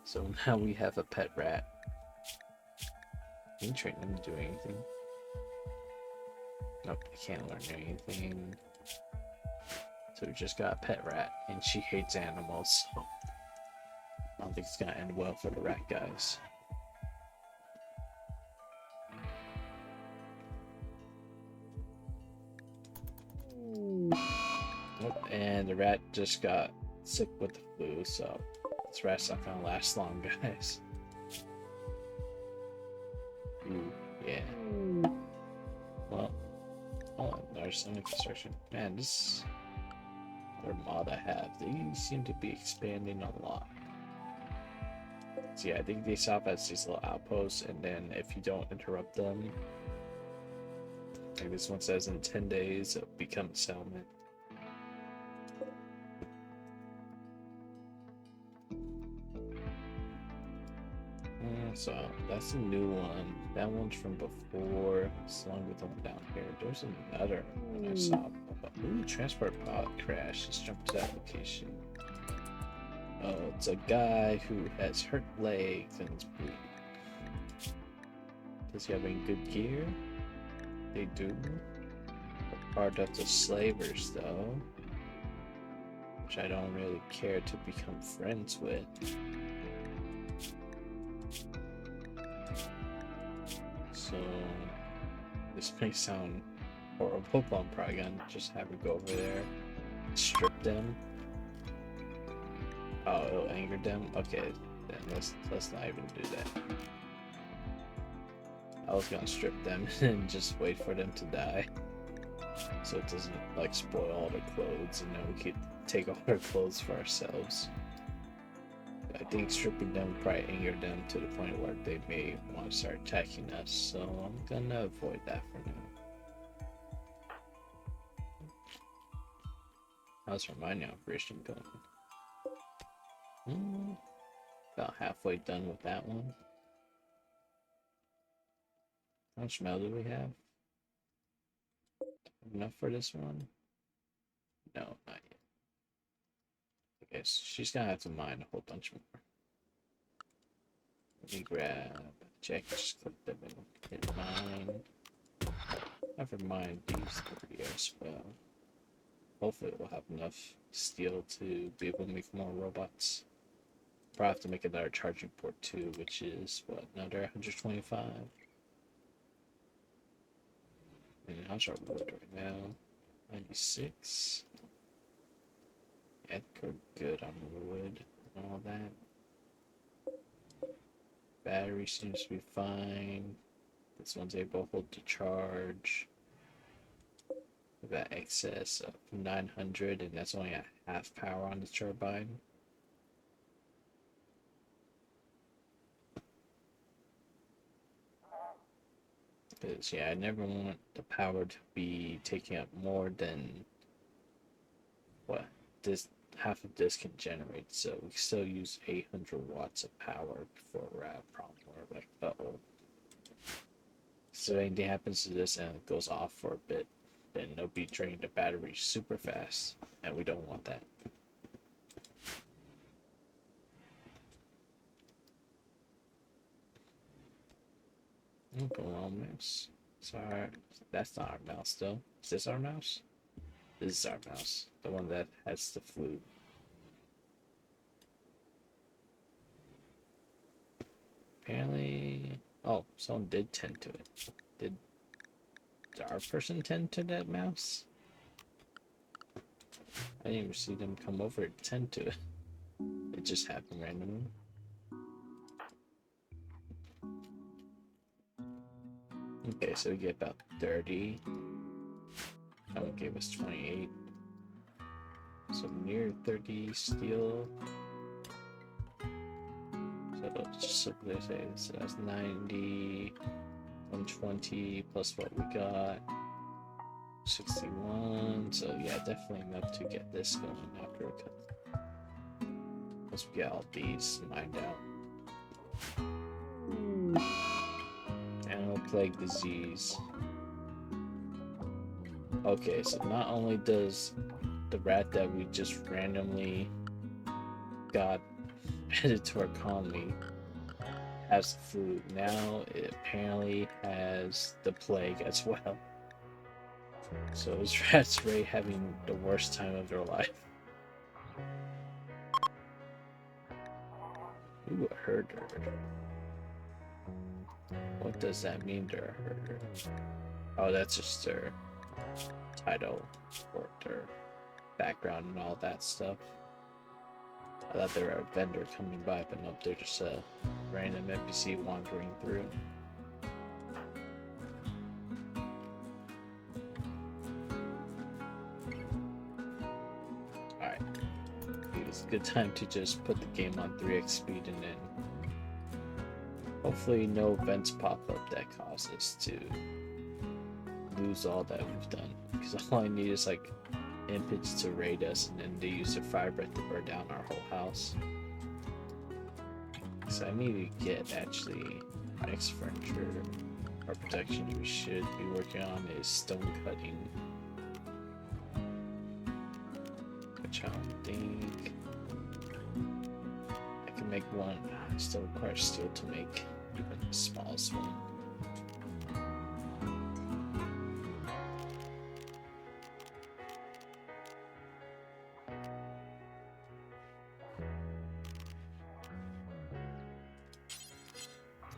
So now we have a pet rat. Can you train them to do anything? Nope, I can't learn anything. So we just got a pet rat, and she hates animals, so I don't think it's gonna end well for the rat guys. Nope, and the rat just got sick with the flu, so this rat's not gonna last long, guys. Ooh, yeah. Well, oh, there's some construction. Man, this other mod I have, they seem to be expanding a lot. So yeah, I think they stop as these little outposts, and then if you don't interrupt them, like this one says in 10 days, it'll become a settlement. So that's a new one. That one's from before. It's along with the one down here. There's another one I saw. Ooh, transport pod crash. Let's jump to that location. Oh, it's a guy who has hurt legs and is bleeding. Does he have any good gear? They do. Part of the slavers, though, which I don't really care to become friends with. So this may sound horrible, but I'm probably gonna just have her go over there, strip them. Oh, it'll anger them. Okay, then let's not even do that. I was gonna strip them and just wait for them to die, so it doesn't like spoil all their clothes, and then we could take all their clothes for ourselves. I think stripping them would probably anger them to the point where they may want to start attacking us, so I'm gonna avoid that for now. How's her mining operation going? About halfway done with that one. How much mail do we have? Enough for this one? No, not yet. Okay, so she's gonna have to mine a whole bunch more. Let me grab check, just click them and hit mine. Never mind these three as well. Hopefully we'll have enough steel to be able to make more robots. Probably have to make another charging port too, which is what, another 125? And how's our wood right now? 96. Yeah, good on wood and all that. Battery seems to be fine. This one's able to hold the charge. We've got excess of 900, and that's only a half power on the turbine. Because, yeah, I never want the power to be taking up more than what this half of this can generate. So we still use 800 watts of power before we're at a problem where like, uh-oh. So anything happens to this and it goes off for a bit, then it'll be draining the battery super fast, and we don't want that. Go on, mouse. Sorry, that's not our mouse though. Is this our mouse? This is our mouse. The one that has the flu. Apparently... Oh, someone did tend to it. Did our person tend to that mouse? I didn't even see them come over and tend to it. It just happened randomly. Okay, so we get about 30. That one gave us 28. So near 30 steel. So just simply say so that's 90, 120 plus what we got. 61. So yeah, definitely enough to get this going after a cut. Once we get all these mined out. Animal plague disease. Okay, so not only does the rat that we just randomly got added to our colony has the flu, now it apparently has the plague as well. So those rats really having the worst time of their life. Ooh, a herder. What does that mean, they're a herder? Oh, that's just their title or their background and all that stuff. I thought they were a vendor coming by, but nope, they're just a random NPC wandering through. Alright. It's a good time to just put the game on 3x speed and then hopefully no events pop up that cause us to lose all that we've done. Because all I need is like impids to raid us and then they use their fire breath to burn down our whole house. So I need to get actually next furniture or protection we should be working on is stone cutting. Which I don't think I can make one. I still require steel to make even the smallest one.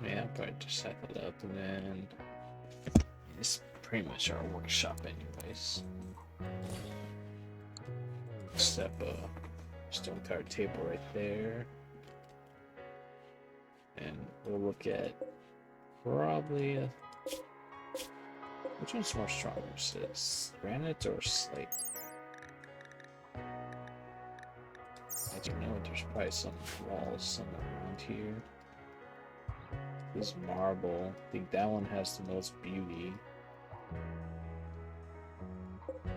Yeah, I'll probably just set that up and then it's pretty much our workshop anyways. Step a stone card table right there. And we'll look at probably which one's more stronger? Is this granite or slate? I don't know, there's probably some walls somewhere around here. This marble, I think that one has the most beauty.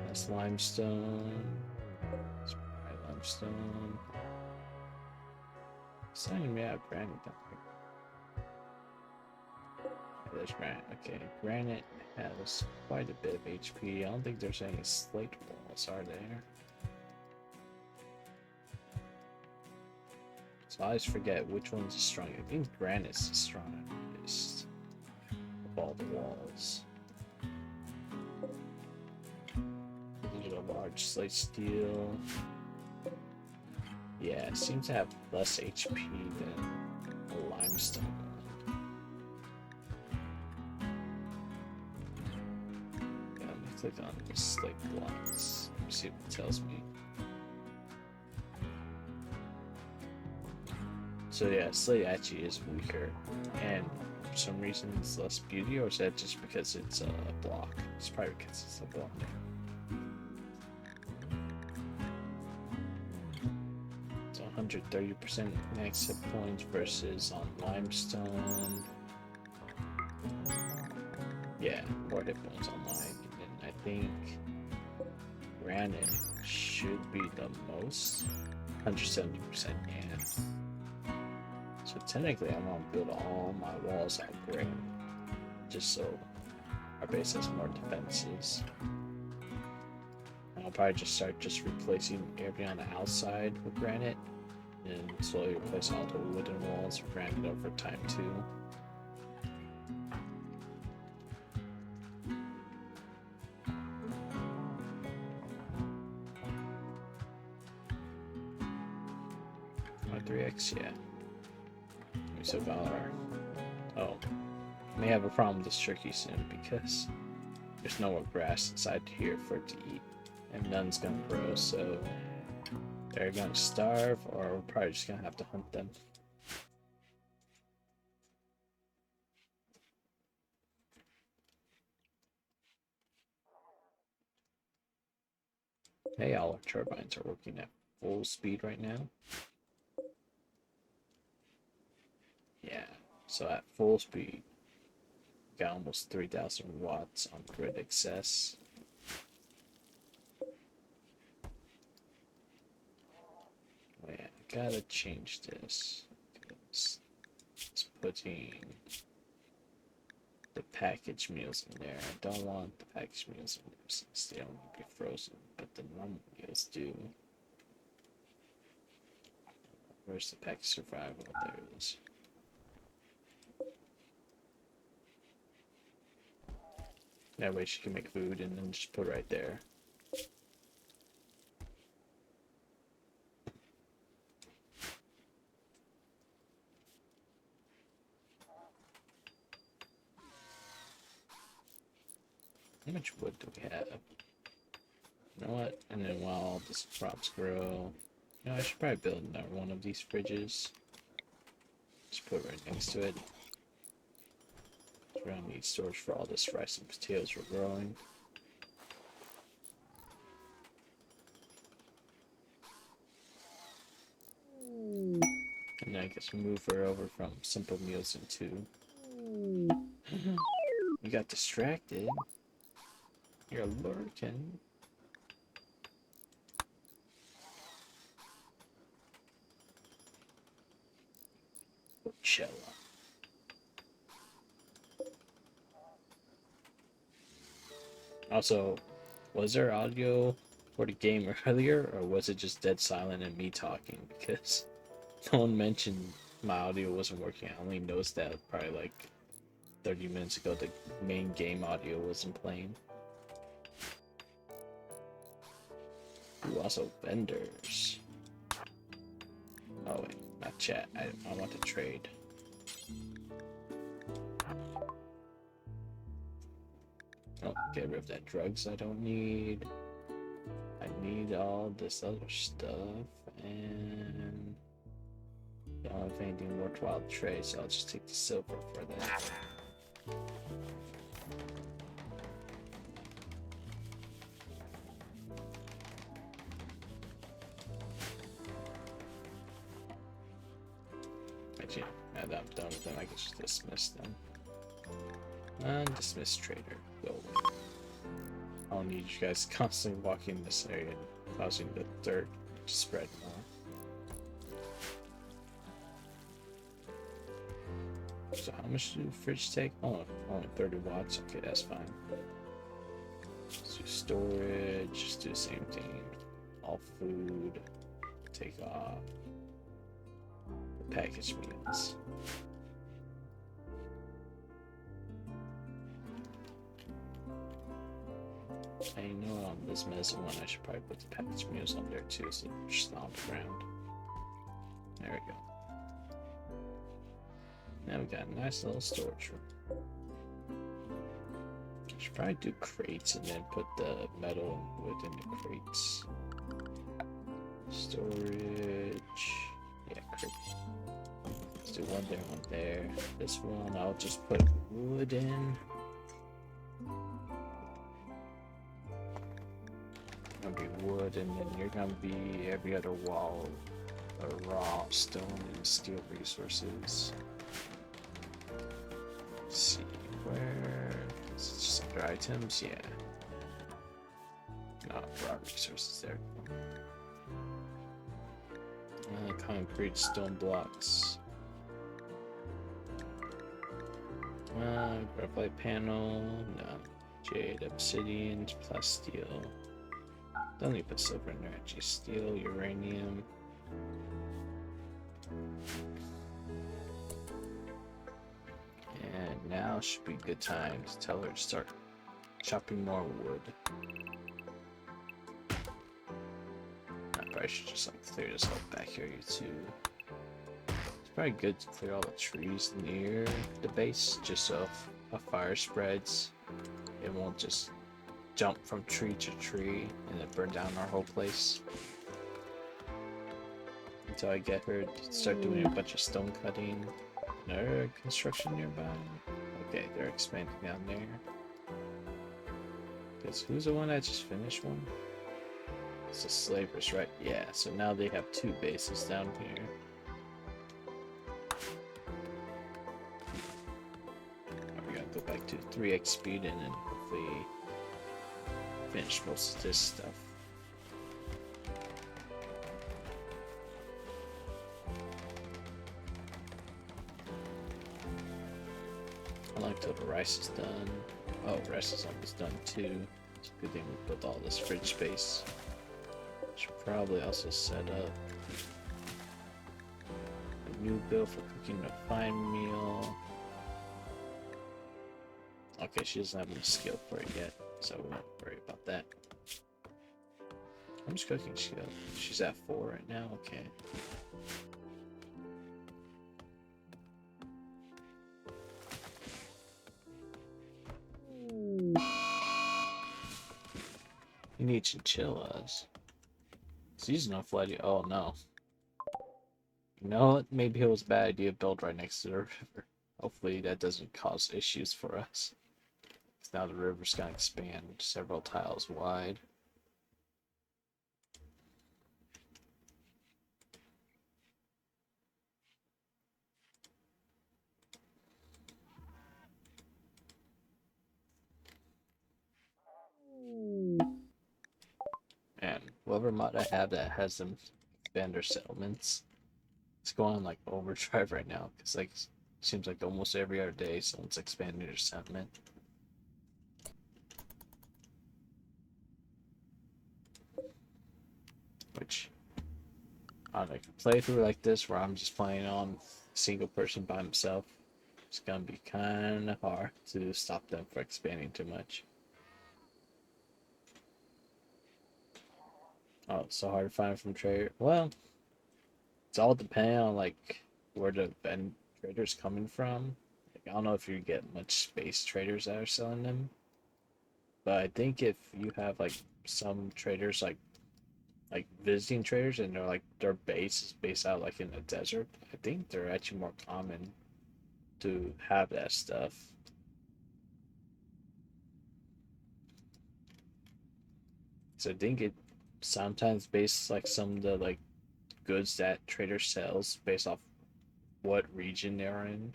That's limestone. That's probably limestone. It's not even made out of granite down here. Yeah, there's granite. Okay, granite has quite a bit of HP. I don't think there's any slate walls, are there? So I always forget which one's the strongest. I think granite's the strongest of all the walls. There's a large slate steel. Yeah, it seems to have less HP than a limestone one. Yeah, let me click on the slate blocks. See what it tells me. So yeah, slate actually is weaker, and for some reason it's less beauty, or is that just because it's a block? It's probably because it's a block. So 130% max hit points versus on limestone. Yeah, more hit points on lime, and then I think granite should be the most. 170%, yeah. So technically I want to build all my walls out granite, just so our base has more defenses. And I'll probably just start just replacing everything on the outside with granite, and slowly replace all the wooden walls with granite over time too. My 3x, yeah. We still got our... Oh. May have a problem with this turkey soon because there's no more grass inside here for it to eat. And none's gonna grow, so they're gonna starve, or we're probably just gonna have to hunt them. Hey, all our turbines are working at full speed right now. Yeah, so at full speed, got almost 3,000 watts on grid excess. Oh yeah, gotta change this. It's putting the package meals in there. I don't want the package meals in there since they don't need to be frozen, but the normal meals do. Where's the package survival? There it is. That way she can make food and then just put it right there. How much wood do we have? You know what? And then while all these crops grow, you know, I should probably build another one of these fridges. Just put it right next to it. We're gonna need storage for all this rice and potatoes we're growing. And then I guess move her over from simple meals into. You got distracted. You're lurking. Coachella. Also, was there audio for the game earlier, or was it just dead silent and me talking? Because no one mentioned my audio wasn't working. I only noticed that probably like 30 minutes ago the main game audio wasn't playing. Ooh, also vendors. Oh wait, not chat. I want to trade. Oh, get rid of that drugs I don't need. I need all this other stuff, and I don't have anything worthwhile to trade, so I'll just take the silver for that. Actually, now that I'm done with them, I can just dismiss them. And dismiss trader. Go away. I don't need you guys constantly walking in this area and causing the dirt to spread more. So how much do the fridge take? Oh, only 30 watts. Okay, that's fine. Let's do storage. Just do the same thing. All food. Take off. The packaged meals. I know on this medicine one I should probably put the packaged meals on there too, so they're just on the ground. There we go. Now we got a nice little storage room. I should probably do crates and then put the metal and wood in the crates. Storage. Yeah, crate. Let's do one there. This one I'll just put wood in. Gonna be wood, and then you're gonna be every other wall of raw stone and steel resources. Let's see where is it just under items? Yeah. No, raw resources there. Concrete stone blocks. Graphite panel. No. Jade, obsidian, plus steel. Don't need to put silver in there. Just steel, uranium. And now should be a good time to tell her to start chopping more wood. I probably should just like clear this whole back area too. It's probably good to clear all the trees near the base, just so if a fire spreads, it won't just jump from tree to tree and then burn down our whole place. Until I get her to start doing a bunch of stone cutting. Another construction nearby. Okay, they're expanding down there. Because who's the one that just finished one? It's the slavers, right? Yeah, so now they have 2 bases down here. We gotta go back to 3x speed and then hopefully finish most of this stuff. I like till the rice is done. Oh, rice is almost done too. It's a good thing we built all this fridge space. Should probably also set up a new bill for cooking a fine meal. Okay, she doesn't have any skill for it yet, so we won't worry about that. How much cooking skill? She's at 4 right now, okay. You need chinchillas. Seasonal lady. Oh no. You know what? Maybe it was a bad idea to build right next to the river. Hopefully that doesn't cause issues for us. Because now the river's gonna expand several tiles wide. And whoever mod I have that has them expand their settlements, it's going on like overdrive right now. Because like, seems like almost every other day someone's expanding their settlement. Which, on a playthrough like this where I'm just playing on a single person by himself, it's gonna be kind of hard to stop them from expanding too much. Oh, it's so hard to find from trader. Well, it's all depending on like where the trader's coming from. Like, I don't know if you get much space traders that are selling them, but I think if you have like some traders like visiting traders and they're like their base is based out like in the desert, I think they're actually more common to have that stuff. So I think it sometimes based like some of the like goods that trader sells based off what region they're in.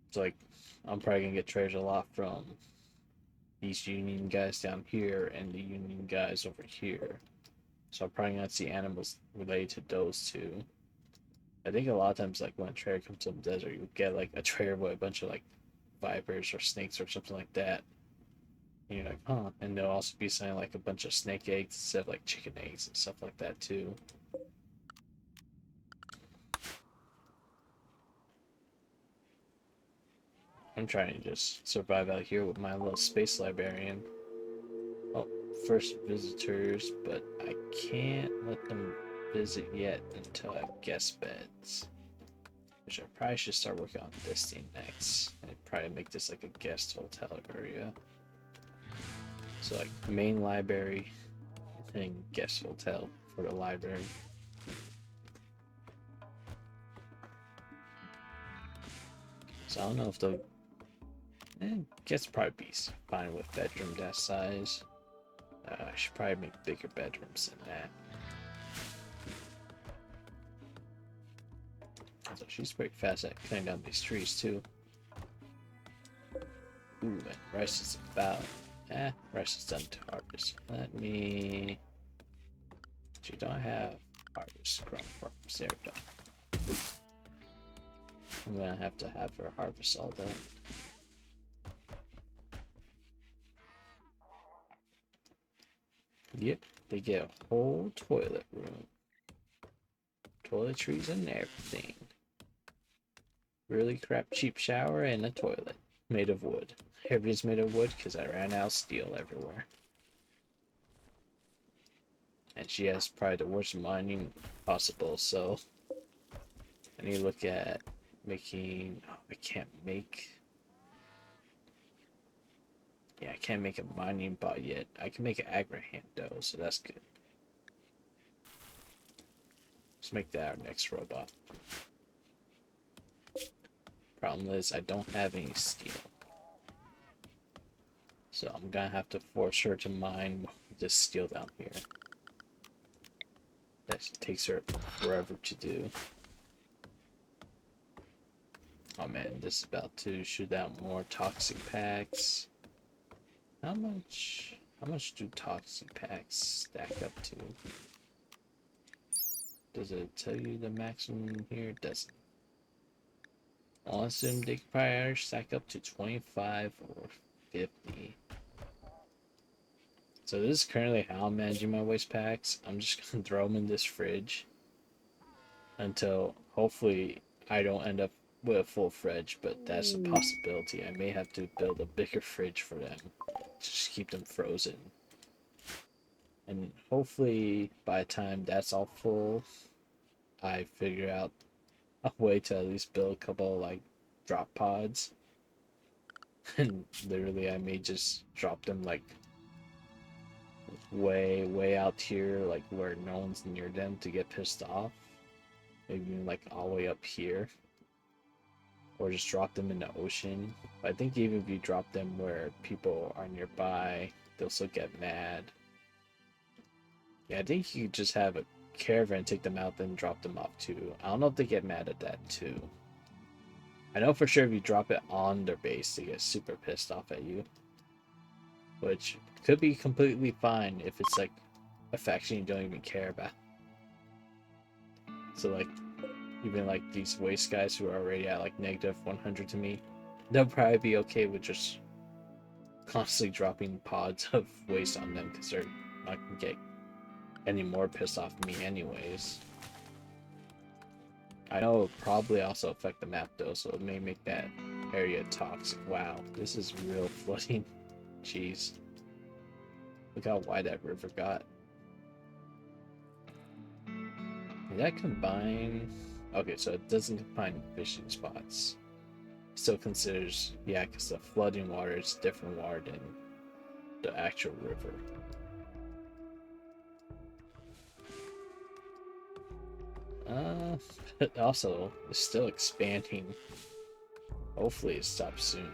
It's like I'm probably gonna get traded a lot from these Union guys down here and the Union guys over here. So I'm probably gonna see animals related to those two. I think a lot of times like when a trader comes to the desert, you get like a trader with a bunch of like vipers or snakes or something like that. And you're like, huh? And they'll also be selling like a bunch of snake eggs instead of like chicken eggs and stuff like that too. I'm trying to just survive out here with my little space librarian. Oh, first visitors, but I can't let them visit yet until I have guest beds. Which I probably should start working on this thing next. I'd probably make this like a guest hotel area. So like main library and guest hotel for the library. So I don't know if the guess probably be fine with bedroom that size. I should probably make bigger bedrooms than that. So she's pretty fast at cutting down these trees too. Ooh, and rice is about. Rice is done to harvest. Let me. She don't have harvest scrum farms. There we go. I'm gonna have to have her harvest all done. Yep, they get a whole toilet room. Toiletries and everything. Really crap cheap shower and a toilet. Made of wood. Everything's made of wood because I ran out of steel everywhere. And she has probably the worst mining possible, so I need to look at making. Oh, I can't make. Yeah, I can't make a mining bot yet. I can make an agrihand though, so that's good. Let's make that our next robot. Problem is, I don't have any steel. So I'm gonna have to force her to mine this skill down here. That takes her forever to do. Oh man, this is about to shoot out more toxic packs. How much do toxic packs stack up to? Does it tell you the maximum here? It doesn't. I'll assume they could probably stack up to 25 or 50. So this is currently how I'm managing my waste packs. I'm just gonna throw them in this fridge until hopefully I don't end up with a full fridge, but that's a possibility. I may have to build a bigger fridge for them to just keep them frozen. And hopefully by the time that's all full, I figure out a way to at least build a couple like drop pods. And literally I may just drop them like way out here, like where no one's near them to get pissed off. Maybe like all the way up here. Or just drop them in the ocean. But I think even if you drop them where people are nearby, they'll still get mad. Yeah, I think you could just have a caravan take them out, then drop them off too. I don't know if they get mad at that too. I know for sure if you drop it on their base, they get super pissed off at you. Which could be completely fine if it's like a faction you don't even care about. So like, even like these waste guys who are already at like negative 100 to me, they'll probably be okay with just constantly dropping pods of waste on them because they're not gonna get any more pissed off at me anyways. I know it'll probably also affect the map though, so it may make that area toxic. Wow, this is real flooding. Jeez. Look how wide that river got. Did that combine? Okay, so it doesn't combine fishing spots. Still considers, yeah, because the flooding water is different water than the actual river. But also, it's still expanding. Hopefully it stops soon.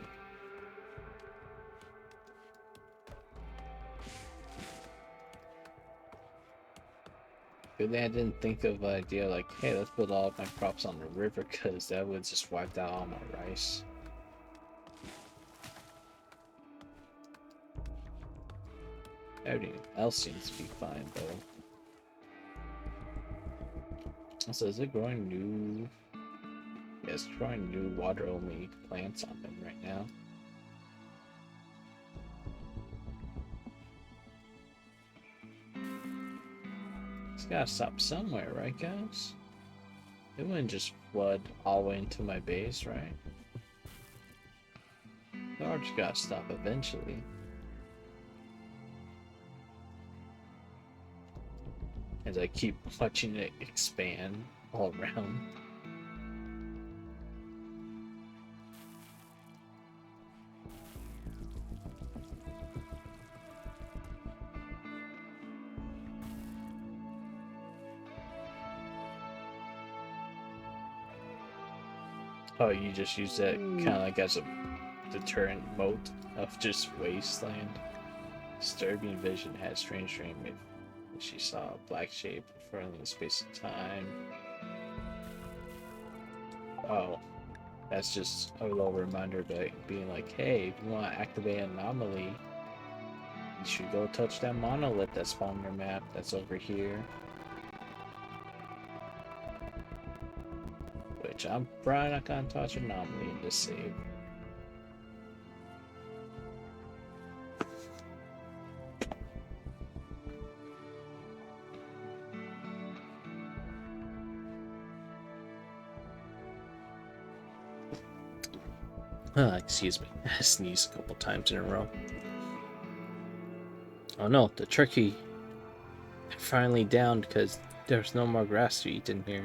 Good thing I didn't think of the idea like, hey, let's build all of my crops on the river, because that would just wipe out all my rice. Everything else seems to be fine though. So is it growing new? Yeah, it's growing new water-only plants on them right now. It's gotta stop somewhere, right, guys? It wouldn't just flood all the way into my base, right? The arch gotta stop eventually. As I keep watching it expand all around. Oh, you just use that kind of like as a deterrent moat of just wasteland. Disturbing vision had strange dream if she saw a black shape in space and time. Oh, that's just a little reminder that being like, hey, if you want to activate an anomaly, you should go touch that monolith that's on your map that's over here. Which I'm probably not gonna touch an anomaly in this save. Excuse me, I sneezed a couple times in a row. Oh no, the turkey finally downed because there's no more grass to eat in here.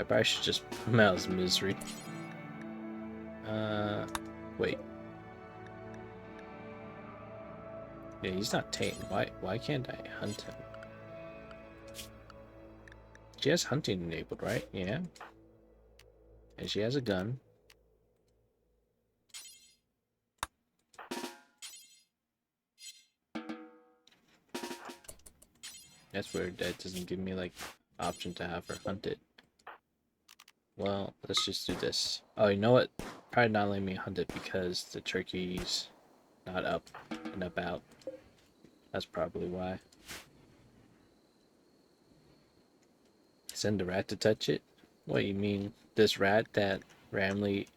I probably should just put him out of his misery. Wait. Yeah, he's not tame. Why can't I hunt him? She has hunting enabled, right? Yeah. And she has a gun. That's weird. That doesn't give me like option to have her hunt it. Well, let's just do this. Oh, you know what? Probably not letting me hunt it because the turkey's not up and about. That's probably why. Send the rat to touch it? What, you mean this rat that randomly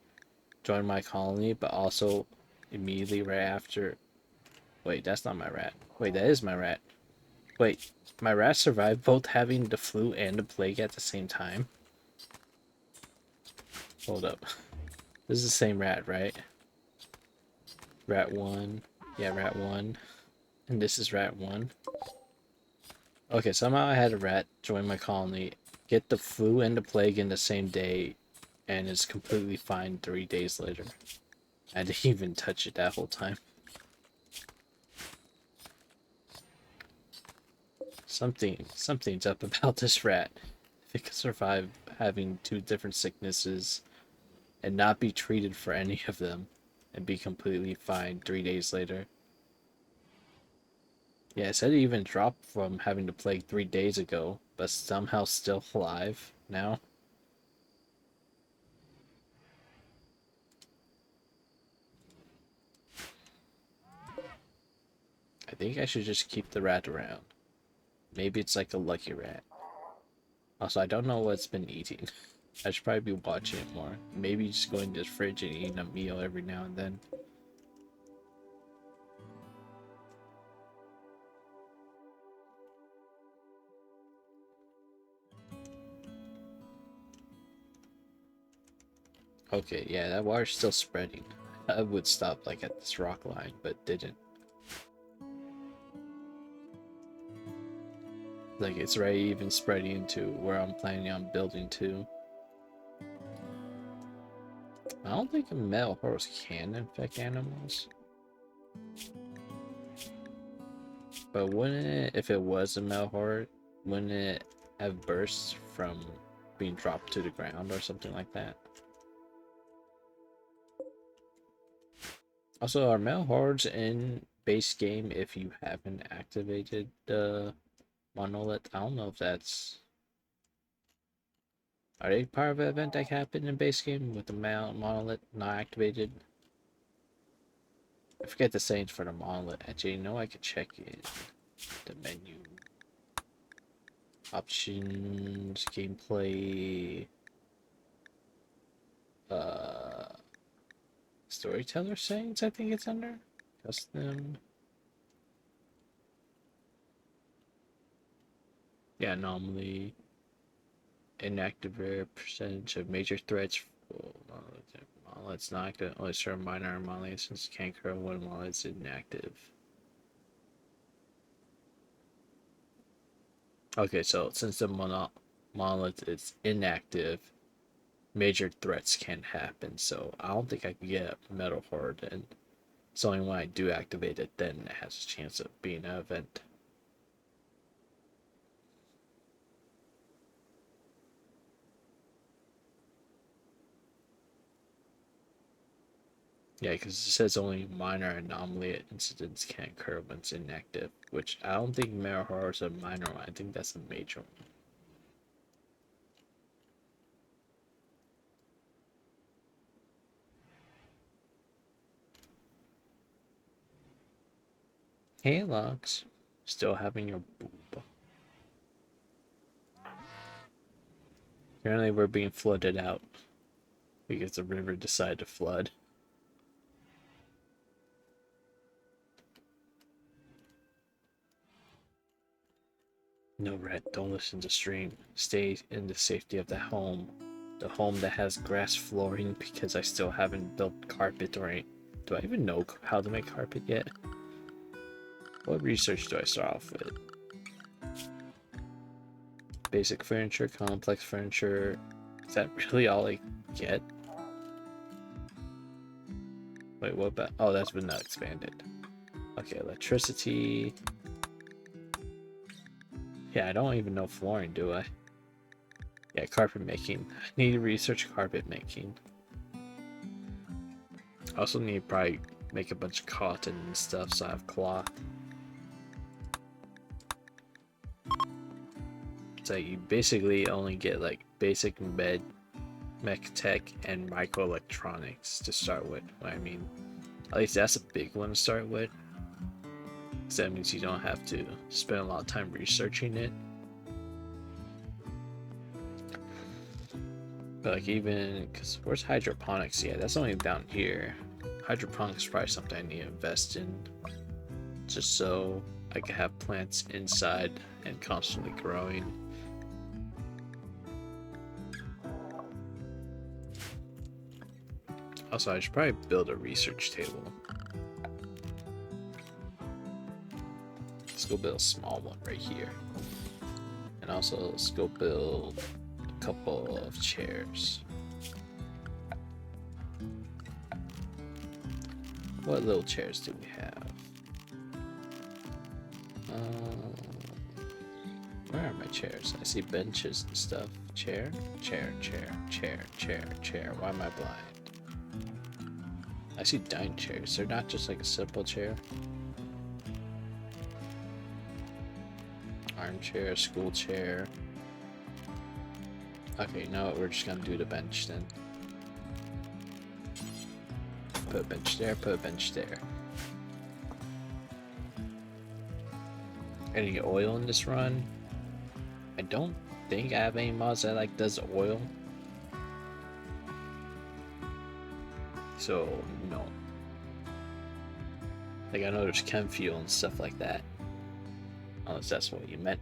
joined my colony, but also immediately right after... Wait, that's not my rat. Wait, that is my rat. Wait, my rat survived both having the flu and the plague at the same time? Hold up. This is the same rat, right? Rat 1. Yeah, rat 1. And this is rat 1. Okay, somehow I had a rat join my colony, get the flu and the plague in the same day, and is completely fine 3 days later. I didn't even touch it that whole time. Something's up about this rat. If it could survive having 2 different sicknesses and not be treated for any of them, and be completely fine 3 days later. Yeah, it said it even dropped from having the plague 3 days ago, but somehow still alive now. I think I should just keep the rat around. Maybe it's like a lucky rat. Also, I don't know what it's been eating. I should probably be watching it more. Maybe just going to the fridge and eating a meal every now and then. Okay, yeah, that water's still spreading. I would stop like at this rock line, but didn't. Like it's already even spreading to where I'm planning on building to. I don't think a metal horse can infect animals. But wouldn't it, if it was a metal horse, wouldn't it have bursts from being dropped to the ground or something like that? Also, are metal hordes in base game if you haven't activated the monolith? I don't know if that's... Are they part of an event that happened in base game with the monolith not activated? I forget the settings for the monolith. Actually, you know, I could check it. The menu. Options, gameplay, storyteller settings, I think it's under. Custom. Yeah, anomaly. Inactive rare percentage of major threats. Monolith's not active. Only certain minor anomalies since can't curl when monolith's inactive. Okay, so since the monolith is inactive, major threats can happen. So I don't think I can get a metal horde, and it's only when I do activate it then it has a chance of being an event. Yeah, because it says only minor anomaly incidents can occur when it's inactive, which I don't think metal horror is a minor one. I think that's a major one. Hey, Lux. Still having your boob. Apparently we're being flooded out because the river decided to flood. No, Red, don't listen to stream. Stay in the safety of the home. The home that has grass flooring because I still haven't built carpet or any... Do I even know how to make carpet yet? What research do I start off with? Basic furniture, complex furniture. Is that really all I get? Wait, what about... Oh, that's been not expanded. Okay, electricity. Yeah, I don't even know flooring, do I? Yeah, carpet making. I need to research carpet making. I also need to probably make a bunch of cotton and stuff so I have cloth. like you basically only get like basic mech tech and microelectronics to start with. I mean, at least that's a big one to start with. Because that means you don't have to spend a lot of time researching it. But like even, because where's hydroponics? Yeah, that's only down here. Hydroponics is probably something I need to invest in. Just so I can have plants inside and constantly growing. Also, I should probably build a research table. Let's go build a small one right here. And also, let's go build a couple of chairs. What little chairs do we have? Where are my chairs? I see benches and stuff. Chair, chair, chair, chair, chair, chair. Why am I blind? I see dining chairs. They're not just like a simple chair. Armchair, school chair. Okay, you know what? We're just gonna do the bench then. Put a bench there, put a bench there. Any oil in this run? I don't think I have any mods that like does oil. So no. Like I know there's chem fuel and stuff like that. Unless that's what you meant.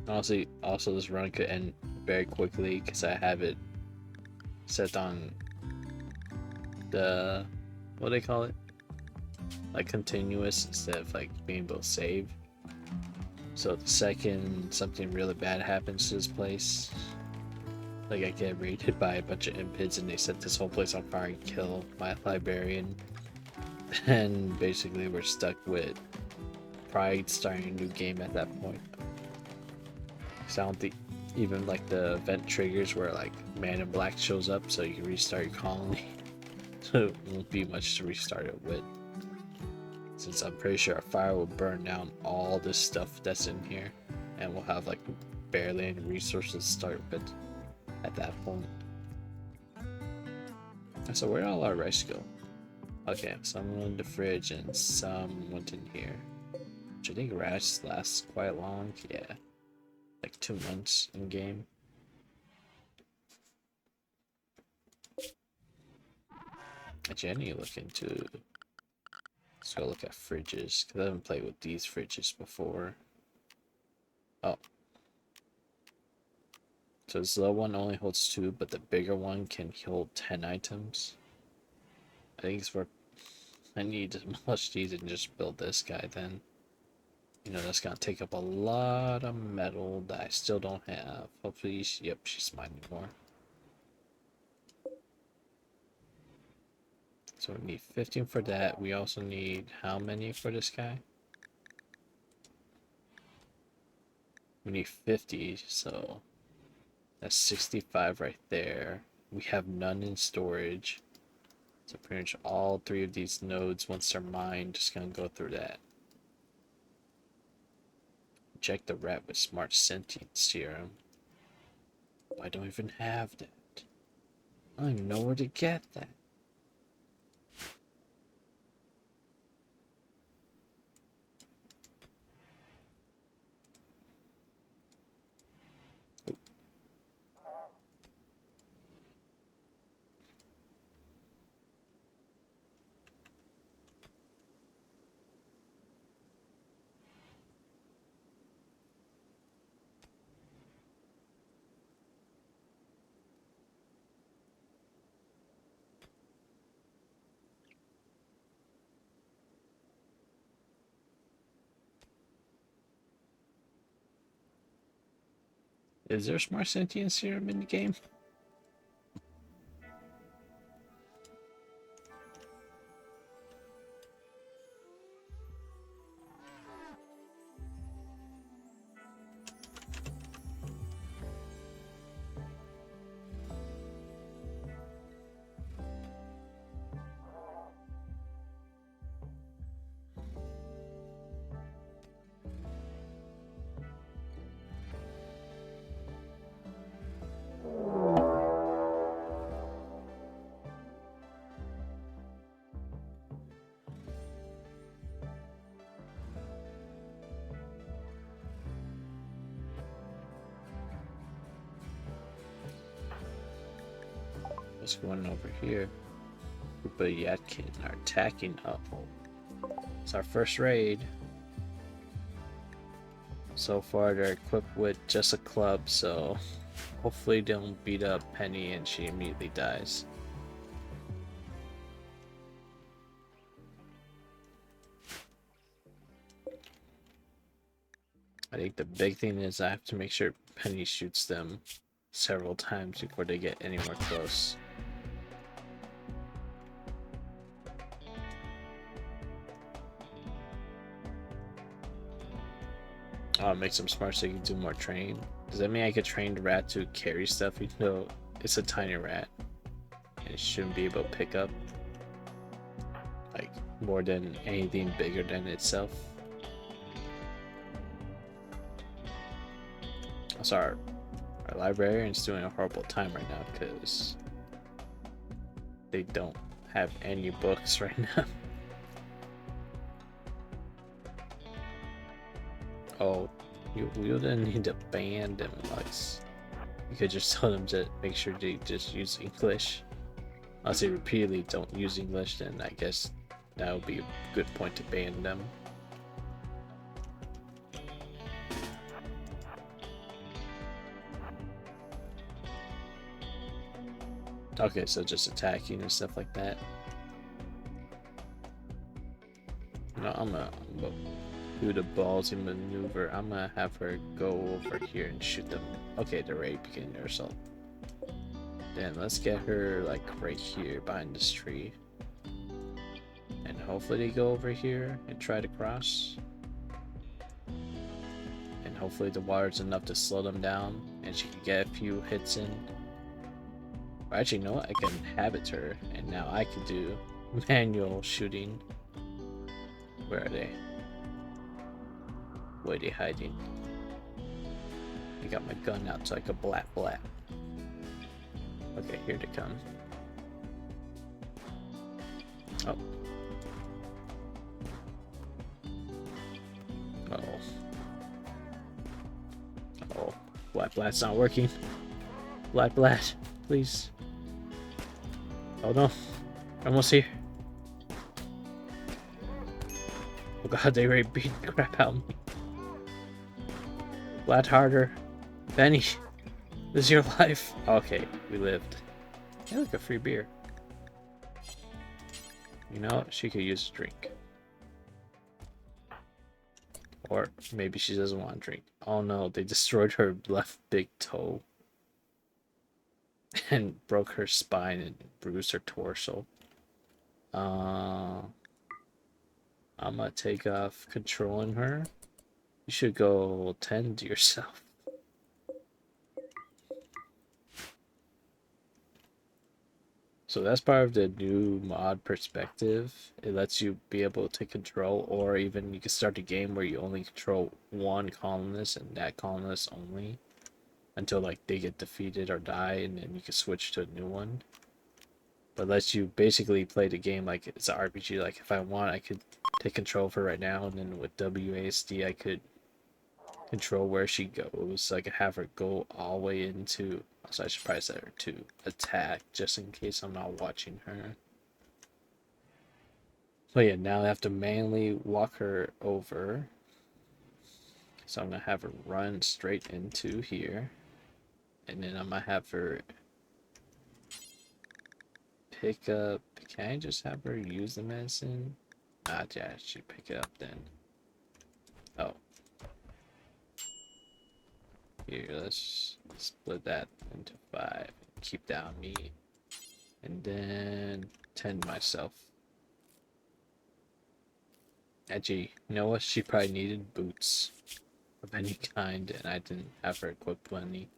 Honestly, also this run could end very quickly because I have it set on the, what do they call it? Like continuous instead of like being able to save. So the second something really bad happens to this place, like I get raided by a bunch of impids and they set this whole place on fire and kill my librarian, and basically we're stuck with probably starting a new game at that point. So I don't think even like the event triggers where like Man in Black shows up so you can restart your colony. So it won't be much to restart it with, since I'm pretty sure a fire will burn down all this stuff that's in here and we'll have like barely any resources to start with at that point. So where'd all our rice go? Okay, some went in the fridge and some went in here, which I think rice lasts quite long. Yeah, like 2 months in game. Actually, I need to look into. Let's go look at fridges because I haven't played with these fridges before. Oh, so this little one only holds 2, but the bigger one can hold 10 items. I think it's worth. I need to much these and just build this guy then. You know, that's gonna take up a lot of metal that I still don't have. Hopefully, yep, she's mining more. So we need 15 for that. We also need how many for this guy? We need 50, so that's 65 right there. We have none in storage. So pretty much all 3 of these nodes, once they're mined, just gonna go through that. Check the rat with smart sentient serum. I don't even have that. I don't even know where to get that. Is there smart sentient serum in the game? What's going on over here? Group of Yatkin are attacking up. It's our first raid. So far, they're equipped with just a club, so hopefully they don't beat up Penny and she immediately dies. I think the big thing is I have to make sure Penny shoots them several times before they get anywhere close. Oh, it makes them smart so you can do more training. Does that mean I could train the rat to carry stuff even though it's a tiny rat? And it shouldn't be able to pick up like more than anything bigger than itself. Also, our librarian's doing a horrible time right now because they don't have any books right now. Oh, you didn't need to ban them, Lex. You could just tell them to make sure they just use English. Unless they repeatedly don't use English, then I guess that would be a good point to ban them. Okay, so just attacking and stuff like that. No, I'm gonna do the ballsy maneuver. I'm gonna have her go over here and shoot them. Okay, the raid beginning their assault. Then let's get her like right here behind this tree. And hopefully they go over here and try to cross. And hopefully the water's enough to slow them down and she can get a few hits in. Or actually, you know what? I can habit her and now I can do manual shooting. Where are they? Where are they hiding? I got my gun out so I can blat. Okay, here they come. Oh. Uh-oh. Oh. Blat's not working. Blat, please. Oh no. Almost here. Oh god, they already beat the crap out of me. Blat harder. Benny, this is your life. Okay, we lived. Hey, look, a free beer. You know, she could use a drink. Or maybe she doesn't want to drink. Oh no, they destroyed her left big toe. And broke her spine and bruised her torso. I'm gonna take off controlling her. You should go tend to yourself. So that's part of the new mod perspective. It lets you be able to take control, or even you can start a game where you only control one colonist and that colonist only until like they get defeated or die, and then you can switch to a new one. But lets you basically play the game like it's an RPG. Like if I want, I could take control of her right now, and then with WASD I could control where she goes. I could have her go all the way into. So I should probably set her to attack just in case I'm not watching her. So yeah, now I have to manually walk her over. So I'm gonna have her run straight into here. And then I'm gonna have her pick up. Can I just have her use the medicine? Ah, yeah, she pick it up then. Oh. Here, let's split that into 5. Keep that on me. And then tend myself. Actually, you know what? She probably needed boots of any kind, and I didn't have her equipped with any.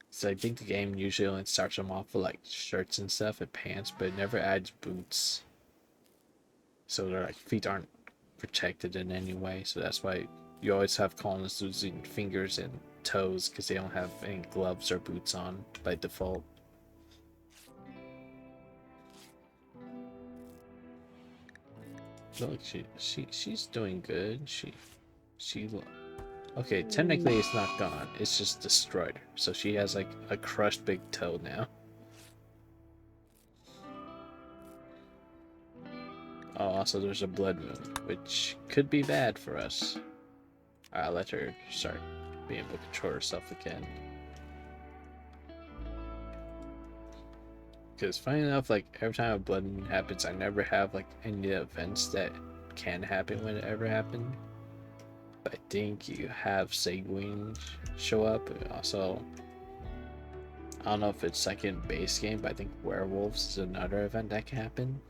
So I think the game usually only starts them off with like shirts and stuff and pants, but it never adds boots. So their like feet aren't protected in any way. So that's why you always have colonists losing fingers and toes because they don't have any gloves or boots on by default. Look, she's doing good. She okay, technically it's not gone. It's just destroyed her. So she has like a crushed big toe now. Oh, also there's a blood moon, which could be bad for us. I'll let her start being able to control herself again. Because funny enough, like every time a blood moon happens, I never have like any events that can happen when it ever happened. But I think you have Seguin show up. Also, I don't know if it's like in base game, but I think werewolves is another event that can happen.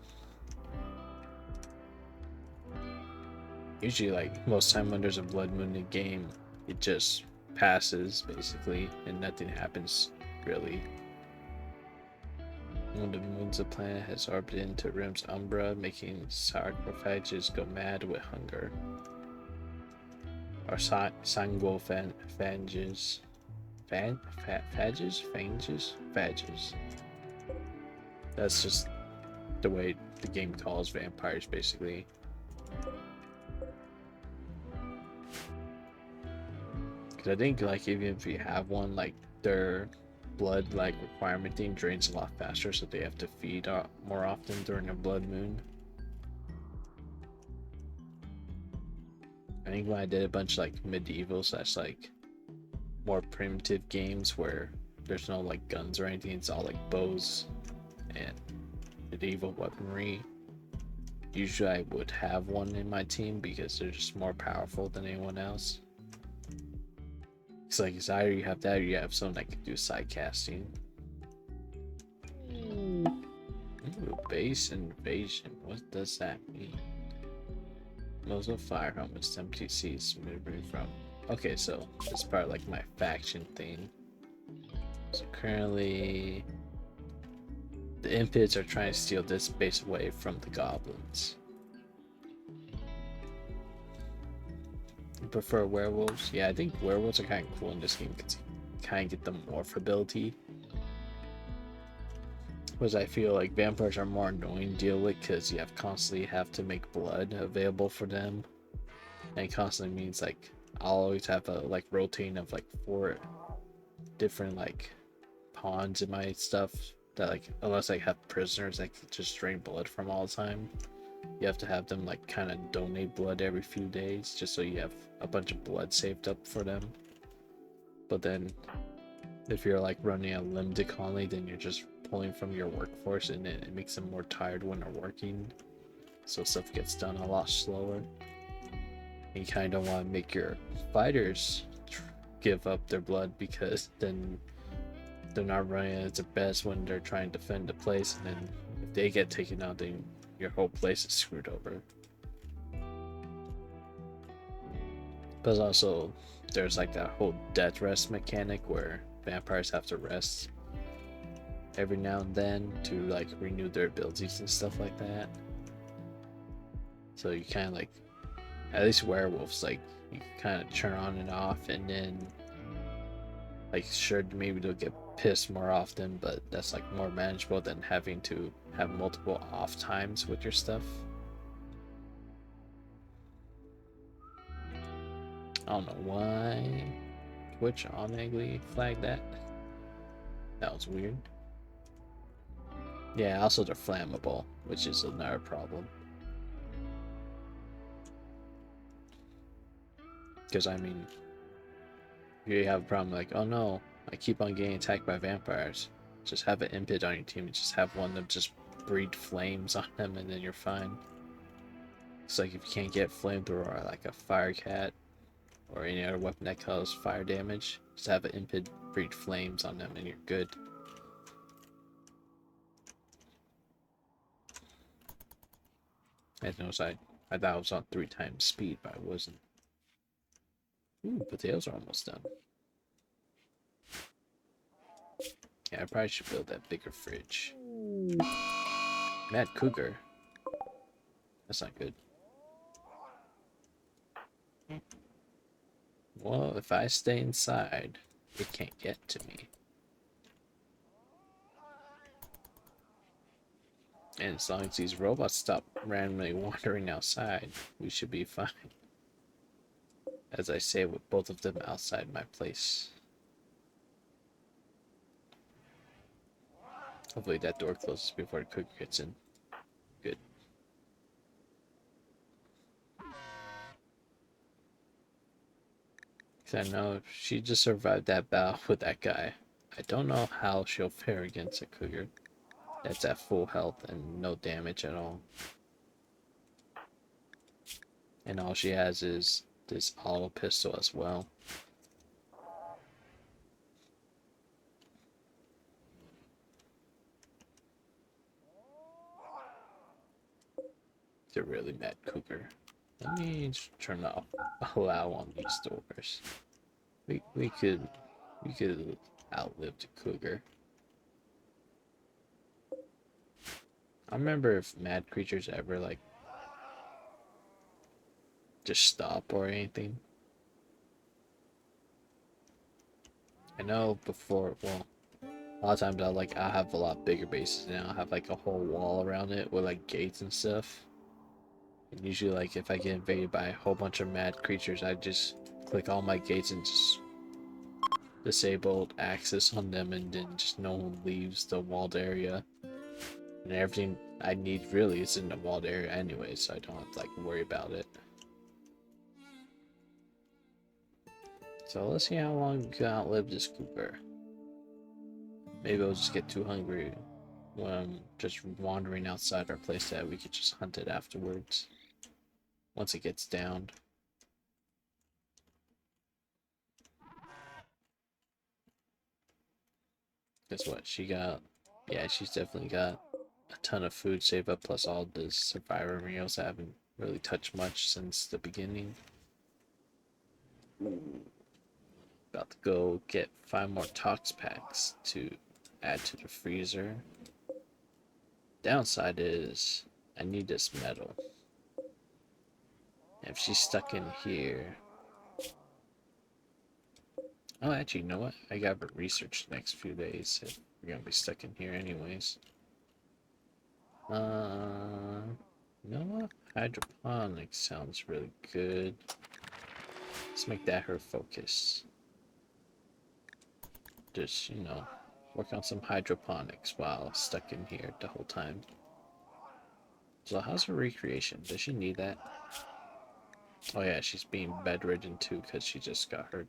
Usually, like most time when there's a blood moon in the game, it just passes basically, and nothing happens really. One of the moons of the planet has orbited into Rim's umbra, making sarcophages go mad with hunger. Or sangophages. Phages? That's just the way the game calls vampires, basically. Because I think, like, even if you have one, like, their blood, like, requirement thing drains a lot faster, so they have to feed more often during a blood moon. I think when I did a bunch of, like, medieval / like, more primitive games where there's no, like, guns or anything, it's all, like, bows and medieval weaponry. Usually I would have one in my team because they're just more powerful than anyone else. It's like it's either you have that or you have someone that can do side casting. Ooh, base invasion. What does that mean? Most of fire helmets, MTCs, maneuvering from. Okay, so it's part of like my faction thing. So currently the Impids are trying to steal this base away from the goblins. You prefer werewolves? Yeah, I think werewolves are kind of cool in this game because you kind of get the morph ability. Whereas I feel like vampires are more annoying to deal with because you constantly have to make blood available for them. And it constantly means like I'll always have a like rotating of like 4 different like pawns in my stuff that like unless I have prisoners that can just drain blood from all the time. You have to have them like kind of donate blood every few days just so you have a bunch of blood saved up for them. But then if you're like running a limited colony, then you're just pulling from your workforce and it makes them more tired when they're working. So stuff gets done a lot slower. And you kind of don't want to make your fighters give up their blood because then they're not running at their best when they're trying to defend the place, and then if they get taken out, then your whole place is screwed over. But also, there's like that whole death rest mechanic where vampires have to rest every now and then to like renew their abilities and stuff like that. So you kind of like, at least werewolves, like you kind of turn on and off, and then like sure maybe they'll get pissed more often, but that's like more manageable than having to have multiple off times with your stuff. I don't know why Twitch automatically flagged that. That was weird. Yeah, also they're flammable, which is another problem. Because I mean, you have a problem like, oh no, I keep on getting attacked by vampires. Just have an impid on your team and just have one that just breed flames on them, and then you're fine. It's like if you can't get flamethrower or like a fire cat or any other weapon that causes fire damage, just have an impid breed flames on them and you're good. I noticed I thought I was on 3 times speed, but I wasn't. Ooh, potatoes are almost done. Yeah, I probably should build that bigger fridge. Mad Cougar. That's not good. Well, if I stay inside, it can't get to me. And as long as these robots stop randomly wandering outside, we should be fine. As I say, with both of them outside my place. Hopefully that door closes before the cooker gets in. Good. 'Cause I know she just survived that battle with that guy. I don't know how she'll fare against a cougar that's at full health and no damage at all. And all she has is this auto pistol as well. It's a really mad cougar. Let me turn off allow on these doors. We could outlive the cougar. I remember if mad creatures ever like just stop or anything. I know before, well, a lot of times I have a lot bigger bases now. I have like a whole wall around it with like gates and stuff. And usually like if I get invaded by a whole bunch of mad creatures, I just click all my gates and just disabled access on them, and then just no one leaves the walled area. And everything I need really is in the walled area anyway, so I don't have to like worry about it. So let's see how long we can outlive this cougar. Maybe I'll just get too hungry when I'm just wandering outside our playset. We could just hunt it afterwards once it gets downed. Guess what? She got, yeah, she's definitely got a ton of food saved up, plus all the survivor meals. I haven't really touched much since the beginning. About to go get 5 more tox packs to add to the freezer. Downside is I need this metal. If she's stuck in here. Oh, actually, you know what? I gotta research the next few days if we're gonna be stuck in here anyways. You know what? Hydroponics sounds really good. Let's make that her focus. Just, you know, work on some hydroponics while stuck in here the whole time. So how's her recreation? Does she need that? Oh yeah, she's being bedridden too because she just got hurt.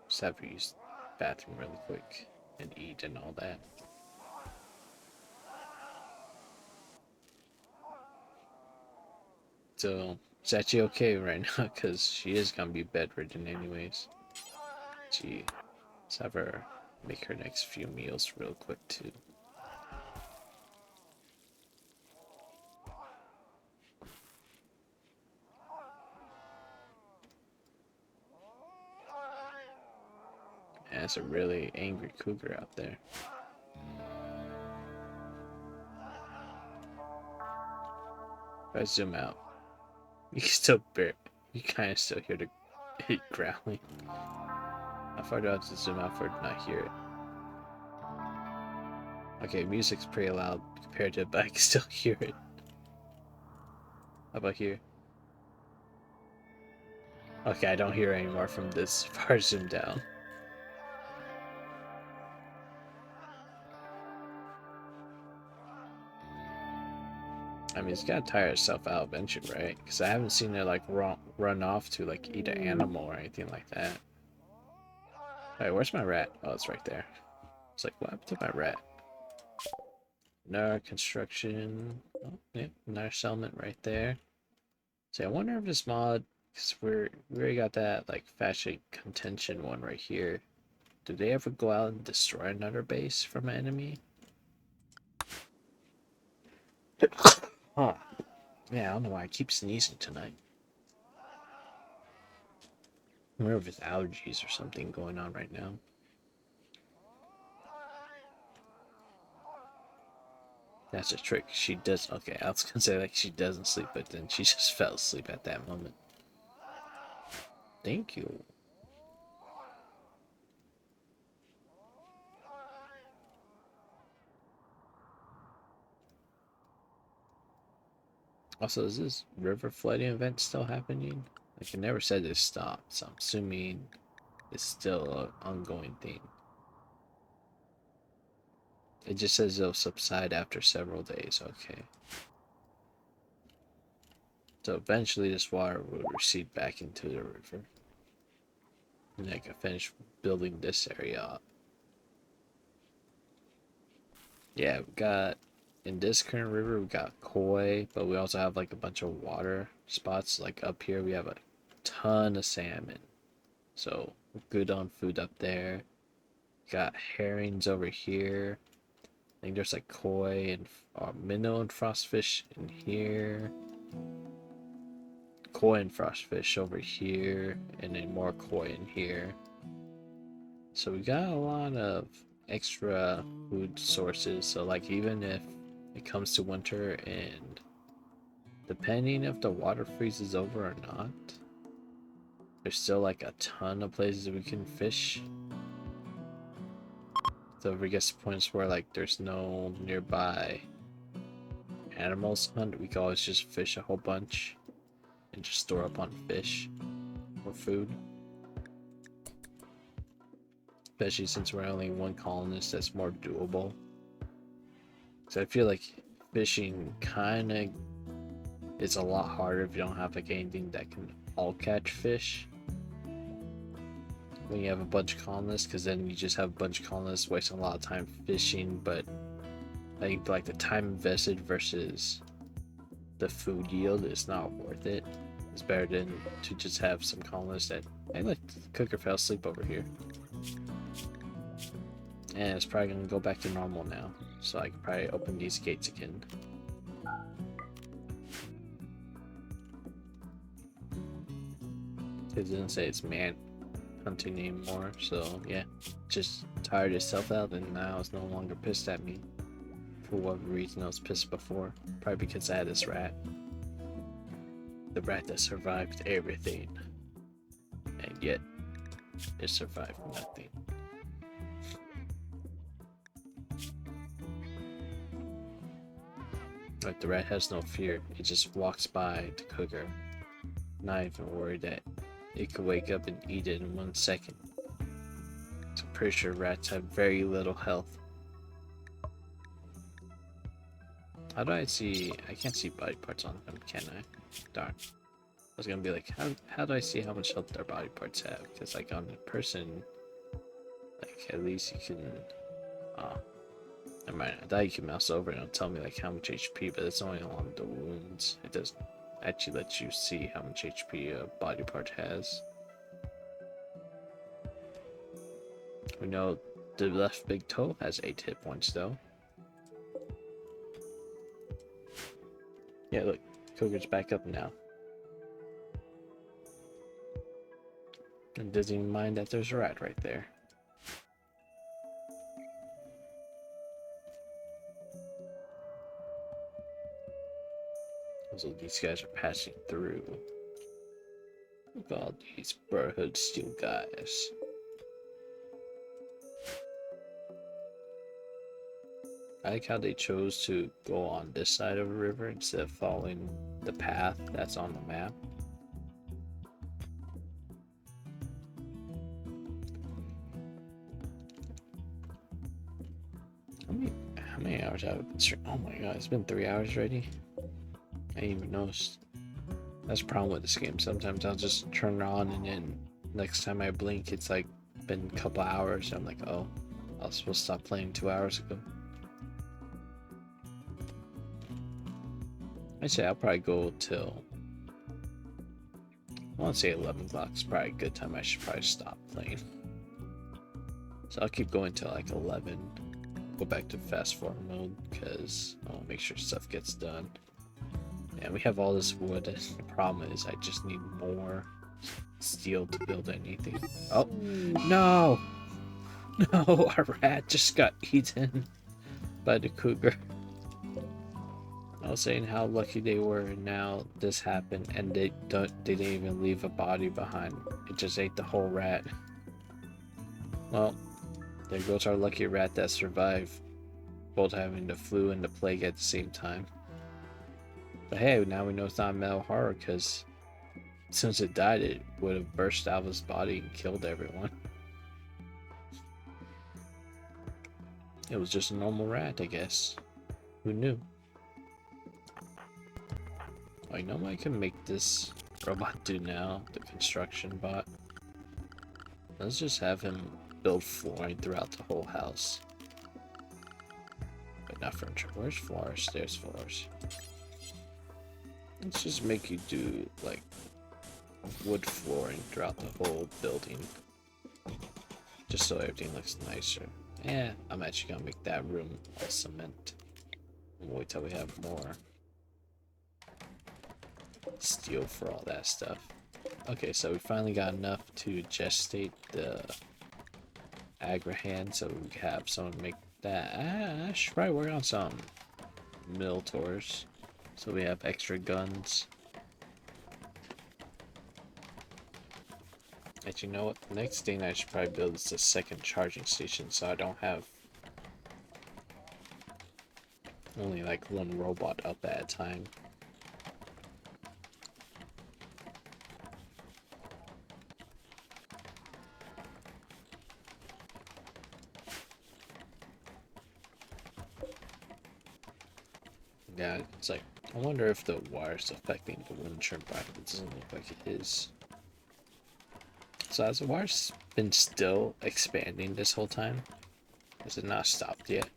Just have her use the bathroom really quick and eat and all that. So it's actually okay right now because she is gonna be bedridden anyways. Gee, let's have her make her next few meals real quick too. And it's a really angry cougar out there. If I zoom out, you can still you kind of still hear the it growling. How far do I have to zoom out for it to not hear it? Okay, music's pretty loud compared to it, but I can still hear it. How about here? Okay, I don't hear it anymore from this far zoomed down. I mean, it's gotta tire itself out eventually, right? Because I haven't seen it like run off to like eat an animal or anything like that. Alright, where's my rat? Oh, it's right there. It's like, what happened to my rat? No construction. Oh, yep, another settlement right there. So I wonder if this mod, because we already got that like fashion contention one right here. Do they ever go out and destroy another base from an enemy? Huh. Yeah, I don't know why I keep sneezing tonight. I wonder if it's allergies or something going on right now. That's a trick. She does. Okay, I was gonna say like she doesn't sleep, but then she just fell asleep at that moment. Thank you. Also, is this river flooding event still happening? Like, it never said it stopped, so I'm assuming it's still an ongoing thing. It just says it'll subside after several days. Okay. So eventually this water will recede back into the river. And I can finish building this area up. Yeah, we got, in this current river, we got koi, but we also have like a bunch of water spots. Like up here, we have a ton of salmon. So we're good on food up there. Got herrings over here. I think there's like koi and minnow and frostfish in here. Koi and frostfish over here, and then more koi in here. So we got a lot of extra food sources. So like even if it comes to winter and depending if the water freezes over or not, there's still like a ton of places we can fish. So if it gets to points where like there's no nearby animals to hunt, we can always just fish a whole bunch and just store up on fish or food. Especially since we're only one colonist, that's more doable. So I feel like fishing kind of is a lot harder if you don't have like anything that can all catch fish when you have a bunch of colonists, because then you just have a bunch of colonists wasting a lot of time fishing. But I think like the time invested versus the food yield is not worth it. It's better than to just have some colonists that, hey look, the cooker fell asleep over here. And it's probably gonna go back to normal now, so I can probably open these gates again. It doesn't say it's man hunting anymore, so yeah, just tired itself out and now it's no longer pissed at me. For whatever reason I was pissed before, probably because I had this rat. The rat that survived everything, and yet it survived nothing. Like the rat has no fear, it just walks by the cooker, not even worried that it could wake up and eat it in 1 second. So I'm pretty sure rats have very little health. How do I see? I can't see body parts on them, can I? Darn. I was gonna be like, how do I see how much health their body parts have? Because like on a person, like at least you can. Oh, never mind. I thought you can mouse over and it'll tell me like how much HP, but it's only along the wounds. It doesn't actually let you see how much HP a body part has. We know the left big toe has 8 hit points though. Yeah, look, Cougar's back up now. And doesn't even mind that there's a rat right there. So these guys are passing through. Look at all these Brotherhood Steel guys. I like how they chose to go on this side of the river instead of following the path that's on the map. How many hours have it been? Oh my god, it's been 3 hours already. I didn't even notice. That's the problem with this game. Sometimes I'll just turn it on and then next time I blink it's like been a couple hours. I'm like, oh, I was supposed to stop playing 2 hours ago. I'd say I'll probably go till, I want to say 11 o'clock is probably a good time. I should probably stop playing. So I'll keep going till like 11. Go back to fast forward mode because I want to make sure stuff gets done. And we have all this wood. The problem is I just need more steel to build anything. Oh, no! No, our rat just got eaten by the cougar. I was saying how lucky they were, and now this happened, and they didn't even leave a body behind. It just ate the whole rat. Well, there goes our lucky rat that survived, both having the flu and the plague at the same time. But hey, now we know it's not a metal horror, because as soon as it died, it would have burst out of his body and killed everyone. It was just a normal rat, I guess. Who knew? I know I can make this robot do now, the construction bot. Let's just have him build flooring throughout the whole house. But not furniture. Where's floors? There's floors. Let's just make you do, like, wood flooring throughout the whole building. Just so everything looks nicer. Yeah, I'm actually gonna make that room all cement. Wait till we have more steel for all that stuff. Okay, so we finally got enough to gestate the Agrahan, so we have someone make that. I should probably work on some mill tours, so we have extra guns. Actually, you know what? The next thing I should probably build is a second charging station, so I don't have only like one robot up at a time. Yeah, it's like, I wonder if the wire's affecting the wind turbine. It doesn't look like it is. So has the wire been still expanding this whole time? Has it not stopped yet?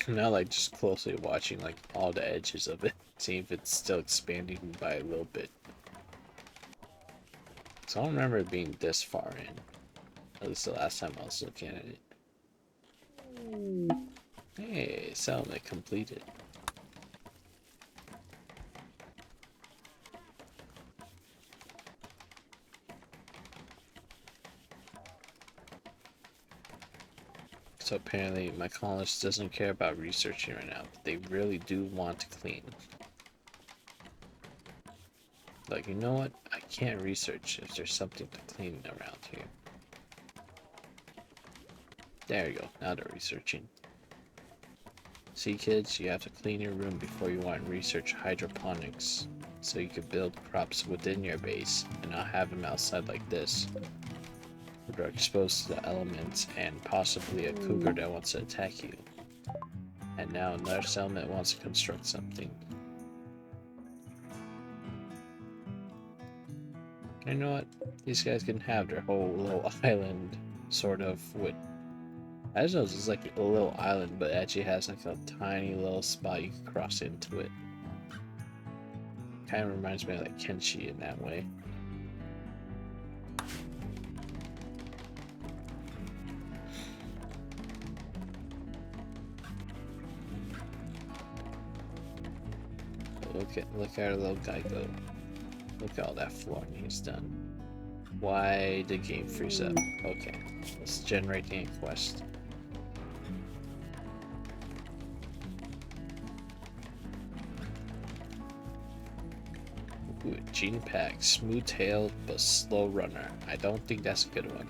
Now, like, just closely watching, like, all the edges of it, seeing if it's still expanding by a little bit. So I don't remember it being this far in. At least the last time I was looking at it. Hey, settlement completed. So apparently my colonist doesn't care about researching right now, but they really do want to clean. Like, you know what? I can't research if there's something to clean around here. There you go, now they're researching. See kids, you have to clean your room before you want to research hydroponics, so you can build crops within your base and not have them outside like this. They're exposed to the elements and possibly a cougar that wants to attack you. And now another settlement wants to construct something. You know what? These guys can have their whole little island, sort of, with... I just know it's like a little island, but it actually has like a tiny little spot you can cross into it. Kind of reminds me of like Kenshi in that way. Look at our little guy go. Look at all that flooring he's done. Why did the game freeze up? Okay, let's generate the quest. Ooh, gene pack, smooth-tailed but slow runner. I don't think that's a good one.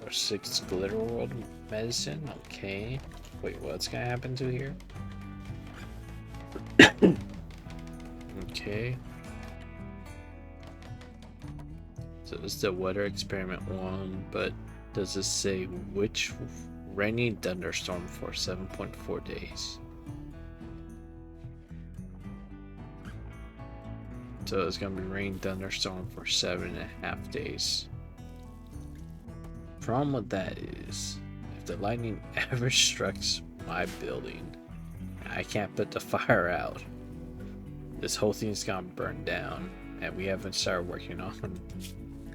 Or 6 glitter world medicine. Okay. Wait, what's gonna happen to here? Okay. So this is the weather experiment 1, but does this say which rainy thunderstorm for 7.4 days? So it's gonna be rain thunderstorm for 7.5 days. Problem with that is, if the lightning ever strikes my building, I can't put the fire out. This whole thing's gonna burn down, and we haven't started working on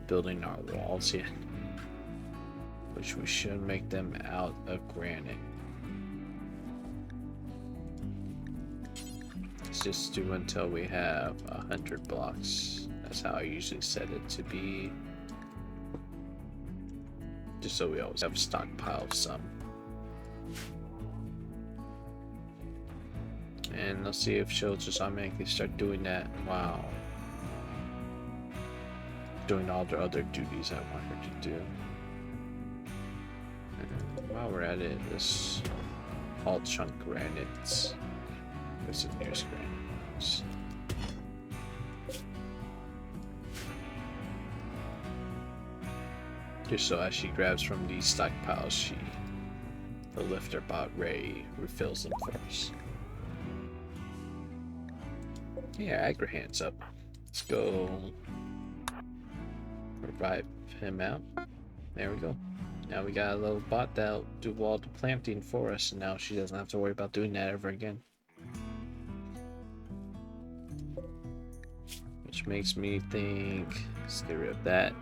building our walls yet, which we should make them out of granite. Let's just do until we have 100 blocks. That's how I usually set it to be, just so we always have a stockpile of some. And let's see if she'll just automatically start doing that. Wow. Doing all the other duties I want her to do. And while we're at it, this all chunk granites. Where's the nearest granite house? Just so as she grabs from these stockpiles, she The lifter bot Ray refills them first. Yeah, Agrahan's up. Let's go revive him out. There we go. Now we got a little bot that'll do all the planting for us, and now she doesn't have to worry about doing that ever again. Which makes me think, let's get rid of that.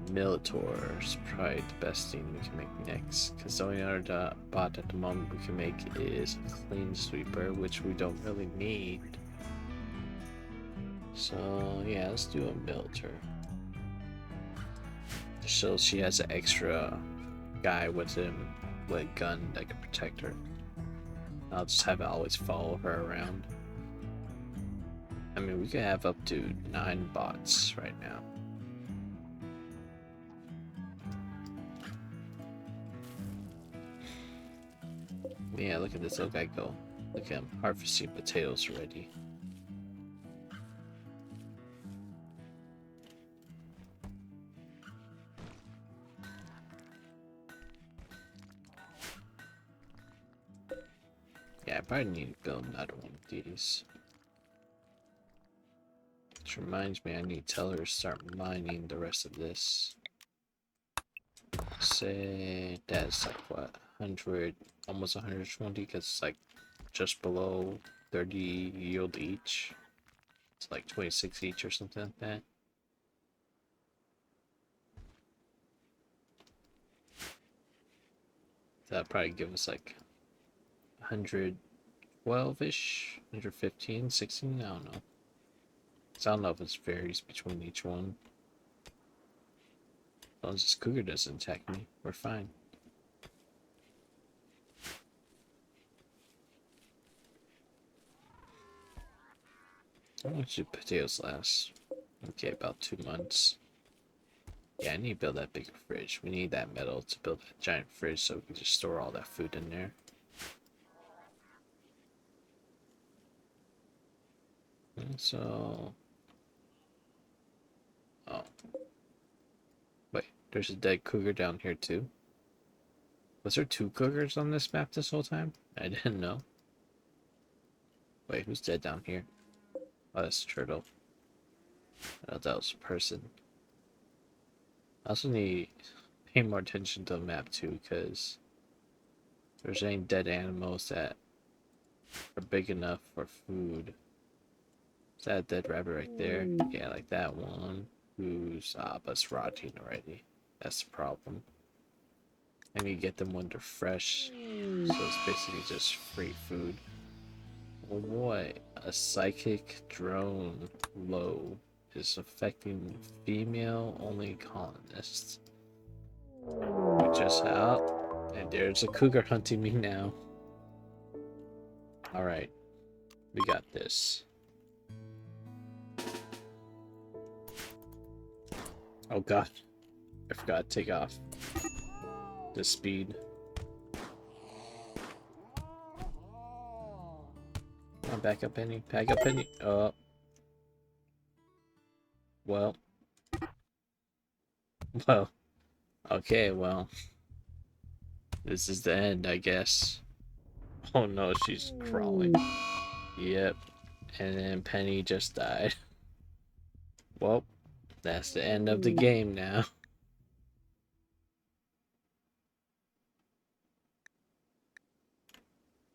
Mechanitor is probably the best thing we can make next, because the only other bot at the moment we can make is a clean sweeper, which we don't really need. So yeah, let's do a Mechanitor. So she has an extra guy with him with a gun that can protect her. I'll just have it always follow her around. I mean, we could have up to 9 bots right now. Yeah, look at this little guy go. Look at him harvesting potatoes already. Yeah, I probably need to build another one of these. Which reminds me, I need to tell her to start mining the rest of this. Say that's like what, 100, almost 120, because it's like just below 30 yield each. It's like 26 each or something like that. That'd probably give us like 112-ish, 115, 16, I don't know. So I don't know if it varies between each one. As long as this cougar doesn't attack me, we're fine. How much do potatoes last? Okay, about 2 months. Yeah, I need to build that bigger fridge. We need that metal to build that giant fridge so we can just store all that food in there. And so... oh. Wait, there's a dead cougar down here too. Was there 2 cougars on this map this whole time? I didn't know. Wait, who's dead down here? Oh, that's a turtle. I thought that was a person. I also need to pay more attention to the map too, because if there's any dead animals that are big enough for food. Is that a dead rabbit right there? Yeah, like that one. Who's but it's rotting already. That's the problem. I need to get them when they're fresh. So it's basically just free food. Oh boy, a psychic drone low is affecting female only colonists. We just out, and there's a cougar hunting me now. Alright, we got this. Oh god, I forgot to take off the speed. Come on, back up, Penny. Back up, Penny. Oh. Well. Well. Okay, well. This is the end, I guess. Oh no, she's crawling. Yep. And then Penny just died. Well, that's the end of the game now.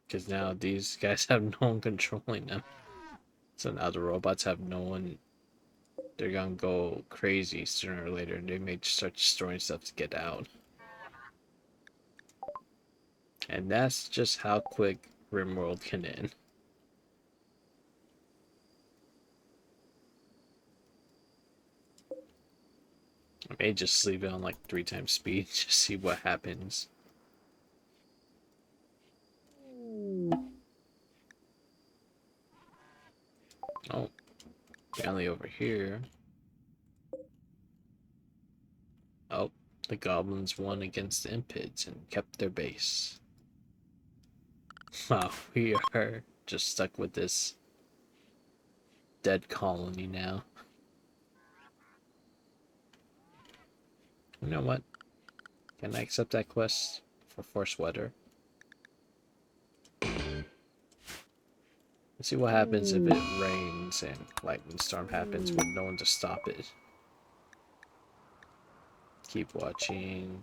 Because now these guys have no one controlling them. So now the robots have no one. They're gonna go crazy sooner or later, and they may start destroying stuff to get out. And that's just how quick Rimworld can end. I may just leave it on like 3 times speed, just see what happens. Oh, finally over here. Oh, the goblins won against the impids and kept their base. Wow, we are just stuck with this dead colony now. You know what? Can I accept that quest? for forced weather. Let's see what happens if it rains and lightning storm happens with no one to stop it. Keep watching.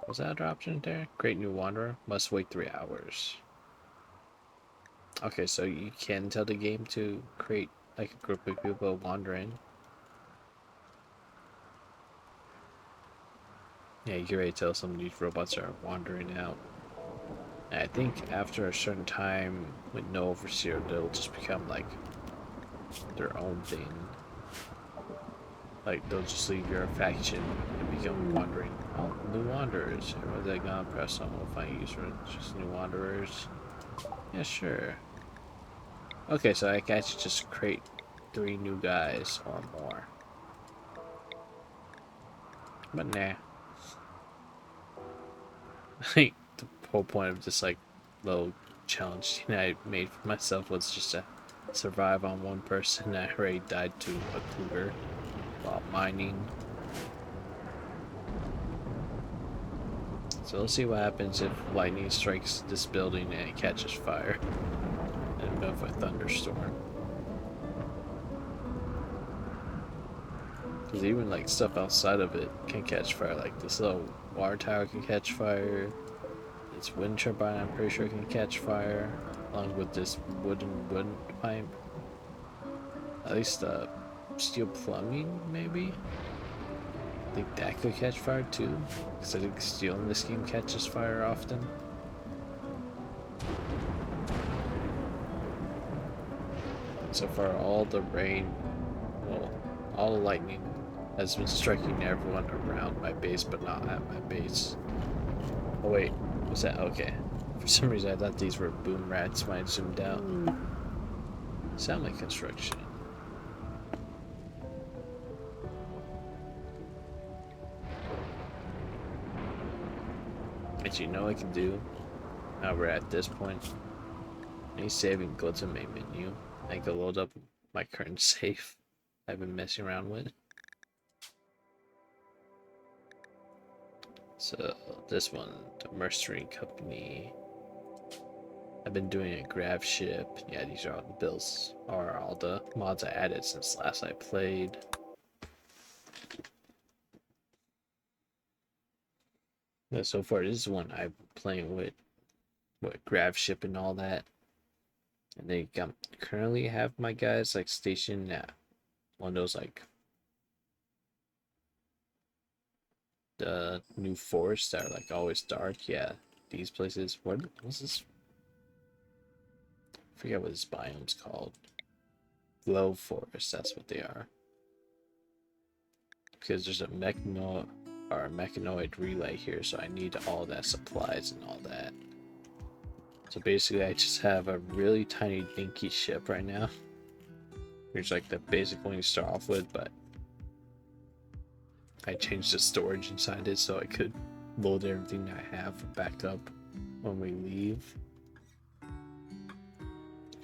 Was that an option there? Create new wanderer. Must wait 3 hours. Okay, so you can tell the game to create like a group of people wandering. Yeah, you can already tell some of these robots are wandering out. And I think after a certain time with no overseer, they'll just become like their own thing. Like they'll just leave your faction and become wandering. Oh, new wanderers. Everyone's like gonna press on. We'll find user. Just new wanderers. Yeah, sure. Okay, so I can actually just create 3 new guys or more. But nah. Like the whole point of this like little challenge I made for myself was just to survive on one person. I already died to a cougar while mining. So let's see what happens if lightning strikes this building and it catches fire in the middle of a thunderstorm. Because even like stuff outside of it can catch fire. Like this little water tower can catch fire. This wind turbine I'm pretty sure can catch fire. Along with this wooden pipe. At least steel plumbing maybe? I think that could catch fire too. Because I think steel in this game catches fire often. So far all the rain, well, all the lightning has been striking everyone around my base, but not at my base. Oh wait, was that okay? For some reason I thought these were boom rats when I zoomed out. Sound like construction. But you know what I can do? Now we're at this point. Any saving, go to main menu. I can load up my current save I've been messing around with. So this one, the Mercenary Company. I've been doing a grab ship. Yeah, these are all the builds, or all the mods I added since last I played. Yeah, so far, this is one I'm playing with grab ship and all that. And they currently have my guys like stationed at one of those like the new forests that are like always dark. Yeah, these places. What's this? I forget what this biome's called. Glow forest. That's what they are. Because there's a mechanoid relay here, so I need all that supplies and all that. So basically, I just have a really tiny dinky ship right now. Here's like the basic one you start off with, but I changed the storage inside it so I could load everything I have for backup when we leave.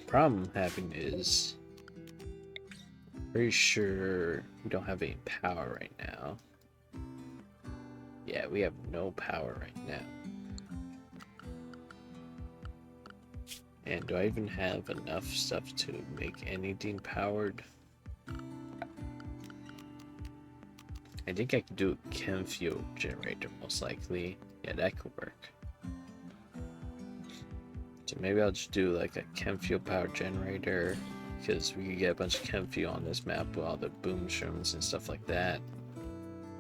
Problem I'm having is pretty sure we don't have any power right now. Yeah, we have no power right now. And do I even have enough stuff to make anything powered? I think I could do a chem fuel generator most likely. Yeah, that could work. So maybe I'll just do like a chem fuel power generator, because we could get a bunch of chem fuel on this map with all the boom shrooms and stuff like that.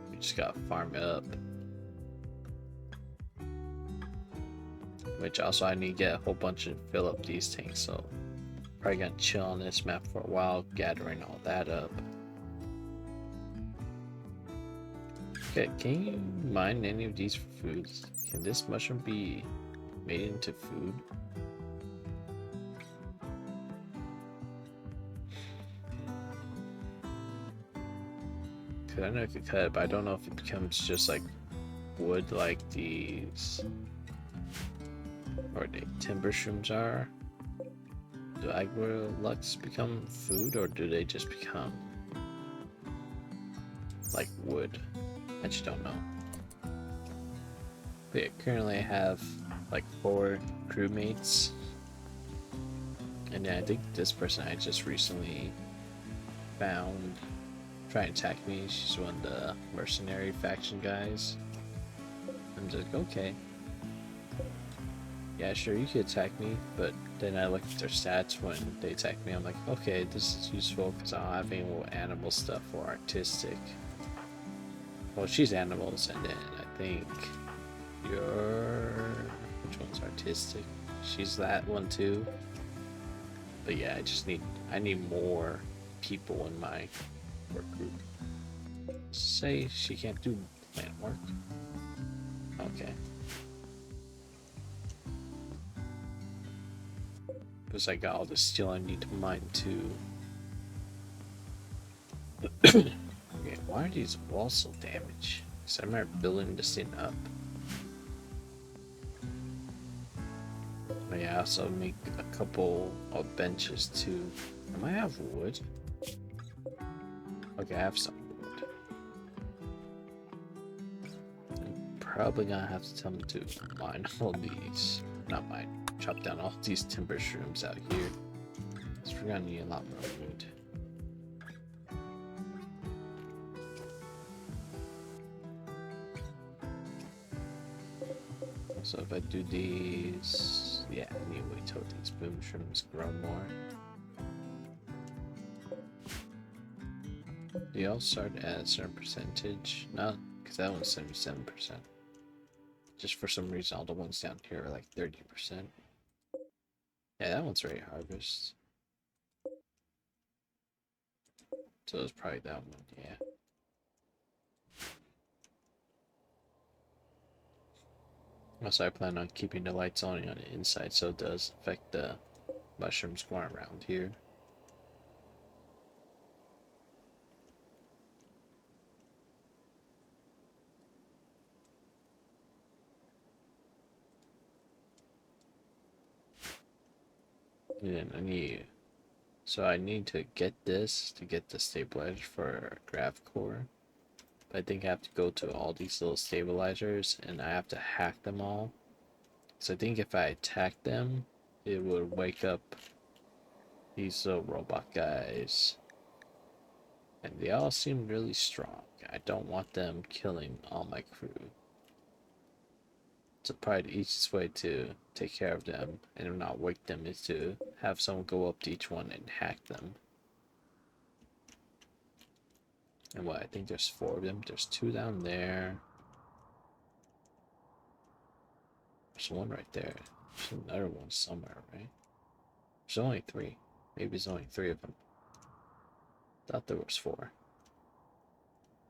We just gotta farm it up. Which also I need to get a whole bunch and fill up these tanks, so probably gonna chill on this map for a while, gathering all that up. Okay, can you mine any of these for foods? Can this mushroom be made into food? Cause I know I could cut it, but I don't know if it becomes just like wood like these, or the timber shrooms are. Do agrolux become food, or do they just become like wood? I just don't know. But yeah, currently I have like 4 crewmates. And yeah, I think this person I just recently found trying to attack me. She's one of the mercenary faction guys. I'm just like, okay. Yeah, sure, you could attack me, but then I look at their stats when they attack me. I'm like, okay, this is useful because I don't have any more animal stuff or artistic. Well, she's animals, and then I think you're... Which one's artistic? She's that one too. But yeah, I need more people in my work group. Say she can't do plant work. Okay. Because I got all the steel I need to mine too. Okay, why are these walls so damaged? Because I remember building this thing up. But yeah, I also make a couple of benches too. I might have wood. Okay, I have some wood. I'm probably gonna have to tell them to mine all these. Not mine. Chop down all these timber shrooms out here. Because we're gonna need a lot more wood. So if I do these, yeah, I need to wait till these boom shrooms grow more. They all start at a certain percentage? No, because that one's 77%. Just for some reason, all the ones down here are like 30%. Yeah, that one's ready to harvest. So it's probably that one, yeah. Also, I plan on keeping the lights on the inside so it does affect the mushrooms going around here. And I need to get this to get the stabilizer for graph core. But I think I have to go to all these little stabilizers and I have to hack them all. So I think if I attack them, it would wake up these little robot guys. And they all seem really strong. I don't want them killing all my crew. So probably the easiest way to take care of them and not wake them is to have someone go up to each one and hack them. And what, I think there's 4 of them. There's 2 down there. There's one right there. There's another one somewhere, right? There's only 3. Maybe there's only 3 of them. Thought there was 4.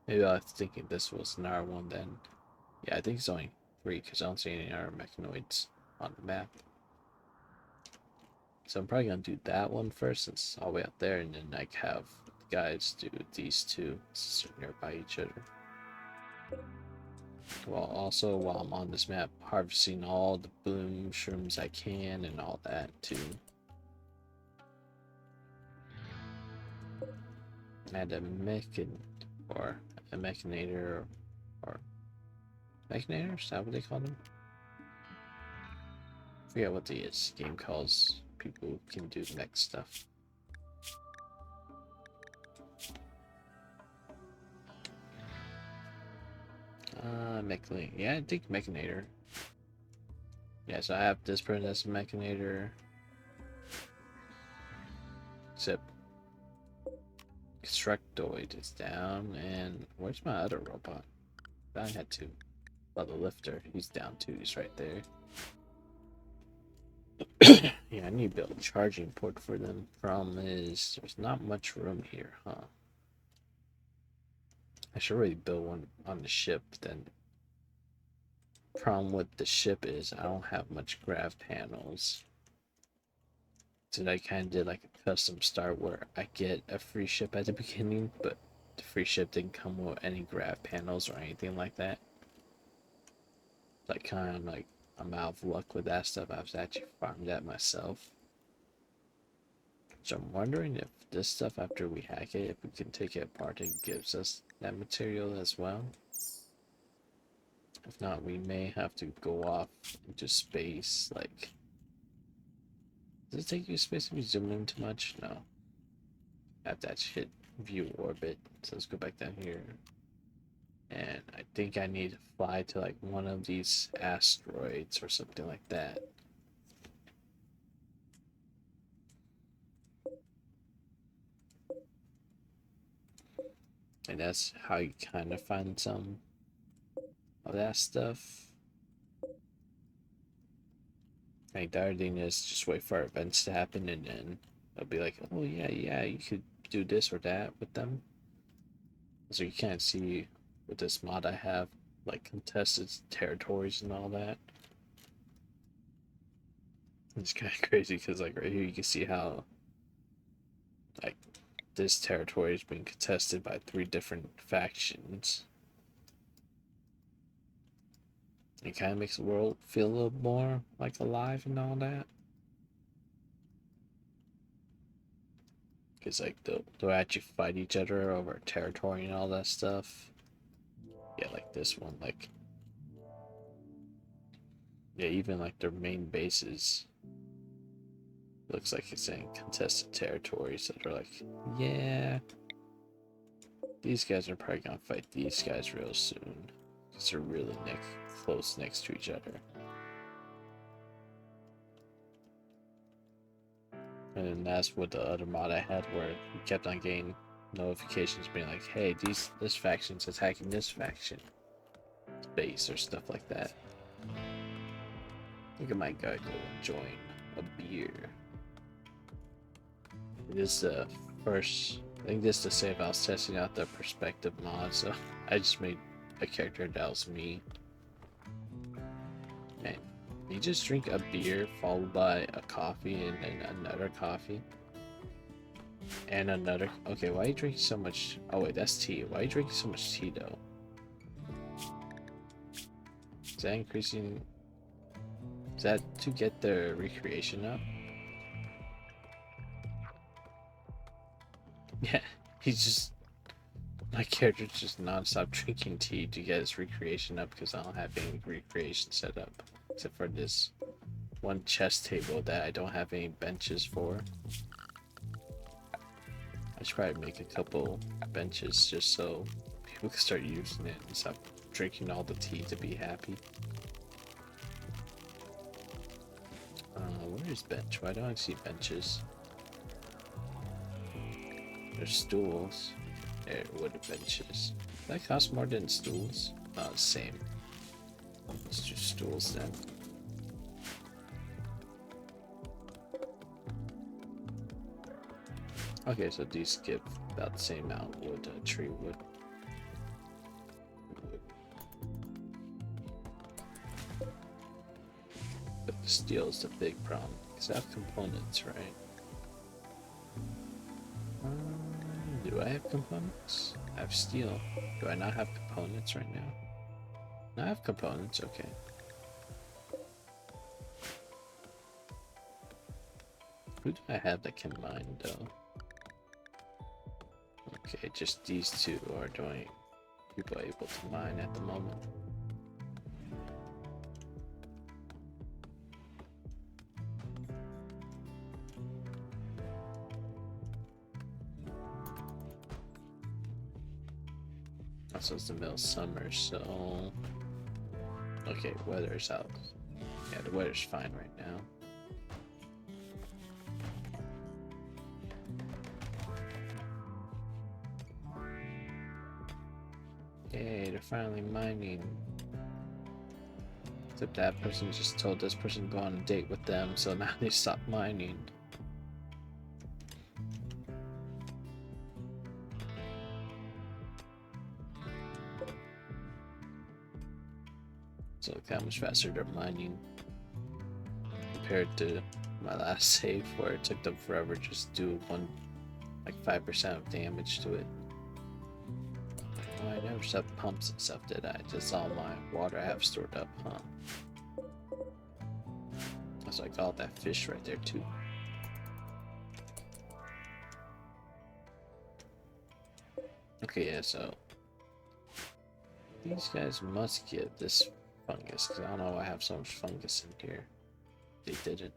Maybe I was thinking this was another one then. Yeah, I think it's only 3 because I don't see any other mechanoids on the map. So I'm probably gonna do that one first since it's all the way up there, and then I have the guys do these 2 since they're nearby each other. Well, also while I'm on this map, harvesting all the bloom shrooms I can and all that too. Add a mechanator or mechanator? Is that what they call them? I forget what the game calls people who can do mech stuff. Yeah, I think Mechanator. Yeah, so I have this person as a Mechanator. Except Constructoid is down, and where's my other robot? I had 2. Oh, the lifter, he's down too, he's right there. Yeah, I need to build a charging port for them. Problem is, there's not much room here, huh? I should really build one on the ship, then. Problem with the ship is I don't have much grav panels. So I kind of did like a custom start where I get a free ship at the beginning, but the free ship didn't come with any grav panels or anything like that. Like kind of like I'm out of luck with that stuff. I've actually farmed that myself. So I'm wondering if this stuff after we hack it, if we can take it apart, it gives us that material as well. If not, we may have to go off into space. Like, does it take you to space if you zoom in too much? No. Have to actually hit view orbit. So let's go back down here. And I think I need to fly to like one of these asteroids or something like that. And that's how you kind of find some of that stuff. Like the other thing is just wait for events to happen and then they'll be like, oh yeah, you could do this or that with them. So you can't see with this mod I have like contested territories and all that. It's kind of crazy because like right here you can see how like this territory is being contested by 3 different factions. It kind of makes the world feel a little more like alive and all that. Because like they'll actually fight each other over territory and all that stuff. Yeah, like this one, like yeah, even like their main bases looks like it's in contested territory. So they're like, yeah, these guys are probably gonna fight these guys real soon because they're really close next to each other. And then that's what the other mod I had where we kept on getting notifications being like, hey, this faction's attacking this faction base or stuff like that. I think I might gotta go enjoying a beer. This is the first, I think this is to say if I was testing out the perspective mod, so I just made a character that was me. And you just drink a beer followed by a coffee and then another coffee. And another, okay, why are you drinking so much? Oh wait, that's tea. Why are you drinking so much tea though? Is that increasing, is that to get the recreation up? Yeah, he's just, my character's just non-stop drinking tea to get his recreation up because I don't have any recreation set up. Except for this one chess table that I don't have any benches for. I should probably make a couple benches just so people can start using it and stop drinking all the tea to be happy. Where is bench? Why don't I see benches? There's stools. There, wood benches. That costs more than stools? Oh, same. Let's do stools then. Okay, so these give about the same amount of wood, tree wood. But the steel is the big problem, because I have components, right? Do I have components? I have steel. Do I not have components right now? No, I have components, okay. Who do I have that can mine, though? Okay, just these two are doing people are able to mine at the moment. Also, it's the middle of summer, so okay, weather's out. Yeah, the weather's fine right now. Yay, they're finally mining. Except that person just told this person to go on a date with them, so now they stopped mining. So look how much faster they're mining compared to my last save where it took them forever just to do like 5% of damage to it. Oh, I never set pumps and stuff, did I? Just all my water I have stored up, huh? So I got that fish right there too. Okay, yeah, so These guys must give this fungus, because I don't know why I have so much fungus in here. They didn't.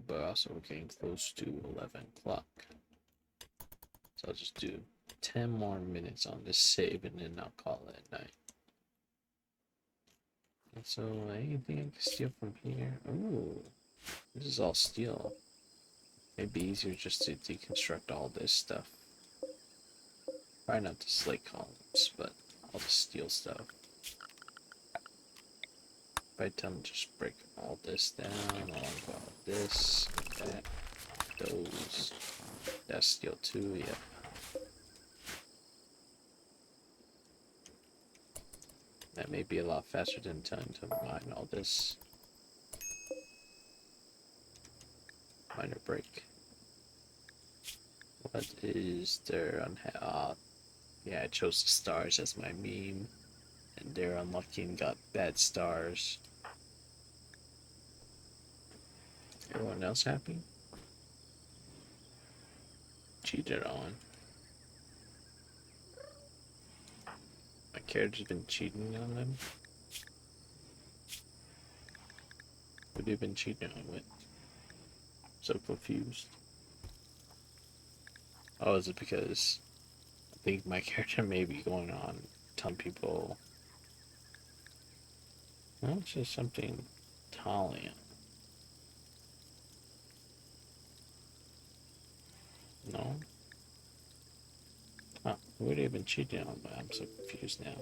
But also we're getting close to 11 o'clock. So I'll just do 10 more minutes on this save and then I'll call it a night. And so anything I can steal from here? Ooh, this is all steel. It'd be easier just to deconstruct all this stuff. Probably not the slate columns, but all the steel stuff. If I tell them just break all this down, along with all this, that, those. That's steel too, yeah. That may be a lot faster than telling to mine all this. Minor break. What is there on? Yeah, I chose the stars as my meme, and they're unlucky and got bad stars. Everyone else happy? Cheated on. My character's been cheating on them. What have you been cheating on with? So confused. Oh, is it because I think my character may be going on telling people? Well, it's just something Italian. No? Huh, what have you been cheating on? But I'm so confused now.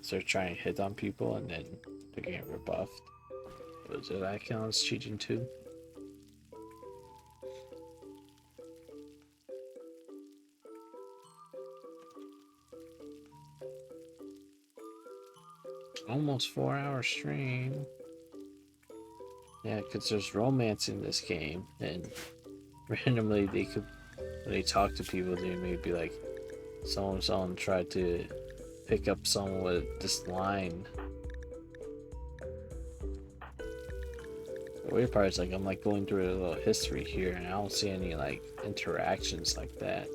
So they're trying to hit on people and then they're getting rebuffed. Was it that counts cheating too? Almost 4-hour stream. Yeah, because there's romance in this game, and randomly they could, when they talk to people, they may be like, someone tried to pick up someone with this line. The weird part is like I'm like going through a little history here, and I don't see any like interactions like that.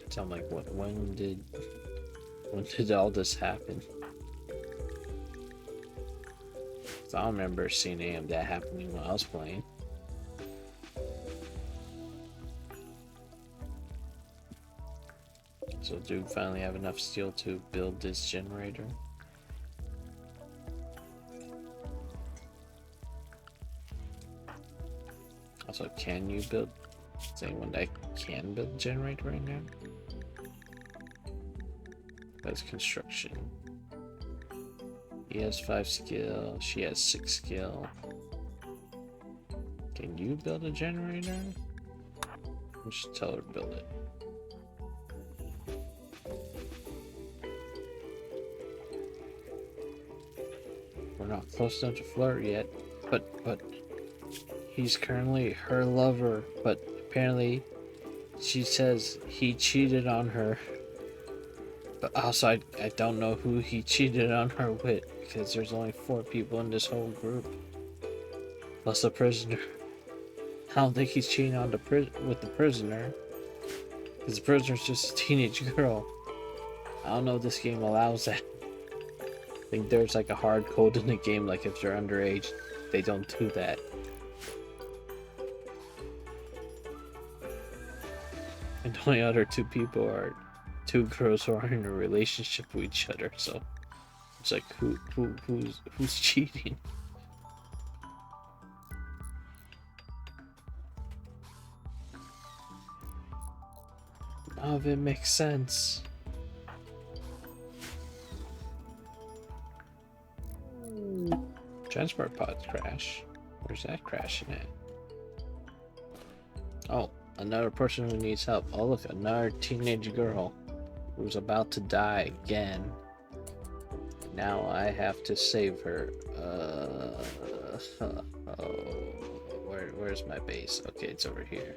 So I'm like, when did all this happen? So I don't remember seeing any of that happening when I was playing. So do we finally have enough steel to build this generator? Also, can you build? Is anyone that can build a generator right now? That's construction. He has 5 skill, she has 6 skill. Can you build a generator? We should tell her to build it. We're not close enough to flirt yet, but he's currently her lover, but apparently she says he cheated on her. But also I don't know who he cheated on her with, because there's only 4 people in this whole group. Plus a prisoner. I don't think he's cheating on with the prisoner, because the prisoner's just a teenage girl. I don't know if this game allows that. I think there's like a hard code in the game, like if they're underage, they don't do that. And the only other 2 people are 2 girls who are in a relationship with each other, so it's like who's cheating? None of it makes sense. Transport pods crash. Where's that crashing at? Oh, another person who needs help. Oh look, another teenage girl who's about to die again. Now I have to save her. Where's my base? Okay, it's over here.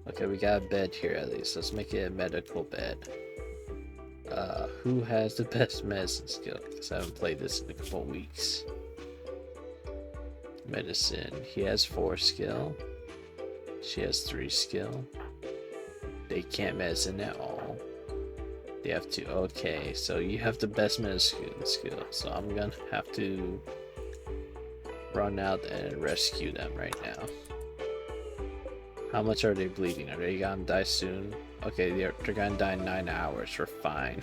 Okay, we got a bed here at least. Let's make it a medical bed. Who has the best medicine skill? Because I haven't played this in a couple weeks. Medicine. He has 4 skill. She has 3 skill. They can't medicine at all. They have to. Okay, so you have the best medicine skill. So I'm gonna have to run out and rescue them right now. How much are they bleeding? Are they gonna die soon? Okay, they're gonna die in 9 hours. We're fine.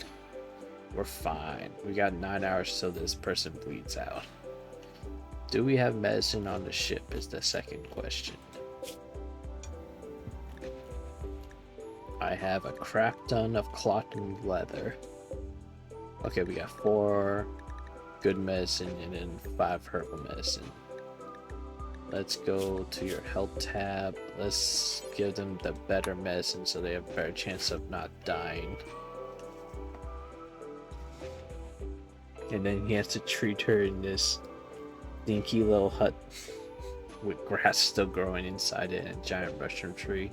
We're fine. We got 9 hours till this person bleeds out. Do we have medicine on the ship is the second question. I have a crap ton of cotton leather. Okay, we got 4 good medicine and then 5 herbal medicine. Let's go to your health tab. Let's give them the better medicine so they have a better chance of not dying. And then he has to treat her in this dinky little hut with grass still growing inside it and a giant mushroom tree.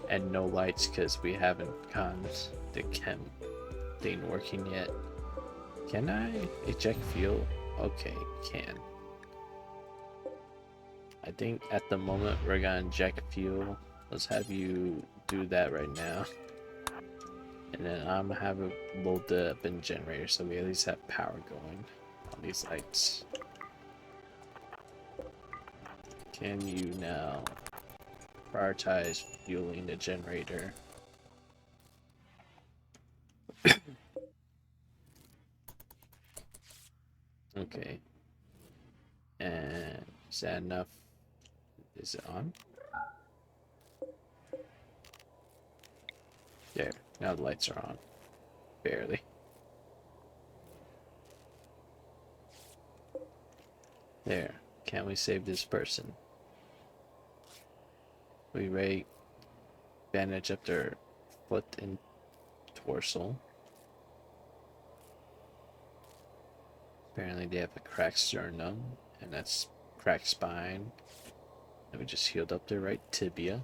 And no lights because we haven't gotten the chem thing working yet. Can I eject fuel? Okay, can. I think at the moment we're gonna inject fuel. Let's have you do that right now. And then I'm gonna have it load up in generator so we at least have power going on these lights. Can you now prioritize fueling the generator? Okay. And is that enough? Is it on? There. Now the lights are on. Barely. There. Can we save this person? We rate bandage up their foot and torso. Apparently they have a cracked sternum, and that's cracked spine. And we just healed up their right tibia.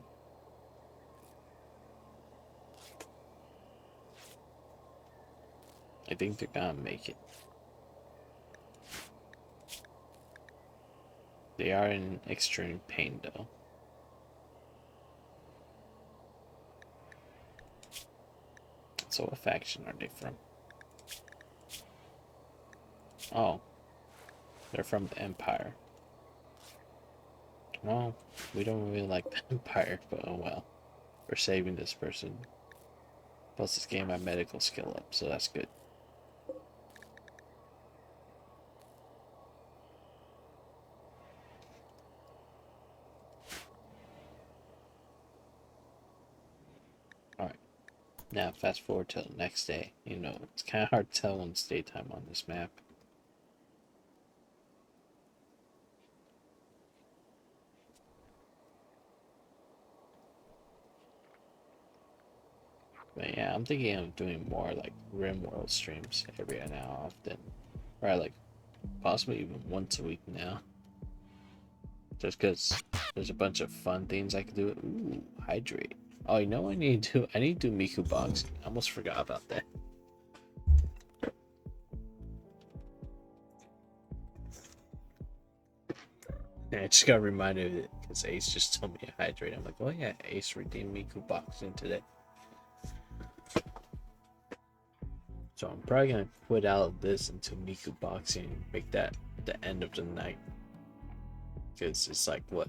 I think they're gonna make it. They are in extreme pain though. So what faction are they from? Oh, they're from the Empire. Well, we don't really like the Empire, but oh well. We're saving this person. Plus this gave my medical skill up, so that's good. Alright. Now fast forward till the next day. You know, it's kinda hard to tell when it's daytime on this map. But yeah, I'm thinking of doing more like Rimworld streams every now often. Or like possibly even once a week now. Just because there's a bunch of fun things I can do. Ooh, hydrate. Oh, you know what I need to do? I need to do Miku boxing. I almost forgot about that. Yeah, I just got reminded of it because Ace just told me to hydrate. I'm like, oh yeah, Ace redeemed Miku boxing today. So I'm probably gonna put out this into Miku boxing and make that the end of the night. Because it's like what,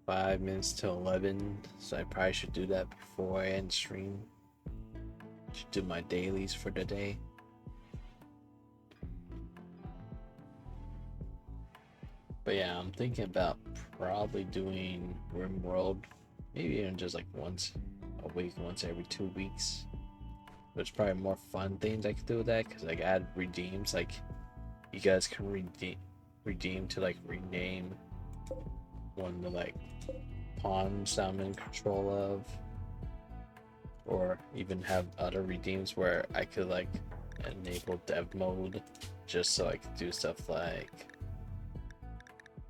5 minutes till 11, so I probably should do that before I end stream. Should do my dailies for the day. But yeah, I'm thinking about probably doing Rimworld, maybe even just like once a week, once every 2 weeks. There's probably more fun things I could do with that, because like add redeems, like you guys can redeem to like rename one of the like pawns I'm in control of, or even have other redeems where I could like enable dev mode just so I could do stuff like,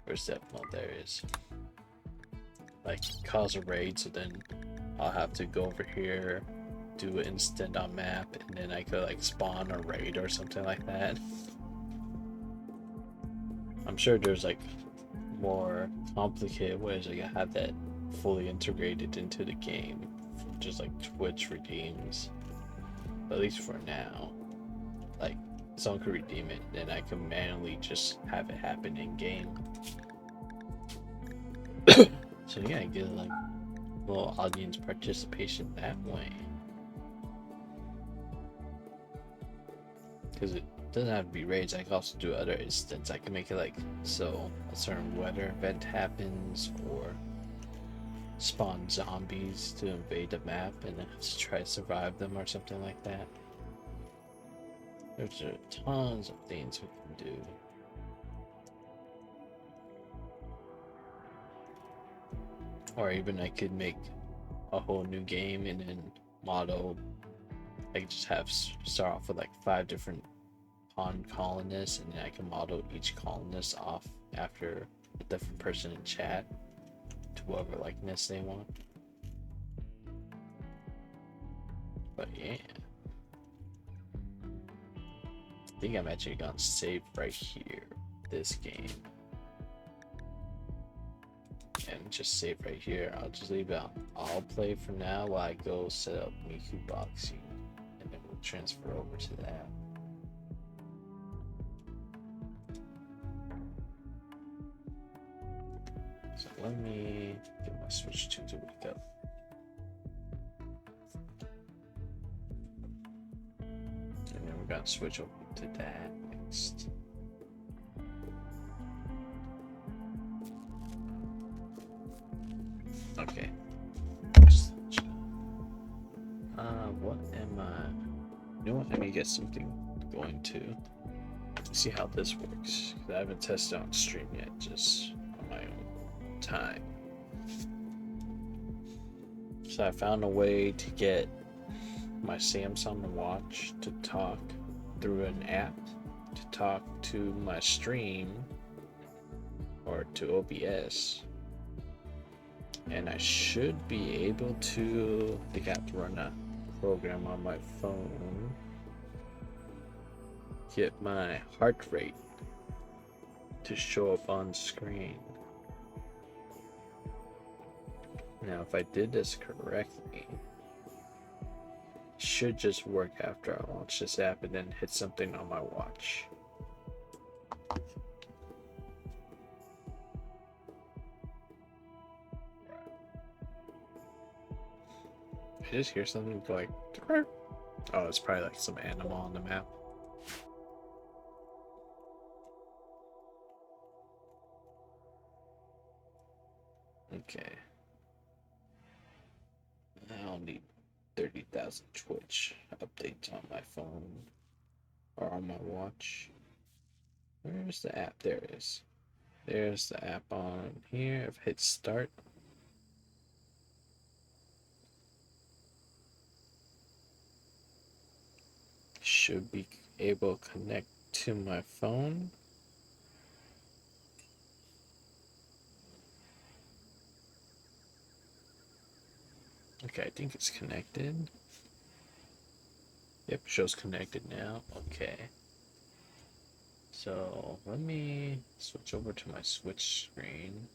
where's dev mode? There it is. Like cause a raid, so then I'll have to go over here do an instant on map, and then I could like spawn a raid or something like that. I'm sure there's like more complicated ways I can have that fully integrated into the game, just like Twitch redeems. But at least for now, like someone could redeem it, then I can manually just have it happen in game. So yeah, get like a little audience participation that way. Because it doesn't have to be raids. I can also do other instances. I can make it like so a certain weather event happens, or spawn zombies to invade the map and then just try to survive them or something like that. There's tons of things we can do. Or even I could make a whole new game and then model. I could just have start off with like 5 different pawn colonists, and then I can model each colonist off after a different person in chat to whatever likeness they want. But yeah, I think I'm actually gonna save right here this game and just save right here. I'll just leave it on I'll play for now while I go set up Miku boxing, and then we'll transfer over to that. So let me get my Switch 2 to wake up. And then we're gonna switch over to that next. Okay. What am I? You know what? Let me get something going to see how this works. Because I haven't tested on stream yet, just on my own time. So I found a way to get my Samsung watch to talk through an app to talk to my stream or to OBS. And I should be able to, I think I have to run a program on my phone, get my heart rate to show up on screen. Now, if I did this correctly, it should just work after I launch this app and then hit something on my watch. I just hear something go like, oh, it's probably like some animal on the map. Okay. I'll need 30,000 Twitch updates on my phone or on my watch. Where's the app? There it is. There's the app on here. If I hit start, should be able to connect to my phone. Okay, I think it's connected. Yep, shows connected now. Okay. So let me switch over to my Switch screen.